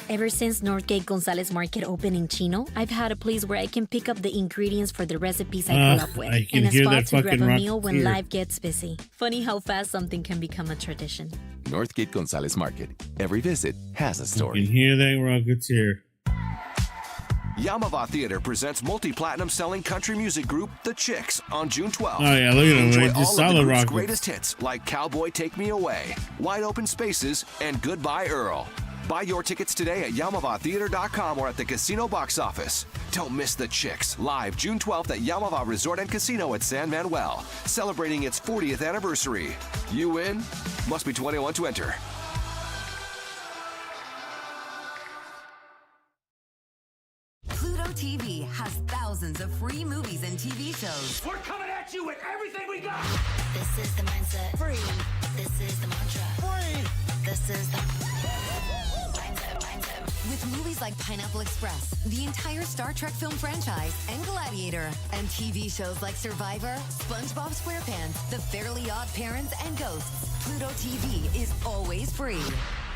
S2: Ever since Northgate Gonzalez Market opened in Chino, I've had a place where I can pick up the ingredients for the recipes I grew up with.
S1: And a spot
S2: to grab a meal when life gets busy. Funny how fast something can become a tradition.
S14: Northgate Gonzalez Market. Every visit has a story.
S1: You can hear that Rocketeer.
S15: Yamava Theater presents multi-platinum selling country music group The Chicks on June 12th.
S1: Oh yeah, look at them.
S15: Enjoy
S1: Right?
S15: all
S1: Just
S15: of the
S1: solid
S15: group's
S1: rock.
S15: greatest hits like Cowboy Take Me Away, Wide Open Spaces, and Goodbye Earl. Buy your tickets today at YamavaTheater.com or at the casino box office. Don't miss The Chicks, live June 12th at Yamava Resort and Casino at San Manuel, celebrating its 40th anniversary. You win? Must be 21 to enter.
S7: Pluto TV has thousands of free movies and TV shows.
S6: We're coming at you with everything we got.
S16: This is the mindset.
S7: Free.
S16: This is the mantra.
S7: Free.
S16: This is the
S7: mindset. With movies like Pineapple Express, the entire Star Trek film franchise, and Gladiator, and TV shows like Survivor, SpongeBob SquarePants, The Fairly Odd Parents, and Ghosts, Pluto TV is always free.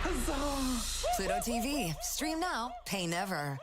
S7: Huzzah! Pluto TV. Stream now, pay never.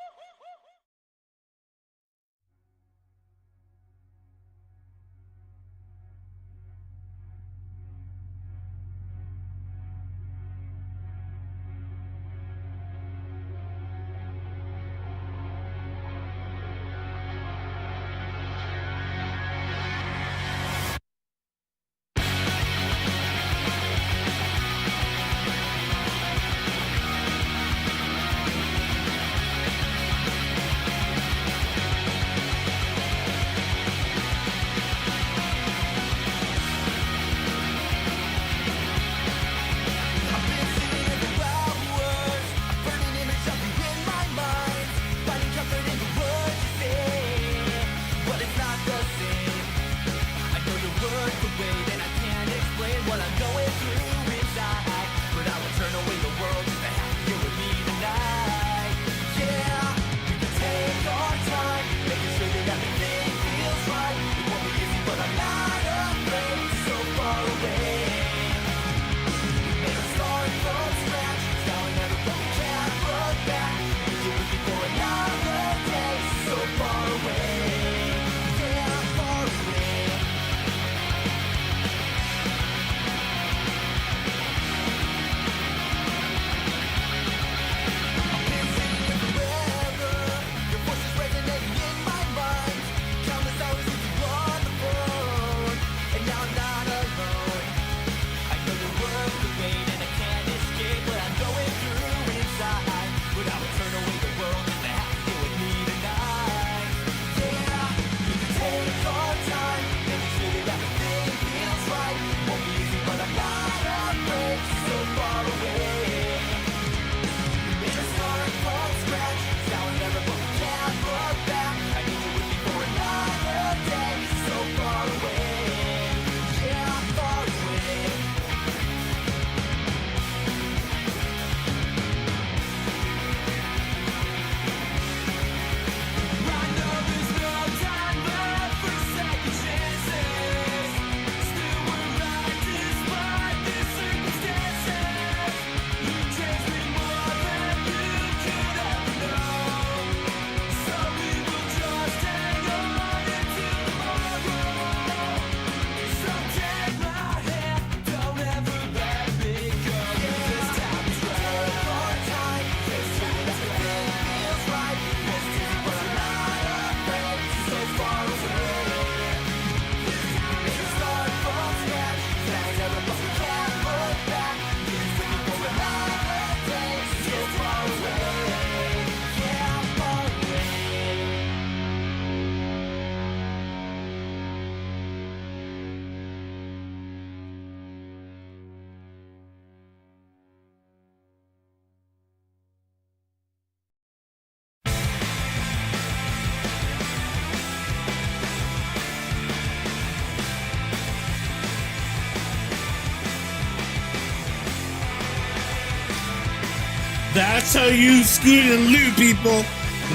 S1: That's how you scoot and loot, people.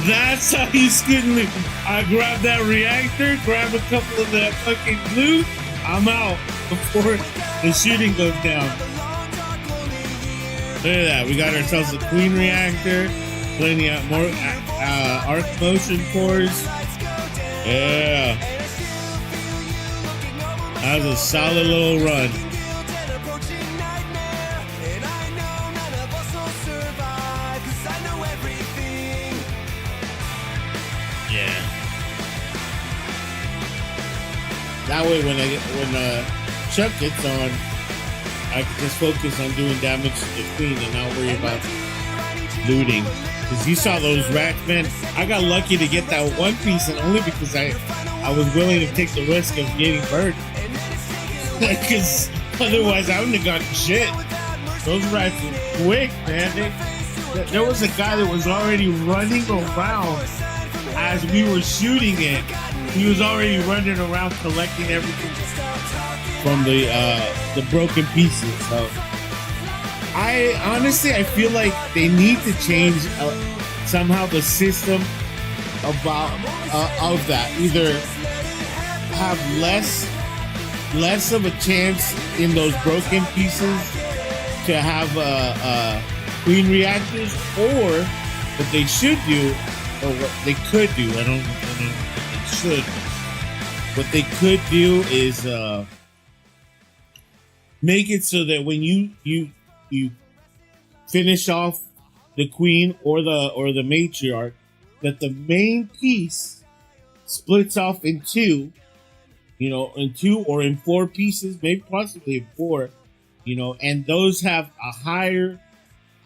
S1: That's how you scoot and loot. I grab that reactor, grab a couple of that fucking loot. I'm out before the shooting goes down. Look at that. We got ourselves a queen reactor. Plenty of more arc motion cores. Yeah. That was a solid little run. Yeah. That way, when Chuck gets on, I can just focus on doing damage to the queen and not worry about looting. Because you saw those rats, man. I got lucky to get that one piece, and only because I was willing to take the risk of getting burned. Because otherwise, I wouldn't have gotten shit. Those rats were quick, man. There was a guy that was already running around as we were shooting it. He was already running around collecting everything from the broken pieces. So I honestly feel like they need to change somehow the system about of that. Either have less of a chance in those broken pieces to have queen reactors, or what they should do, or what they could do. I don't know what they should. What they could do is make it so that when you finish off the queen or the matriarch, that the main piece splits off in two, in 2 or in 4 pieces, maybe possibly in 4, and those have a higher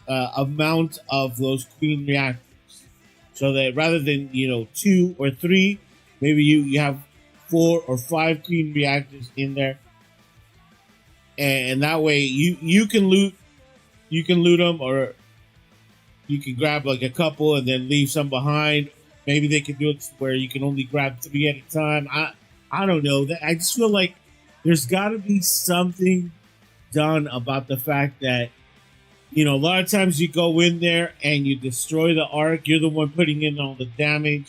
S1: amount of those queen reactors. So that rather than, 2 or 3, maybe you have 4 or 5 queen reactors in there. And that way you can loot them, or you can grab like a couple and then leave some behind. Maybe they can do it where you can only grab 3 at a time. I don't know. I just feel like there's got to be something done about the fact that, a lot of times you go in there and you destroy the arc. You're the one putting in all the damage,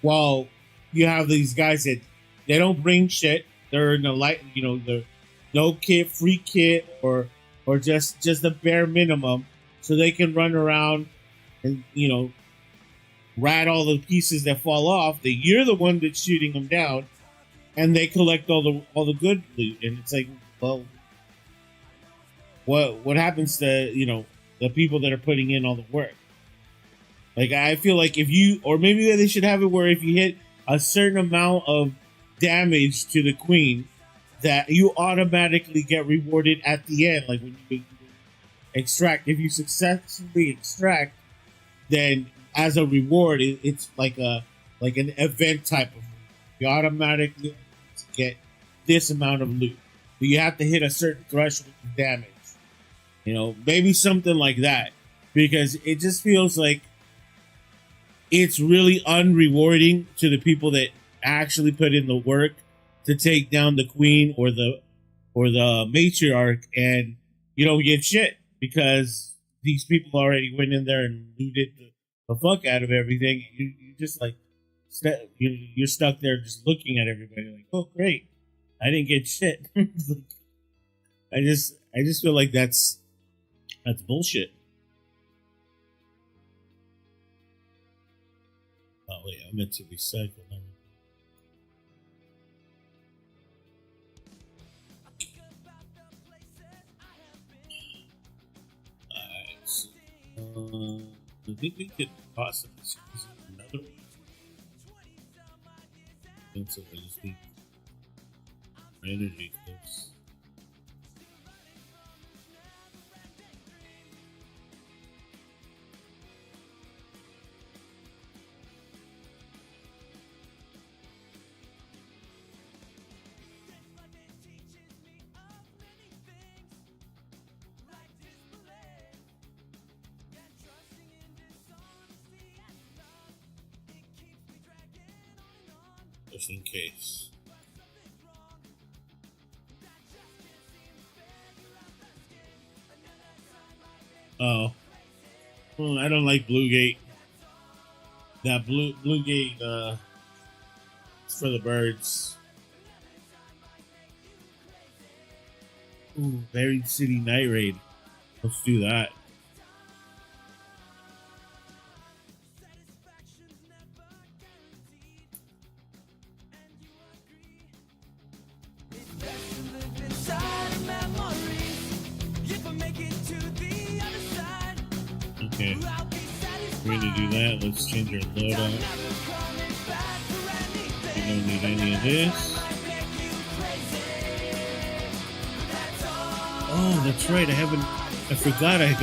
S1: while you have these guys that they don't bring shit. They're in the light, they're no kit, free kit, or just the bare minimum, so they can run around and rat all the pieces that fall off. That you're the one that's shooting them down, and they collect all the good loot. And it's like, well, what happens to the people that are putting in all the work? Like, I feel like or maybe they should have it where if you hit a certain amount of damage to the queen, that you automatically get rewarded at the end. Like when you extract, if you successfully extract, then as a reward, it's like an event type of. You automatically get this amount of loot. But you have to hit a certain threshold of damage. Maybe something like that, because it just feels like it's really unrewarding to the people that actually put in the work to take down the queen or the matriarch, and you don't get shit because these people already went in there and looted the fuck out of everything. You just like you're stuck there just looking at everybody like, oh great, I didn't get shit. I just feel like that's bullshit. Oh wait, I meant to recycle. I think we could possibly squeeze another one. And so I just need energy close. Just in case. Oh. I don't like Bluegate. That Bluegate it's for the birds. Ooh, Buried City Night Raid. Let's do that. Okay, we're gonna do that. Let's change our loadout. We don't need any of this. Oh, that's right. I forgot. I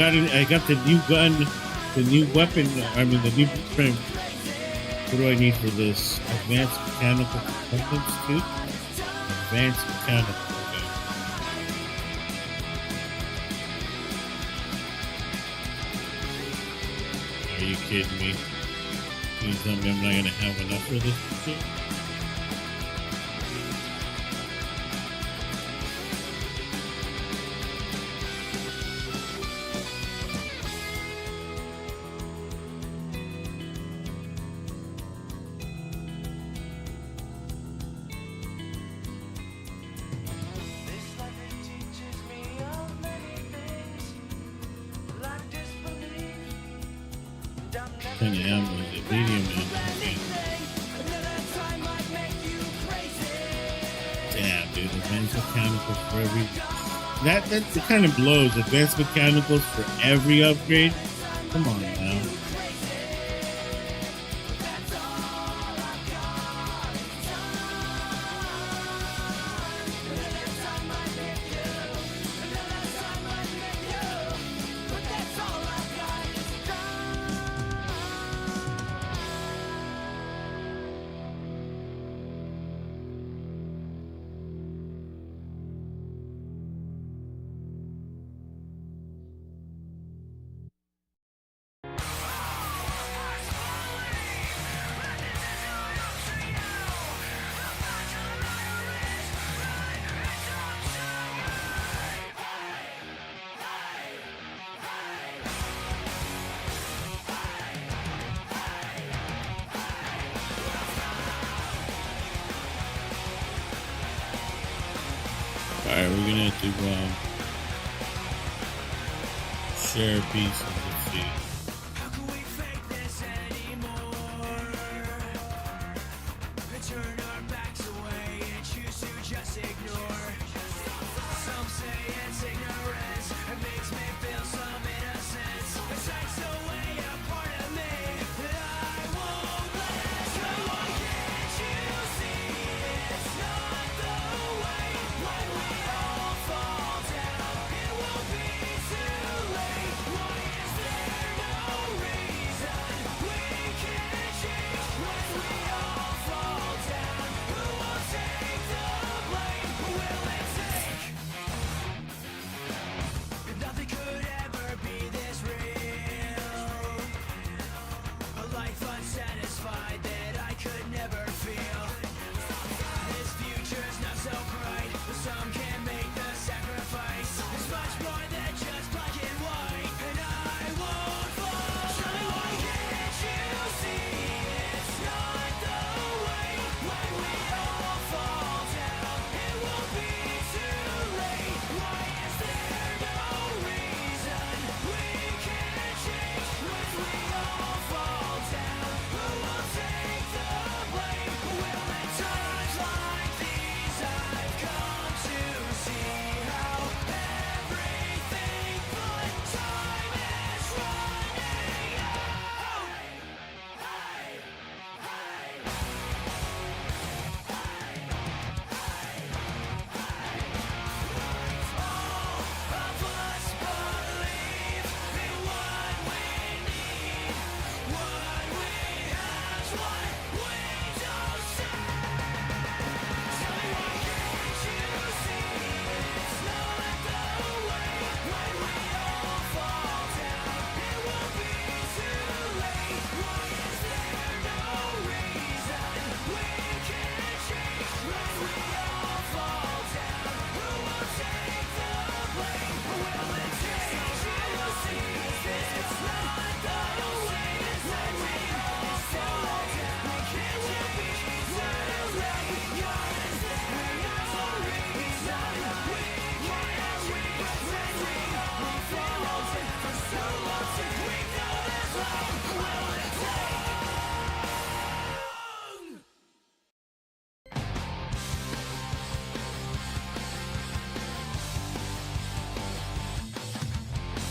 S1: got the new gun, the new weapon. I mean, the new blueprint. What do I need for this? Advanced mechanical components too. Advanced mechanical. Are you kidding me? Please tell me I'm not gonna have enough for this shit. Kind of ammo is it? Medium ammo. Damn, dude. Advanced mechanicals for every. That kind of blows. Advanced mechanicals for every upgrade. Come on now. Alright, we're gonna have to share a piece of the feed.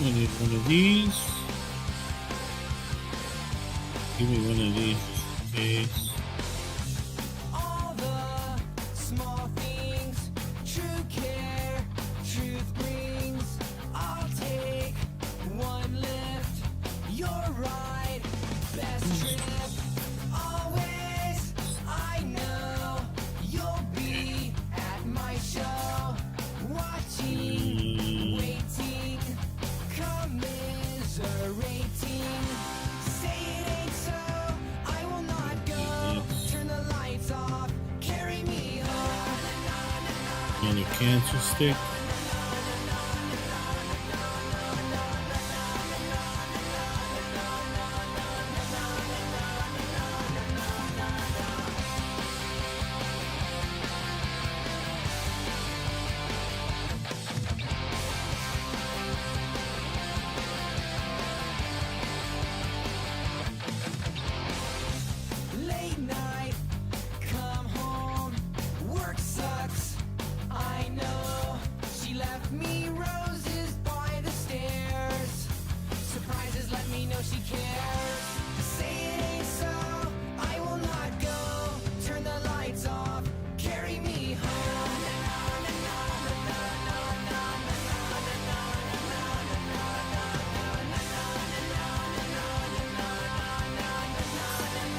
S1: I need one of these. Give me one of these just in case.
S6: All the small things, true care, truth brings. I'll take one lift. You're right, best trip. Always, I know you'll be at my show. Watching, waiting, commiserating. Say it ain't so, I will not go. Turn the lights off, carry me home.
S1: And a cancer stick.
S6: Late night, come home, work sucks, I know. She left me roses by the stairs. Surprises let me know she cares. Say it ain't so, I will not go. Turn the lights off, carry me home.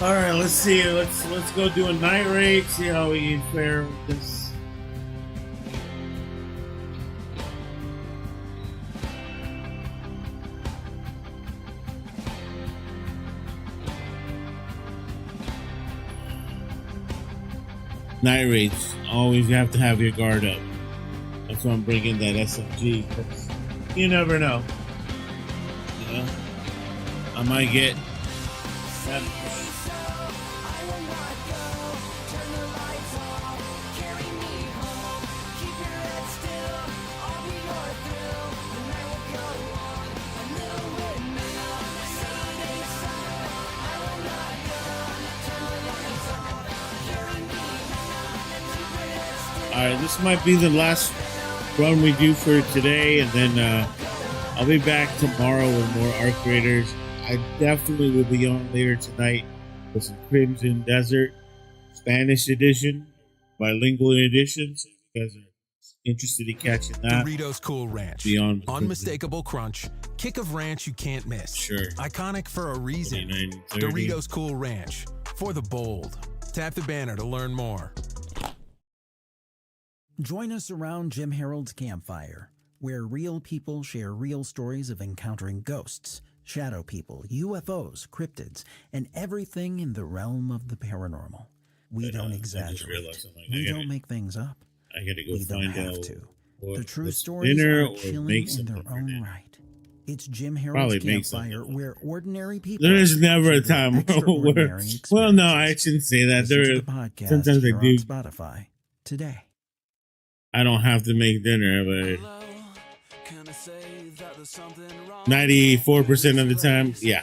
S1: All right, let's see. Let's go do a night raid. See how we fare with this. Night raids. Always have to have your guard up. That's why I'm bringing that SMG. 'Cause you never know. You know, I might get. All right, this might be the last run we do for today, and then I'll be back tomorrow with more Arc Raiders. I definitely will be on later tonight with some Crimson Desert Spanish edition, bilingual edition. So if you guys are interested in catching that,
S4: Doritos Cool Ranch.
S1: Beyond
S4: Unmistakable crunch. Kick of ranch you can't miss.
S1: Sure.
S4: Iconic for a reason.
S1: 29.30.
S4: Doritos Cool Ranch. For the bold. Tap the banner to learn more.
S17: Join us around Jim Harold's campfire, where real people share real stories of encountering ghosts, shadow people, UFOs, cryptids, and everything in the realm of the paranormal. We don't exaggerate. We don't make things up.
S1: I gotta go
S17: we
S1: find
S17: don't have
S1: out
S17: to.
S1: what,
S17: The true
S1: what's
S17: stories
S1: dinner
S17: are
S1: or
S17: chilling
S1: make
S17: in
S1: something
S17: their
S1: for
S17: own
S1: dinner.
S17: right. It's Jim Harold's
S1: Probably make
S17: campfire,
S1: something.
S17: where ordinary people.
S1: There is never a
S17: share
S1: time where,
S17: extraordinary
S1: well, no, I shouldn't say that.
S17: Listen to
S1: There,
S17: the podcast
S1: sometimes I
S17: here on
S1: do.
S17: Spotify today.
S1: I don't have to make dinner, but 94% of the time, yeah,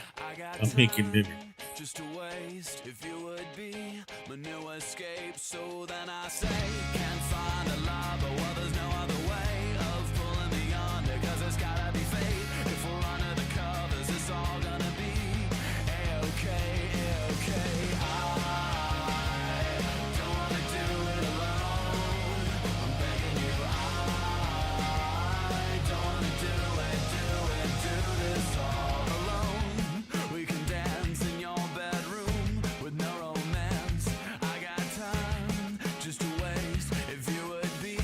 S1: I'm making dinner.
S6: Just a waste if you would be my new escape. So then I say, can't find a lie, but well, there's no other way of pulling me under, cause it's gotta be fate. If we're under the covers, it's all gonna be A-okay, A-okay. I don't wanna do it alone. I'm begging you, I don't wanna do this all alone. We can dance in your bedroom with no romance. I got time just to waste if you would be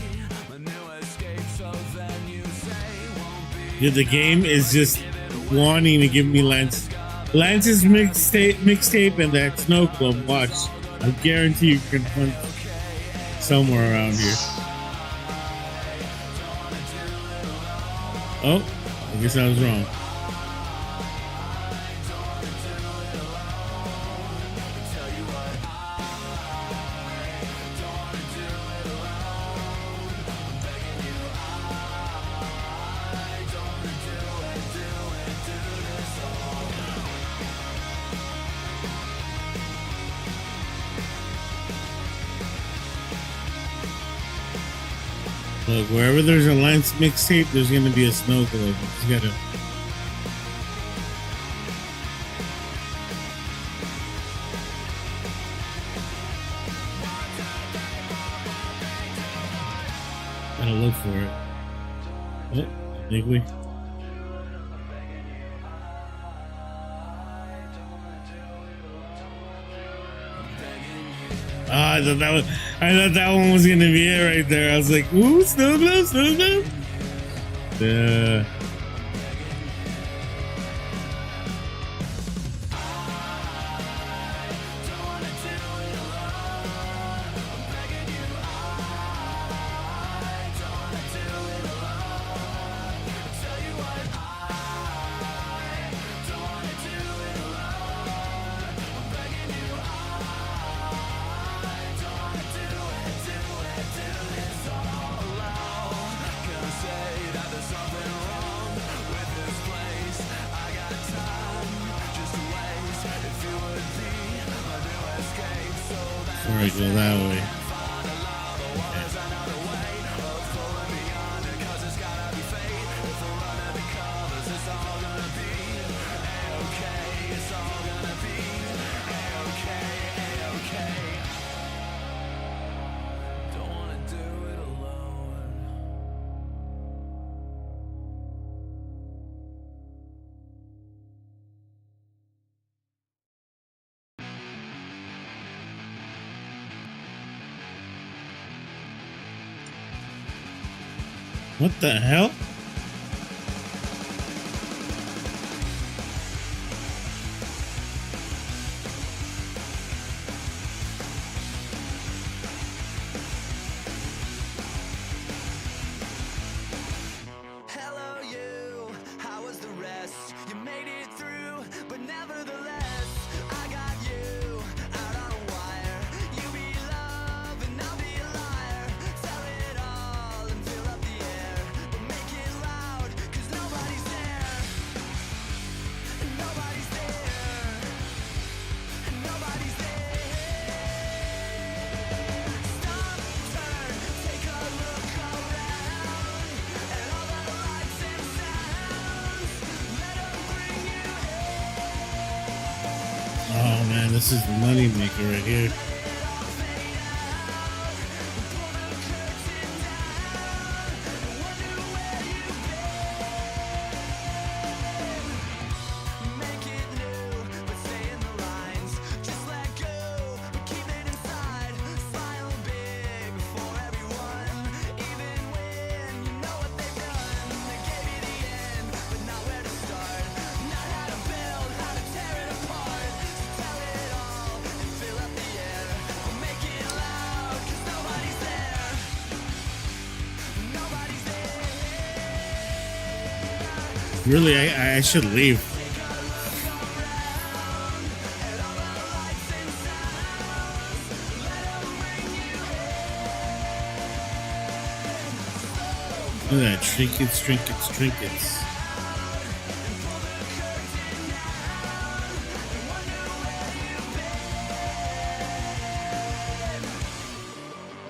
S6: my new escape. So then you say won't be.
S1: Yeah, the game is just wanting to give me Lance's mixtape and that Snow Club. Watch, I guarantee you can find somewhere around here. Oh, I guess I was wrong. Look, wherever there's a Lance mixtape, there's gonna be a Snow Globe. You gotta Gotta look for it. Oh, I think we. I thought that one was gonna be it right there. I was like, ooh, Snow Globe, Snow Globe. Before I go that way. What the hell?
S6: Hello, you. How was the rest? You made it through, but nevertheless, I got you out on a wire. You be love and I'll be a liar. Tell it all and fill up the air, but make it loud, 'cause nobody's there. Nobody's there. Nobody's there. Stop, turn, take a look around at all the lights and sounds. Let 'em bring you
S1: Oh man, this is the money maker right here.
S6: make it new, but stay in the lines. Just let go, but keep it inside. Smile big for everyone, even when you know what they've done. They gave you the end, but not where to start. Not how to build, how to tear it apart. So tell it all and fill up the air, but make it loud, 'cause nobody's there. Nobody's there.
S1: Really, I should leave. Look at that, trinkets, trinkets, trinkets.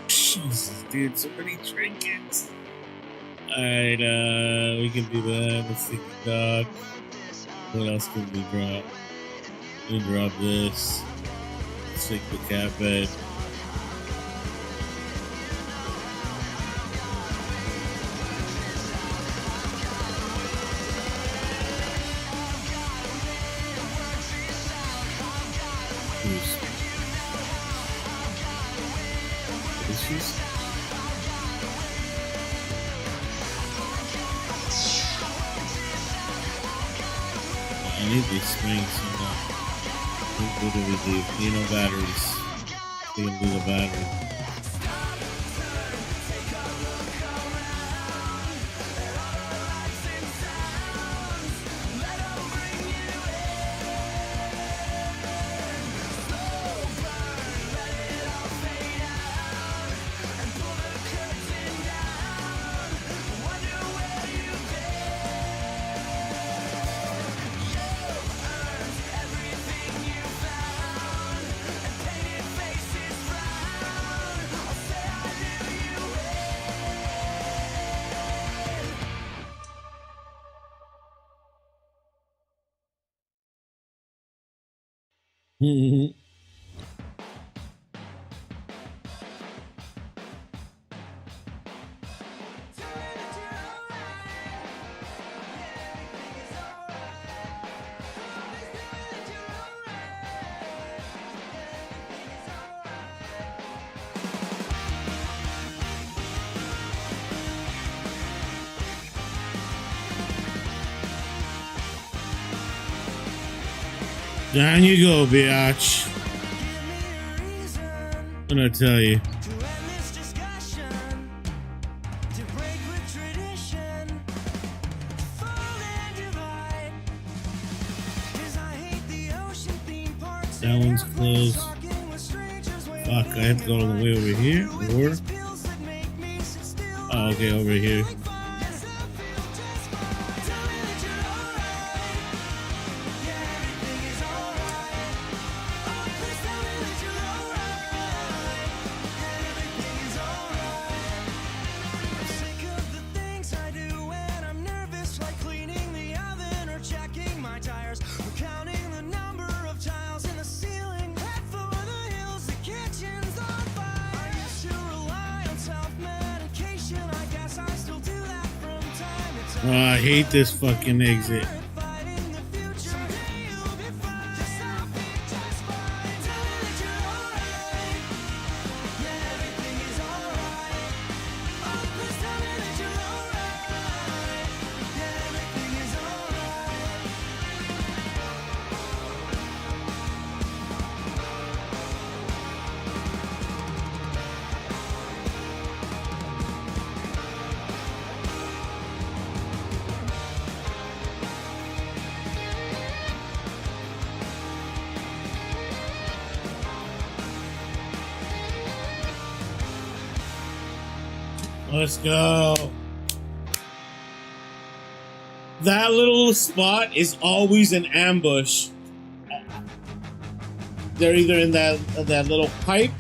S1: Jesus, dude, so many trinkets. Alright, we can do that. Let's take the dock. What else can we drop? We can drop this. Let's take the cat bed. Issues? I need these springs. What do we do? Need no batteries. We can do the battery. Down you go, biatch. I'm gonna tell you. That one's closed. Fuck, I have to go all the way over here. Or oh, okay, over here. Oh, I hate this fucking exit. Let's go. That little spot is always an ambush. They're either in that little pipe,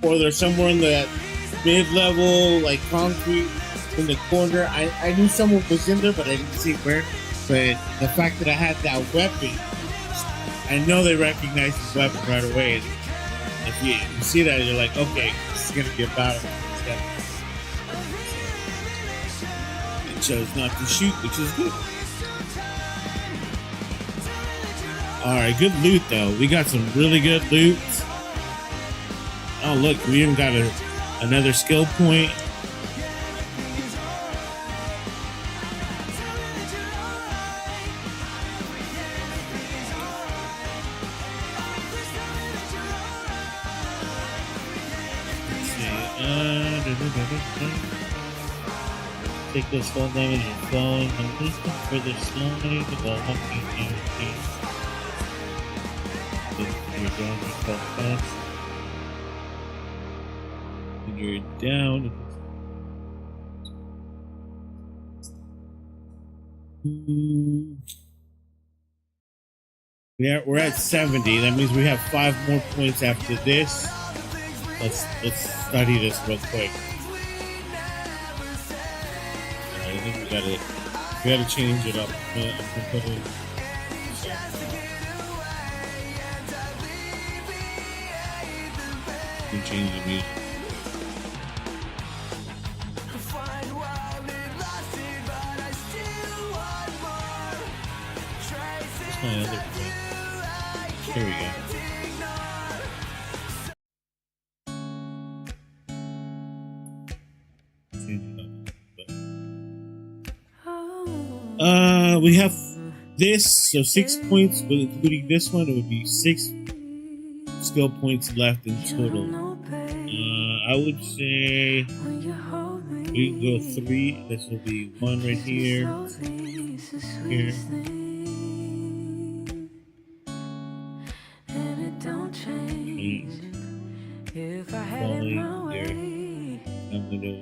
S1: or they're somewhere in that mid-level, like concrete in the corner. I knew someone was in there, but I didn't see where. But the fact that I had that weapon, I know they recognize this weapon right away. If you see that, you're like, okay, this is gonna be a battle. Chose not to shoot, which is good. Alright, good loot though. We got some really good loot. Oh look, we even got another skill point. Take this fall damage and falling and this further slowing while walking down the pace. You're down, you fall fast. When you're down, yeah, we're at 70. That means we have 5 more points after this. Let's study this real quick. I think we gotta change it up. Change the music. That's my other point. Here we go. We have this, so 6 points, but including this one, it would be 6 skill points left in total. I would say we can go 3. This will be 1 right here, here. Falling there. I'm gonna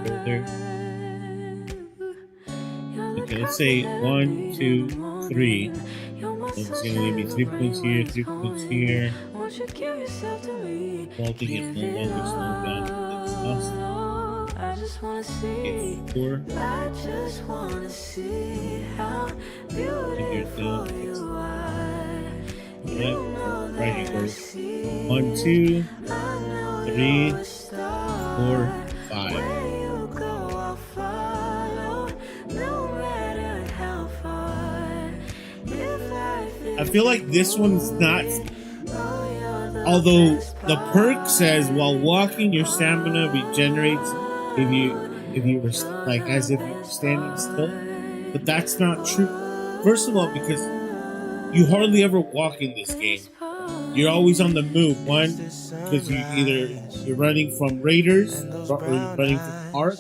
S1: further. Okay, let's say 1, 2, 3. It's gonna give me 3 points here, 3 points here. Vaulting it no longer slow down. That's awesome. Okay, 4. Figure down. Right here goes 1, 2, 3, 4, 5. I feel like this one's not. Although the perk says while walking, your stamina regenerates if you were like as if you were standing still, but that's not true. First of all, because you hardly ever walk in this game. You're always on the move. One, because you're running from raiders, or you're running from Ark,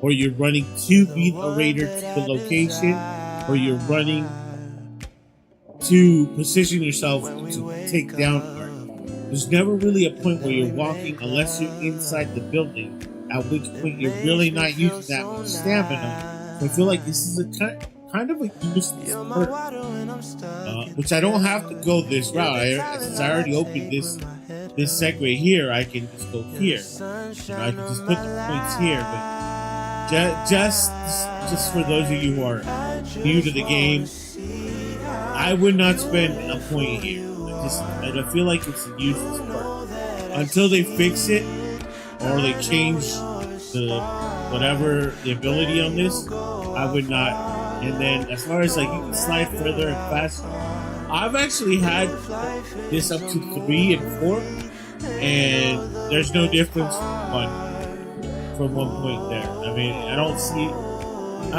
S1: or you're running to beat a raider to the location, or you're running to position yourself to take down Ark. There's never really a point where you're walking unless you're inside the building, at which point you're really not using that much stamina. So I feel like this is a kind of a useless perk, which I don't have to go this route. Since I already opened this segue here, I can just go here. I can just put the points here. But just for those of you who are new to the game, I would not spend a point here. I feel like it's a useless perk until they fix it or they change the ability on this. I would not. And then as far as like you can slide further and faster, I've actually had this up to 3 and 4, and there's no difference from one point there. I mean, I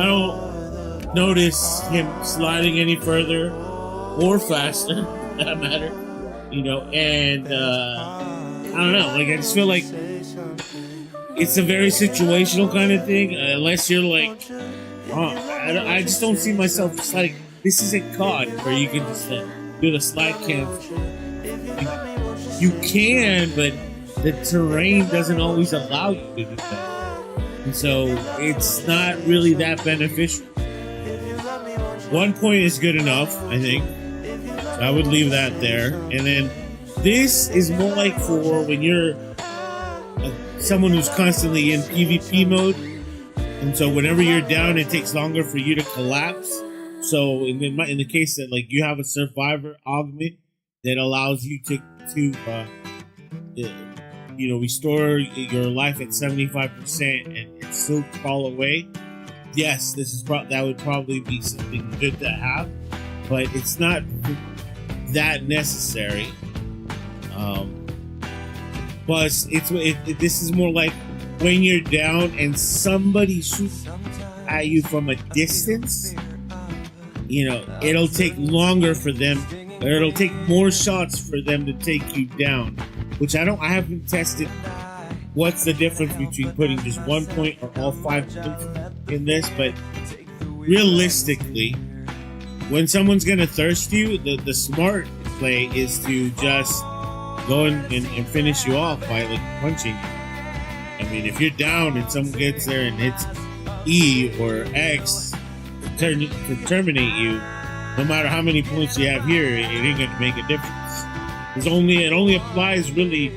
S1: don't notice him sliding any further or faster, for that matter. And I don't know. Like, I just feel like it's a very situational kind of thing, unless you're like, I just don't see myself just like, this isn't COD where you can just do the slide cancel. You can, but the terrain doesn't always allow you to do that. And so it's not really that beneficial. 1 point is good enough, I think. So I would leave that there. And then this is more like for when you're someone who's constantly in PvP mode. And so whenever you're down, it takes longer for you to collapse. So in the case that like you have a survivor augment that allows you to restore your life at 75% and still crawl away. Yes, that would probably be something good to have, but it's not that necessary. Plus, this is more like when you're down and somebody shoots at you from a distance, it'll take longer for them, or it'll take more shots for them to take you down, which I haven't tested what's the difference between putting just 1 point or all 5 points in this, but realistically, when someone's gonna thirst you, the smart play is to just go and finish you off by like punching you. I mean, if you're down and someone gets there and hits E or X to terminate you, no matter how many points you have here, it ain't gonna make a difference. It only applies really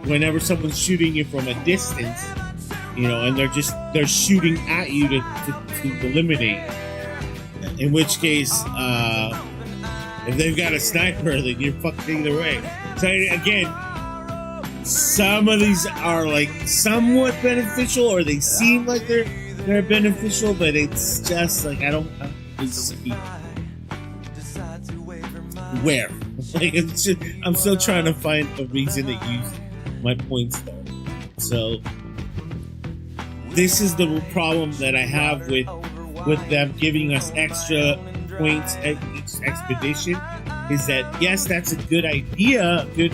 S1: whenever someone's shooting you from a distance, and they're shooting at you to eliminate. In which case, if they've got a sniper, then you're fucked either way. So again, some of these are like somewhat beneficial, or they seem like they're beneficial, but it's just like I don't really see where. Like, I'm still trying to find a reason to use my points though. So this is the problem that I have with them giving us extra points at each expedition, is that yes, that's a good idea, good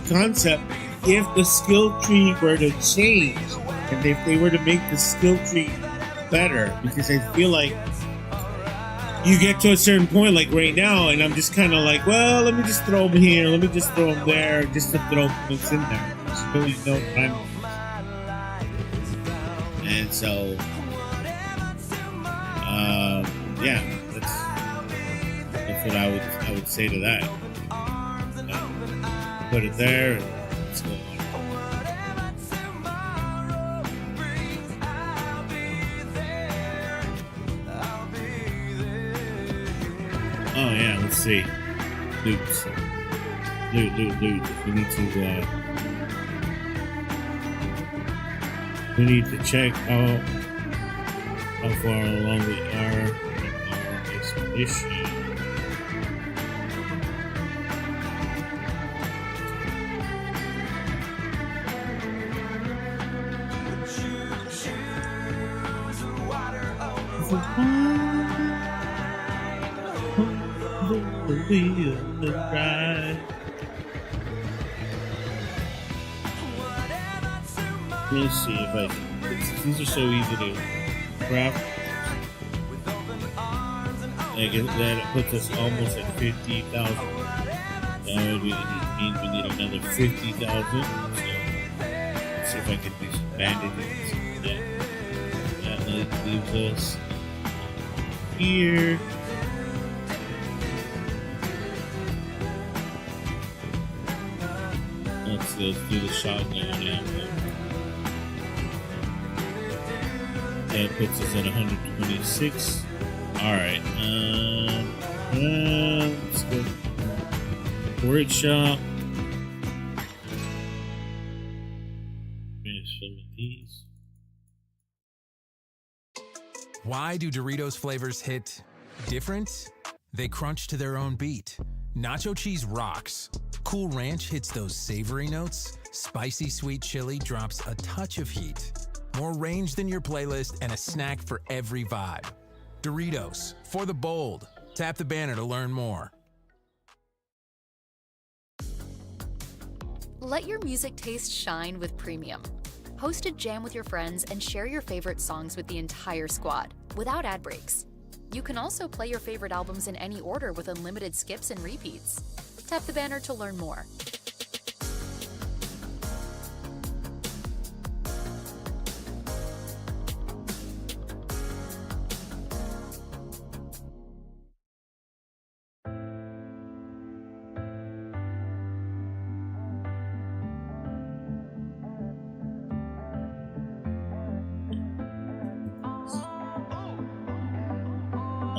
S1: concept, if the skill tree were to change and if they were to make the skill tree better, because I feel like you get to a certain point like right now and I'm just kind of like, well, let me just throw them here, let me just throw them there, just to throw points in there. There's really no time. And so yeah, that's what I would say to that. Put it there and let's go on. Oh yeah, let's see. Loot. We need to check how far along we are in our expedition. the wheel of ride. Let's see if I can. These are so easy to craft. That puts us almost at 50,000. That would mean we need another 50,000. So let's see if I can do some bandages. That leaves us here. Let's do the shotgun ammo. That puts us at 126. Alright, let's go. Word shop. Finish some of these.
S18: Why do Doritos flavors hit different? They crunch to their own beat. Nacho cheese rocks. Cool Ranch hits those savory notes. Spicy sweet chili drops a touch of heat. More range than your playlist and a snack for every vibe. Doritos, for the bold. Tap the banner to learn more.
S19: Let your music taste shine with Premium. Host a jam with your friends and share your favorite songs with the entire squad, without ad breaks. You can also play your favorite albums in any order with unlimited skips and repeats. Tap the banner to learn more.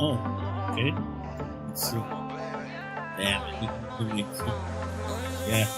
S1: Oh, okay. Let's see. Damn it. Yeah.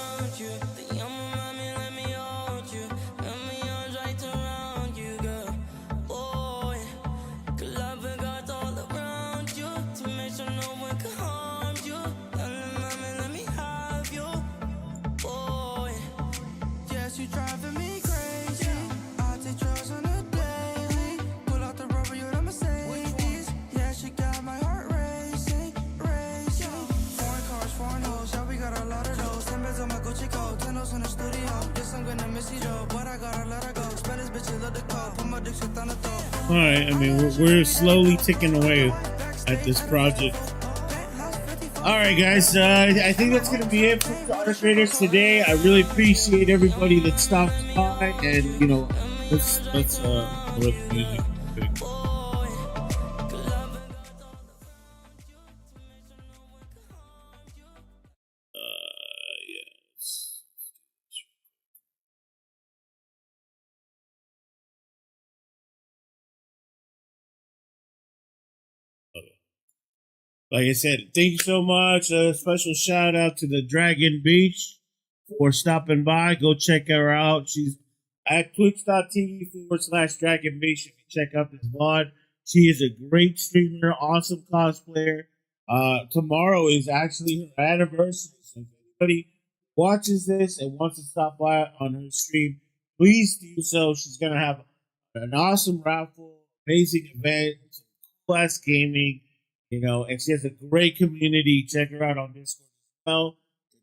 S1: All right, I mean, we're slowly ticking away at this project. All right, guys, I think that's going to be it for Starter Traders today. I really appreciate everybody that stopped by, and, you know, let's go with the music. Yes. Okay. Like I said, thank you so much. A special shout out to the Dragon Beach for stopping by. Go check her out. She's at twitch.tv/Dragon Beach. If you check out this VOD, she is a great streamer, awesome cosplayer. Tomorrow is actually her anniversary. So if anybody watches this and wants to stop by on her stream, please do so. She's going to have an awesome raffle, amazing event, cool ass gaming. You know, and she has a great community. Check her out on Discord as well.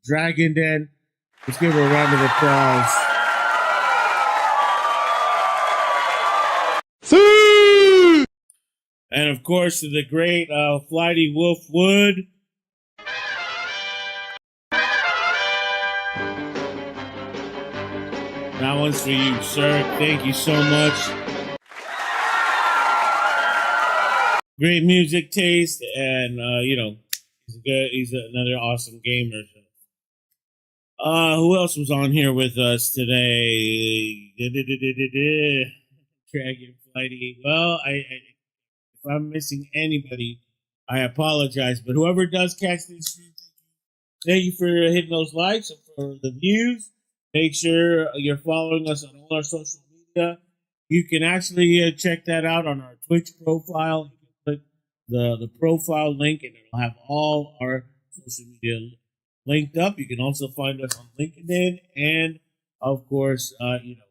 S1: Dragon Den. Let's give her a round of applause. See! And of course, to the great Flighty Wolf Wood. That one's for you, sir. Thank you so much. Great music taste, and you know, he's another awesome gamer. Who else was on here with us today? Dragon Flighty. Well, if I'm missing anybody, I apologize. But whoever does catch this stream, thank you for hitting those likes and for the views. Make sure you're following us on all our social media. You can actually check that out on our Twitch profile. The profile link, and it'll have all our social media linked up. You can also find us on LinkedIn, and of course, you know,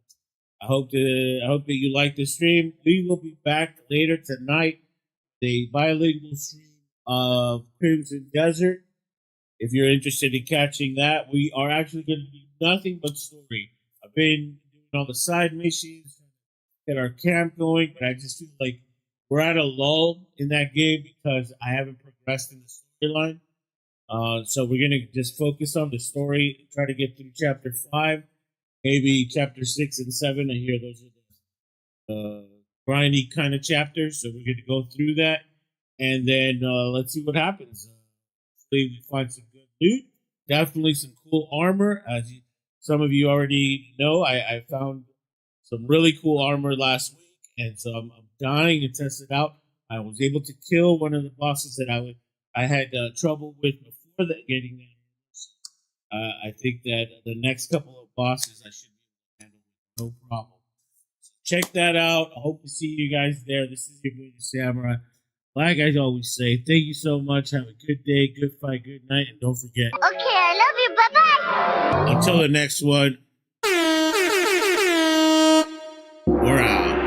S1: I hope that you like the stream. We will be back later tonight, the bilingual stream of Crimson Desert. if you're interested in catching that, we are actually going to do nothing but story. I've been doing all the side missions, get our camp going, but I just feel like we're at a lull in that game because I haven't progressed in the storyline. So we're going to just focus on the story, try to get through chapter 5, maybe chapter 6 and 7. I hear those are the grindy kind of chapters, so we're going to go through that, and then let's see what happens. Hopefully we find some good loot, definitely some cool armor. As some of you already know, I found some really cool armor last week, and so I'm dying to test it out. I was able to kill one of the bosses that I had trouble with before that getting that. I think that the next couple of bosses I should be able to handle with no problem. So check that out. I hope to see you guys there. This is your boy the Samurai. Like I always say, thank you so much. Have a good day, good fight, good night, and don't forget.
S6: Okay, I love you. Bye-bye.
S1: Until the next one, we're out.